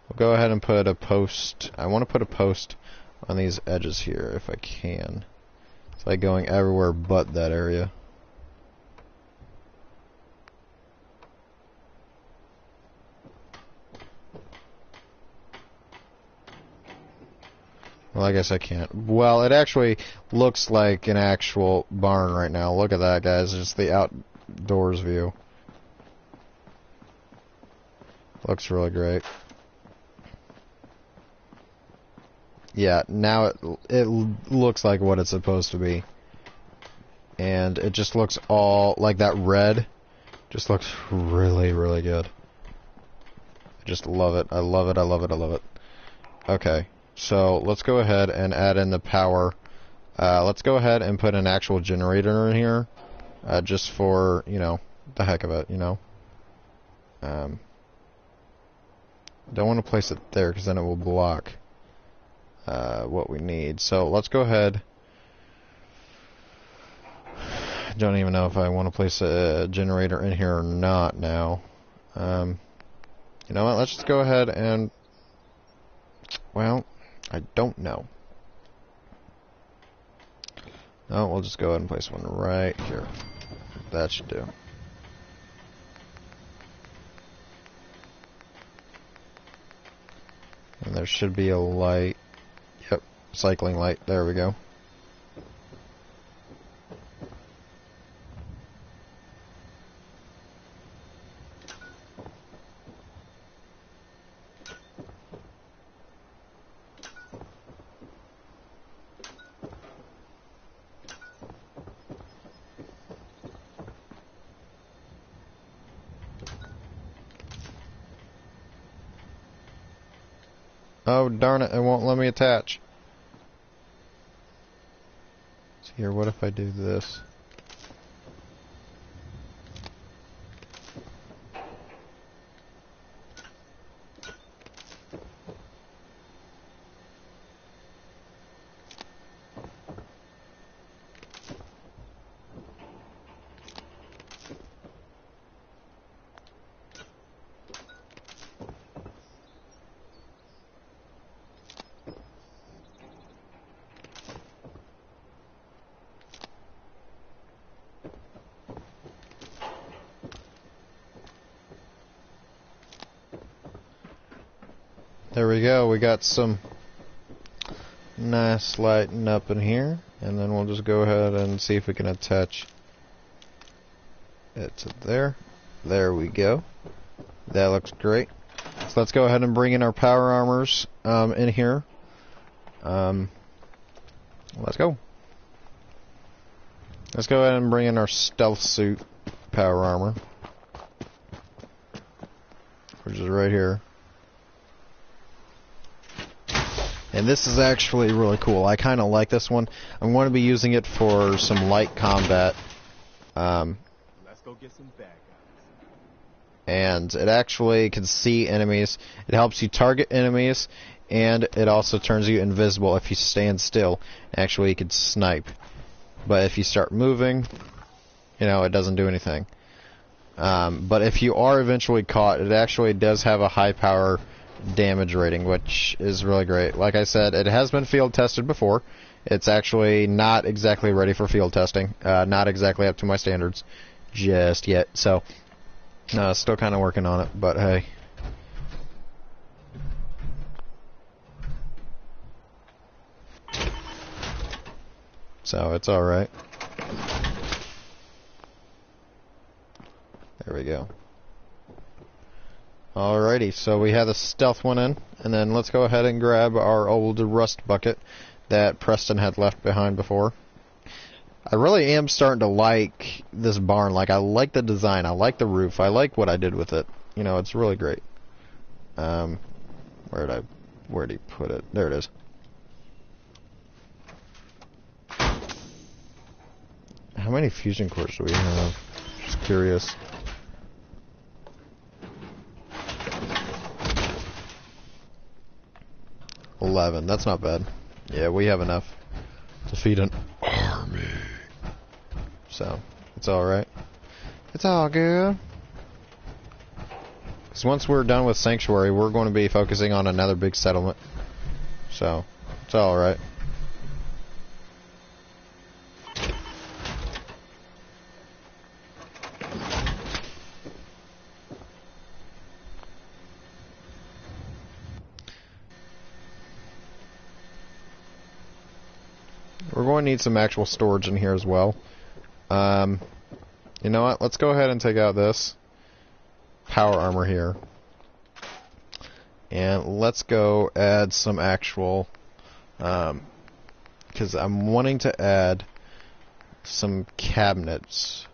We'll go ahead and put a post. I want to put a post on these edges here if I can. It's like going everywhere but that area. Well, I guess I can't. Well, it actually looks like an actual barn right now. Look at that, guys. Just the outdoors view. Looks really great. Yeah, now it looks like what it's supposed to be. And it just looks all like that red. Just looks really, really good. I just love it. I love it. I love it. I love it. Okay, so let's go ahead and add in the power. Let's go ahead and put an actual generator in here, just for, you know, the heck of it, you know. Don't want to place it there because then it will block what we need. So let's go ahead. Don't even know if I want to place a generator in here or not now. You know what? Let's just go ahead and... Well, I don't know. No, we'll just go ahead and place one right here. That should do. And there should be a light. Yep, cycling light. There we go. Oh, darn it, it won't let me attach. So here, what if I do this? There we go, we got some nice lighting up in here, and then we'll just go ahead and see if we can attach it to there. There we go. That looks great. So let's go ahead and bring in our power armors in here. Let's go. Let's go ahead and bring in our stealth suit power armor, which is right here. And this is actually really cool. I kind of like this one. I'm going to be using it for some light combat. Let's go get some bad guys. And it actually can see enemies. It helps you target enemies, and it also turns you invisible if you stand still. Actually, you can snipe. But if you start moving, you know, it doesn't do anything. But if you are eventually caught, it actually does have a high power damage rating, which is really great. Like I said, it has been field tested before. It's actually not exactly ready for field testing. Not exactly up to my standards just yet. So, still kind of working on it, but hey. So, it's alright. There we go. Alrighty, so we have the stealth one in, and then let's go ahead and grab our old rust bucket that Preston had left behind before. I really am starting to like this barn. Like, I like the design, I like the roof, I like what I did with it. You know, it's really great. Where'd he put it? There it is. How many fusion cores do we have? Just curious. $11. That's not bad. Yeah, we have enough to feed an army. So, it's alright. It's all good. Because once we're done with Sanctuary, we're going to be focusing on another big settlement. So, it's alright. We're going to need some actual storage in here as well. You know what? Let's go ahead and take out this power armor here. And let's go add some actual, because I'm wanting to add some cabinets.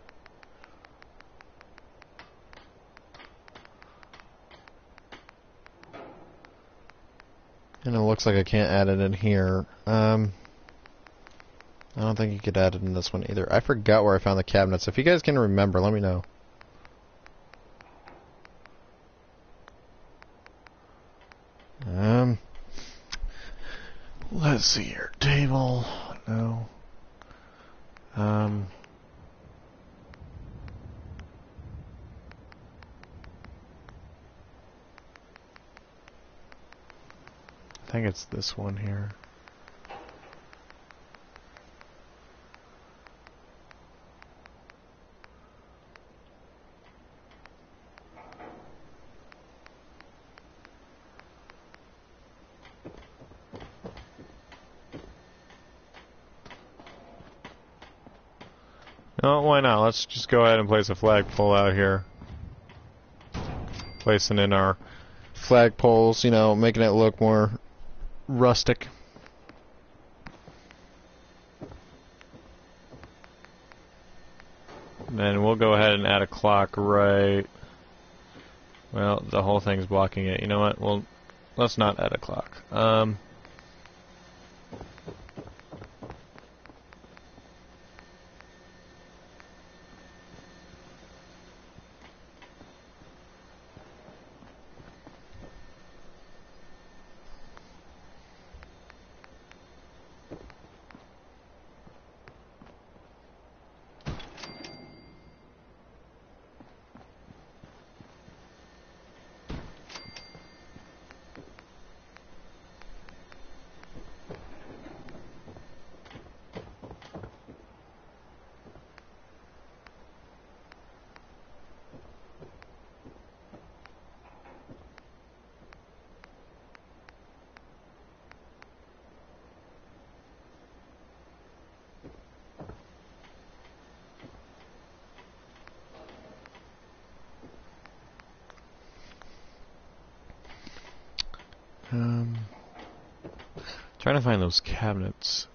And it looks like I can't add it in here. I don't think you could add it in this one either. I forgot where I found the cabinets. If you guys can remember, let me know. Let's see here. Table. No. I think it's this one here. No, why not? Let's just go ahead and place a flagpole out here. Placing in our Flagpoles, you know, making it look more rustic. and we'll go ahead and add a clock right. Well, the whole thing's blocking it. You know what? Well, let's not add a clock. Trying to find those cabinets.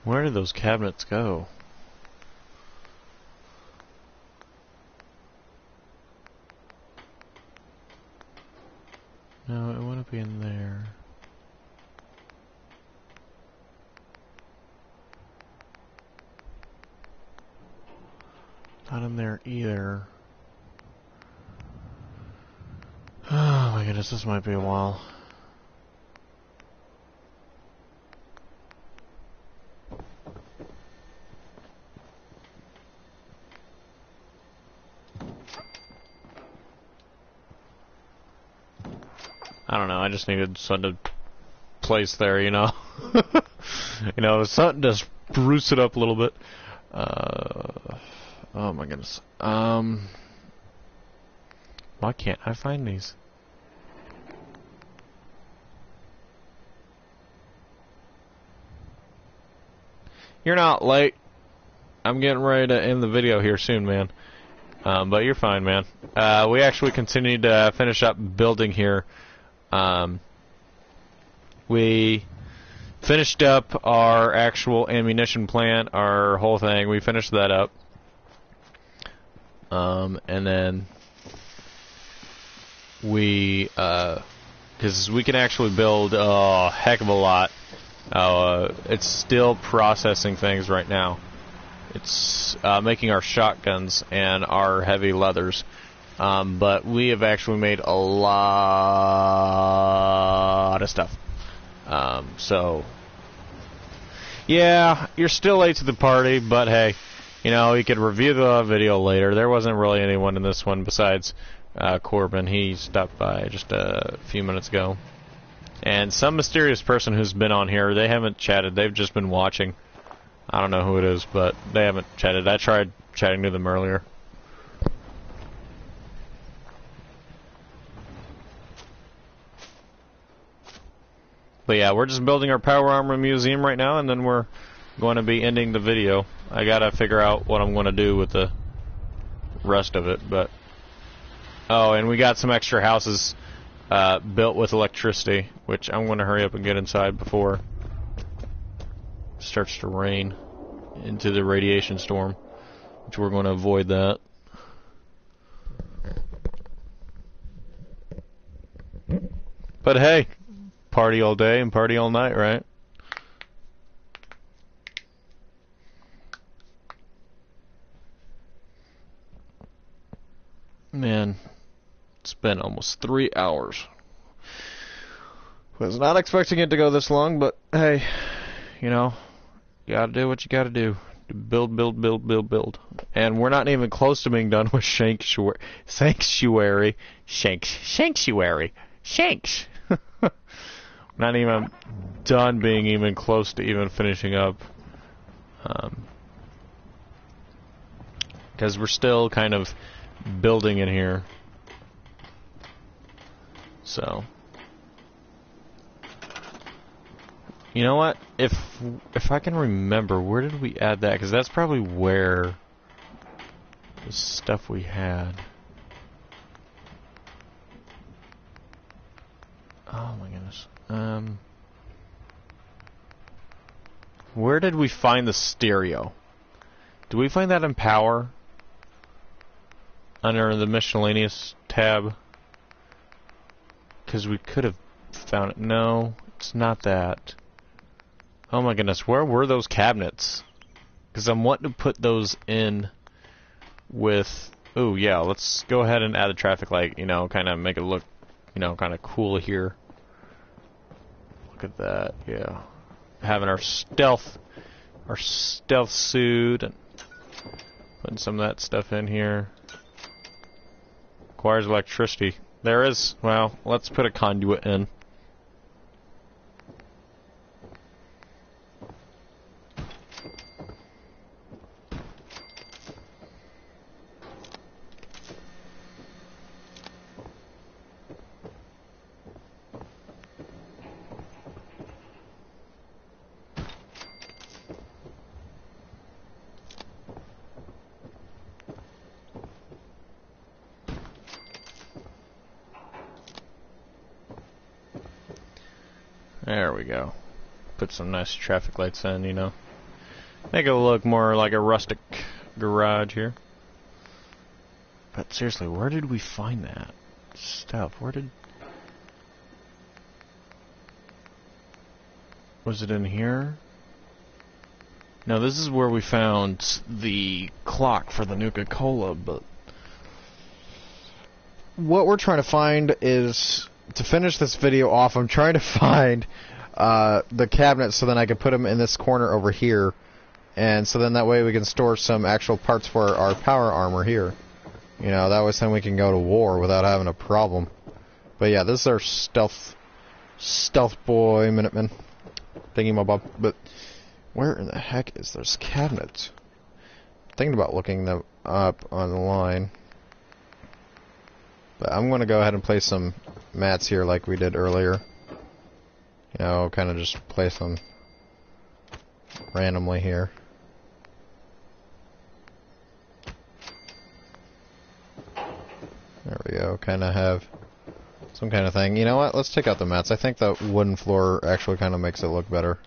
Where did those cabinets go? No, it wouldn't be in there. Not in there either. Oh my goodness, this might be a while. I don't know, I just needed something to place there, you know? You know, something to spruce it up a little bit. Oh my goodness. Why can't I find these? You're not late. I'm getting ready to end the video here soon, man. But you're fine, man. We actually continued to finish up building here. We finished up our actual ammunition plant, our whole thing. We finished that up. And then we, because we can actually build a heck of a lot. It's still processing things right now. It's making our shotguns and our heavy leathers. But we have actually made a lot of stuff. So, yeah, you're still late to the party, but hey, you know, you could review the video later. There wasn't really anyone in this one besides Corbin. He stopped by just a few minutes ago. And some mysterious person who's been on here, they haven't chatted. They've just been watching. I don't know who it is, but they haven't chatted. I tried chatting to them earlier. But yeah, we're just building our power armor museum right now, and then we're going to be ending the video. I gotta figure out what I'm going to do with the rest of it, but... Oh, and we got some extra houses built with electricity, which I'm going to hurry up and get inside before it starts to rain into the radiation storm, which we're going to avoid that. But hey, party all day and party all night, right? Man, it's been almost 3 hours. Was not expecting it to go this long, but hey, you know, you gotta do what you gotta do. Build, build, build, build, build. And we're not even close to being done with Sanctuary. Shanks. Not even done being even close to even finishing up. Because we're still kind of building in here. So, you know what? If I can remember, where did we add that? Because that's probably where the stuff we had. Oh my goodness. Where did we find the stereo? Did we find that in power? Under the miscellaneous tab? Because we could have found it. No, it's not that. Oh my goodness, where were those cabinets? Because I'm wanting to put those in with... Oh yeah, let's go ahead and add a traffic light, you know, kind of make it look, you know, kind of cool here. Look at that, yeah. Having our stealth suit and putting some of that stuff in here. Requires electricity. There is, well, let's put a conduit in. There we go. Put some nice traffic lights in, you know. Make it look more like a rustic garage here. But seriously, where did we find that stuff? Where did... Was it in here? No, this is where we found the clock for the Nuka-Cola, but... What we're trying to find is... To finish this video off, I'm trying to find the cabinets so then I can put them in this corner over here. And so then that way we can store some actual parts for our power armor here. You know, that way then we can go to war without having a problem. But yeah, this is our stealth boy Minuteman thingy-my-bob. But where in the heck is those cabinets? I'm thinking about looking them up online. But I'm going to go ahead and place some mats here like we did earlier. You know, kind of just place them randomly here. There we go, kind of have some kind of thing. You know what, let's take out the mats. I think the wooden floor actually kind of makes it look better.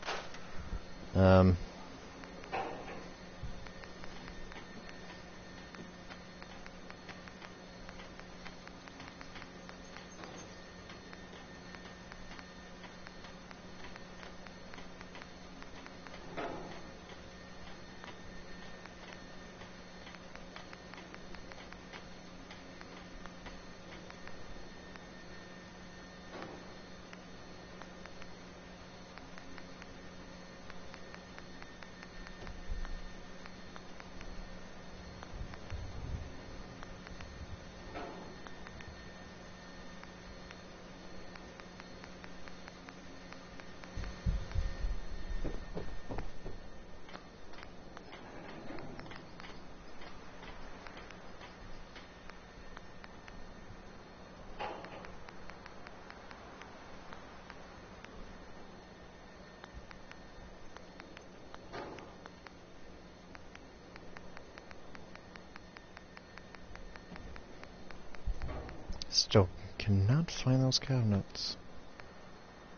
Still cannot find those cabinets.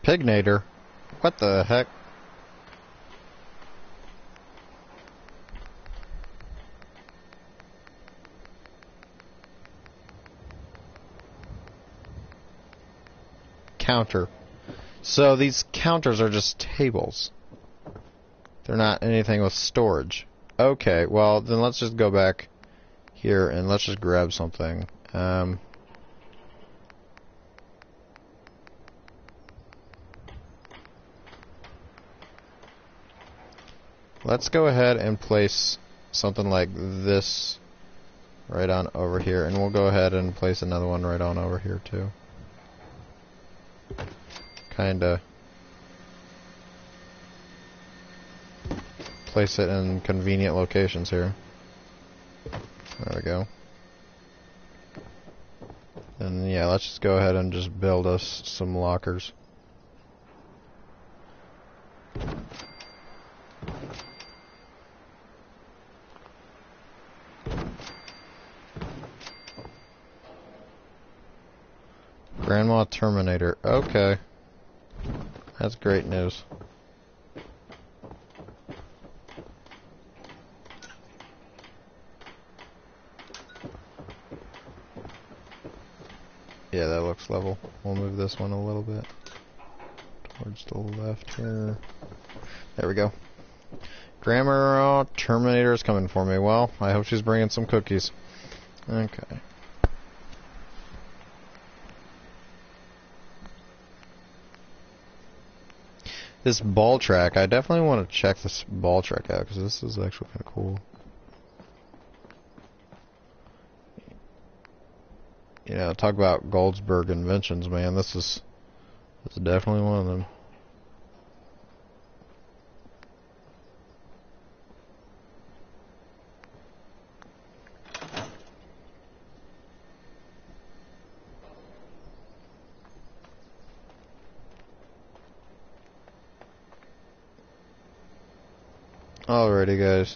Pignator? What the heck? Counter. So these counters are just tables. They're not anything with storage. Okay, well then let's just go back here and let's just grab something. Let's go ahead and place something like this right on over here, and we'll go ahead and place another one right on over here too. Kinda place it in convenient locations here. There we go. And yeah, let's just go ahead and just build us some lockers. Grandma Terminator. Okay. That's great news. Yeah, that looks level. We'll move this one a little bit towards the left here. There we go. Grandma Terminator is coming for me. Well, I hope she's bringing some cookies. Okay. This ball track, I definitely want to check this ball track out because this is actually kind of cool. You know, talk about Goldsberg inventions, man. This is definitely one of them. Alrighty, guys.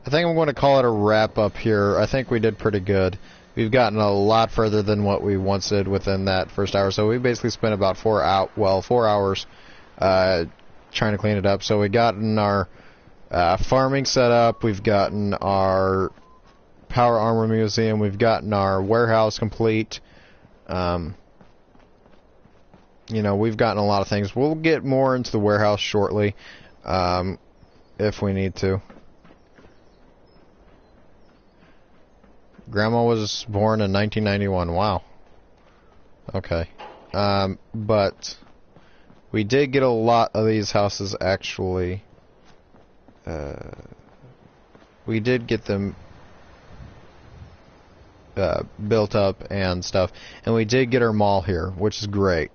I think I'm going to call it a wrap up here. I think we did pretty good. We've gotten a lot further than what we once did within that first hour. So we basically spent about 4 hours trying to clean it up. So we gotten our farming set up. We've gotten our power armor museum. We've gotten our warehouse complete. You know, we've gotten a lot of things. We'll get more into the warehouse shortly. If we need to. Grandma was born in 1991. Wow. Okay. But we did get a lot of these houses actually. We did get them built up and stuff. And we did get our mall here, which is great.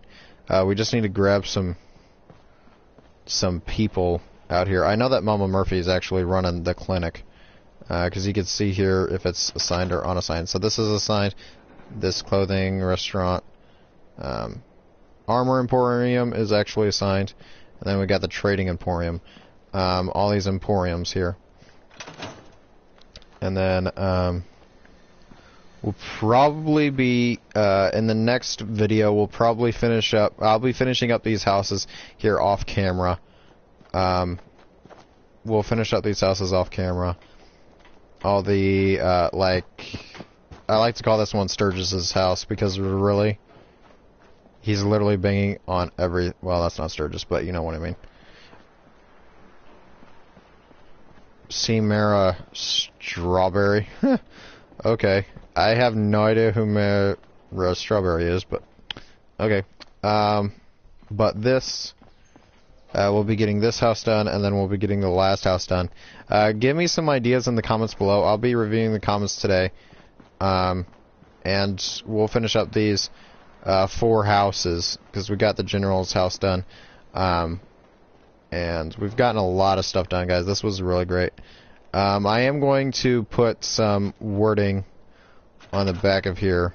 We just need to grab some people out here. I know that Mama Murphy is actually running the clinic because you can see here if it's assigned or unassigned. So this is assigned. This clothing restaurant, armor emporium is actually assigned, and then we got the trading emporium. All these emporiums here, and then we'll probably be in the next video. We'll probably finish up. I'll be finishing up these houses here off camera. We'll finish up these houses off camera. All the, I like to call this one Sturgis's house because really, he's literally banging on every, well, that's not Sturgis, but you know what I mean. Mara Strawberry. Okay. I have no idea who Mara Strawberry is, but, okay. But this... we'll be getting this house done, and then we'll be getting the last house done. Give me some ideas in the comments below. I'll be reviewing the comments today. And we'll finish up these 4 houses, because we got the general's house done. And we've gotten a lot of stuff done, guys. This was really great. I am going to put some wording on the back of here.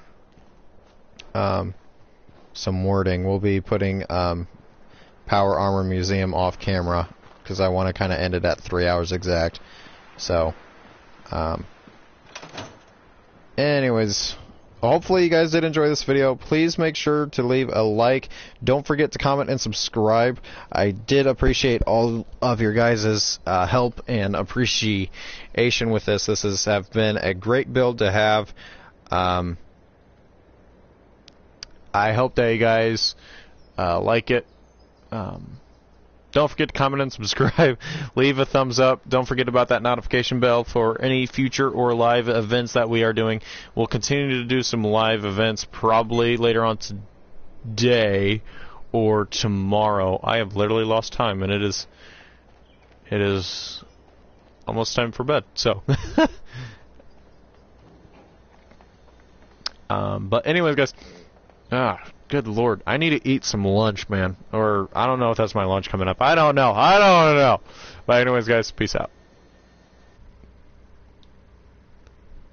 Some wording. We'll be putting... Power Armor Museum off camera because I want to kind of end it at 3 hours exact. So, anyways, hopefully you guys did enjoy this video. Please make sure to leave a like. Don't forget to comment and subscribe. I did appreciate all of your guys' help and appreciation with this. This has been a great build to have. I hope that you guys like it. Don't forget to comment and subscribe. Leave a thumbs up. Don't forget about that notification bell for any future or live events that we are doing. We'll continue to do some live events probably later on today or tomorrow. I have literally lost time, and it is almost time for bed. So, but anyways, guys. Good lord. I need to eat some lunch, man. Or, I don't know if that's my lunch coming up. I don't know. But anyways, guys, peace out.